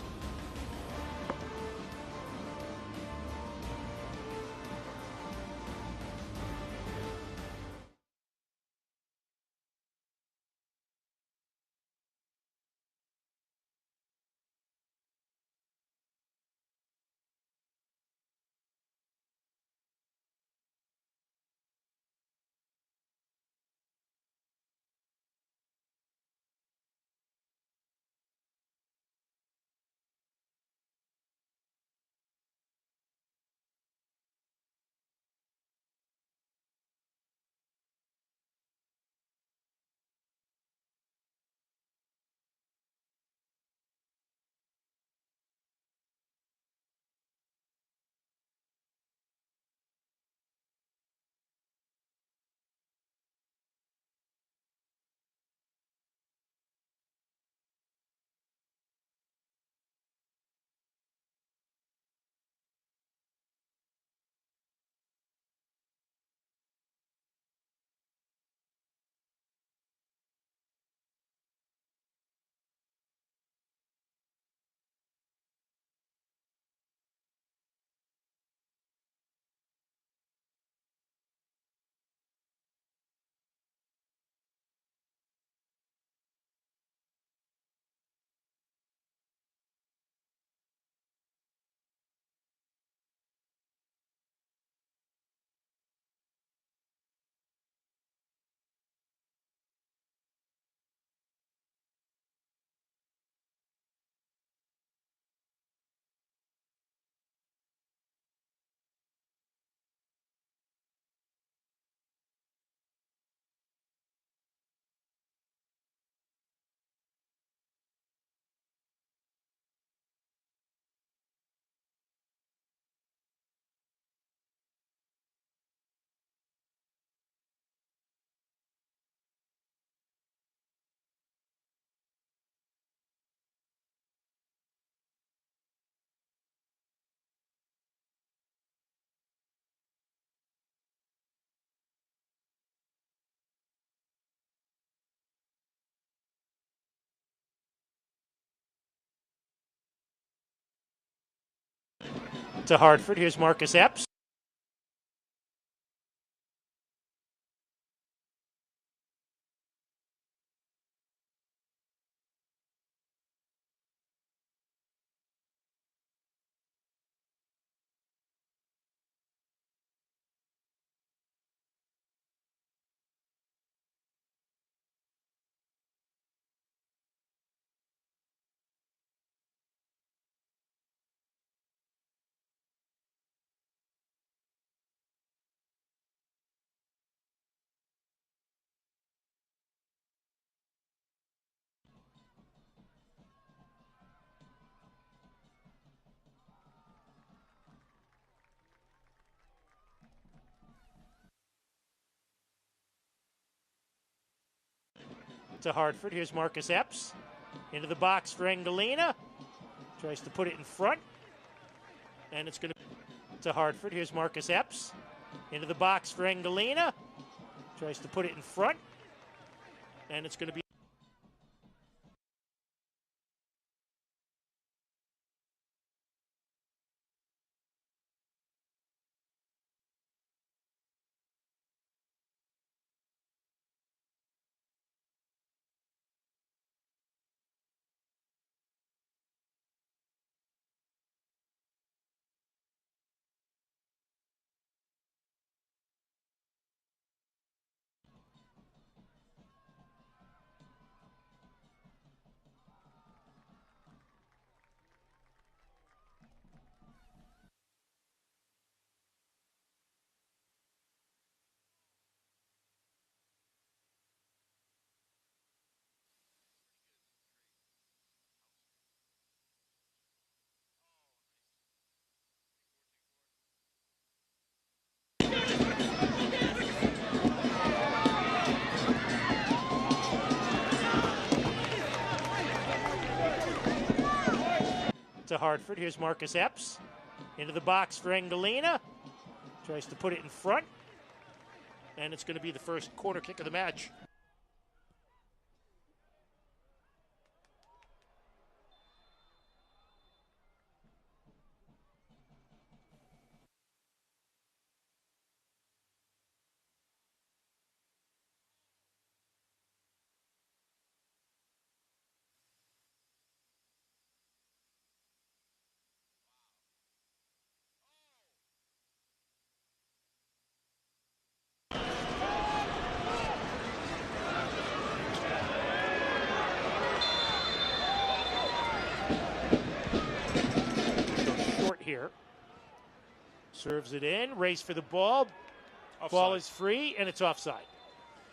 To Hartford, here's Marcus Epps. to Hartford. Here's Marcus Epps. Into the box for Engelina. Tries to put it in front. And it's going to Hartford. Here's Marcus Epps. Into the box for Engelina. Tries to put it in front. And it's going to be to Hartford. Here's Marcus Epps. Into the box for Engelina. Tries to put it in front. And it's going to be the first corner kick of the match. Here. Serves it in, race for the ball. Offside. Ball is free, and it's offside.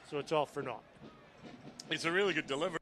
So it's all for naught. It's a really good delivery.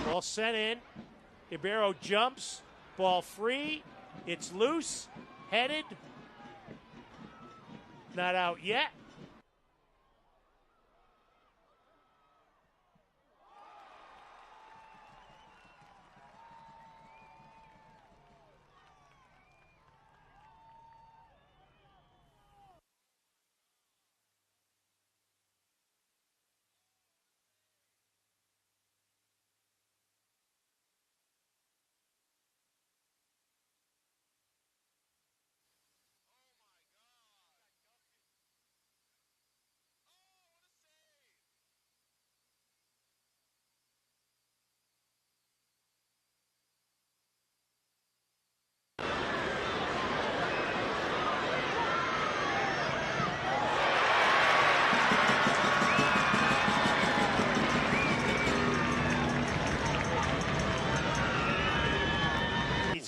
Ball sent in. Ibero jumps. Ball free. It's loose. Headed. Not out yet.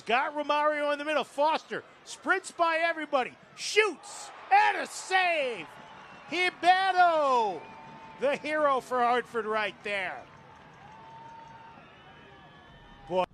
Got Romario in the middle. Foster sprints by everybody. Shoots and a save. Ibero, the hero for Hartford right there. Boy.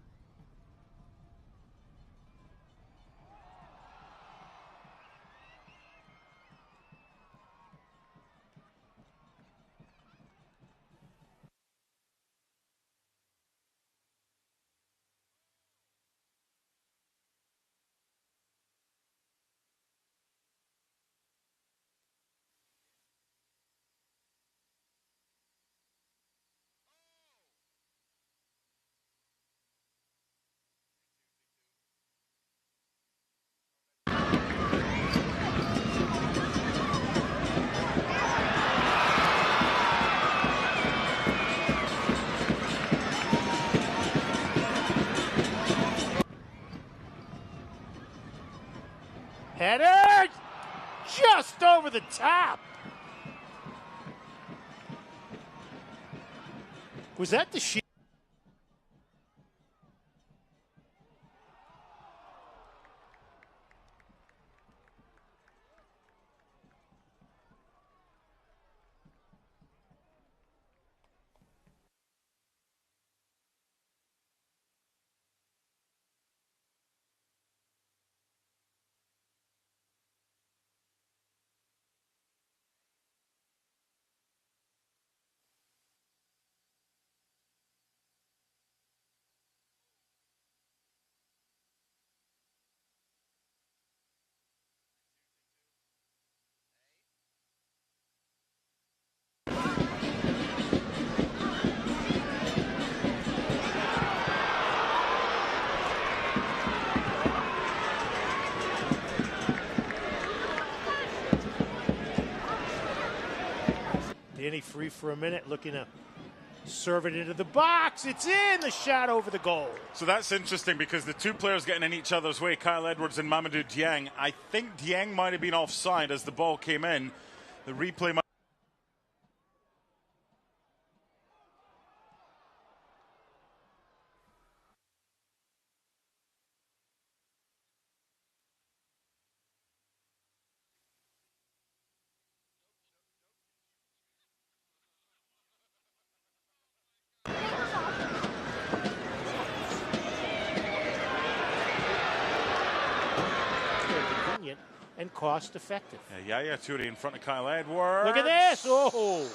Header! just over the top. Was that the sheet? Danny free for a minute, looking to serve it into the box. It's in, the shot over the goal. So that's interesting because the two players getting in each other's way, Kyle Edwards and Mamadou Dieng. I think Dieng might have been offside as the ball came in. The replay might... And cost effective. Yeah, Toure in front of Kyle Edwards. Look at this. Oh.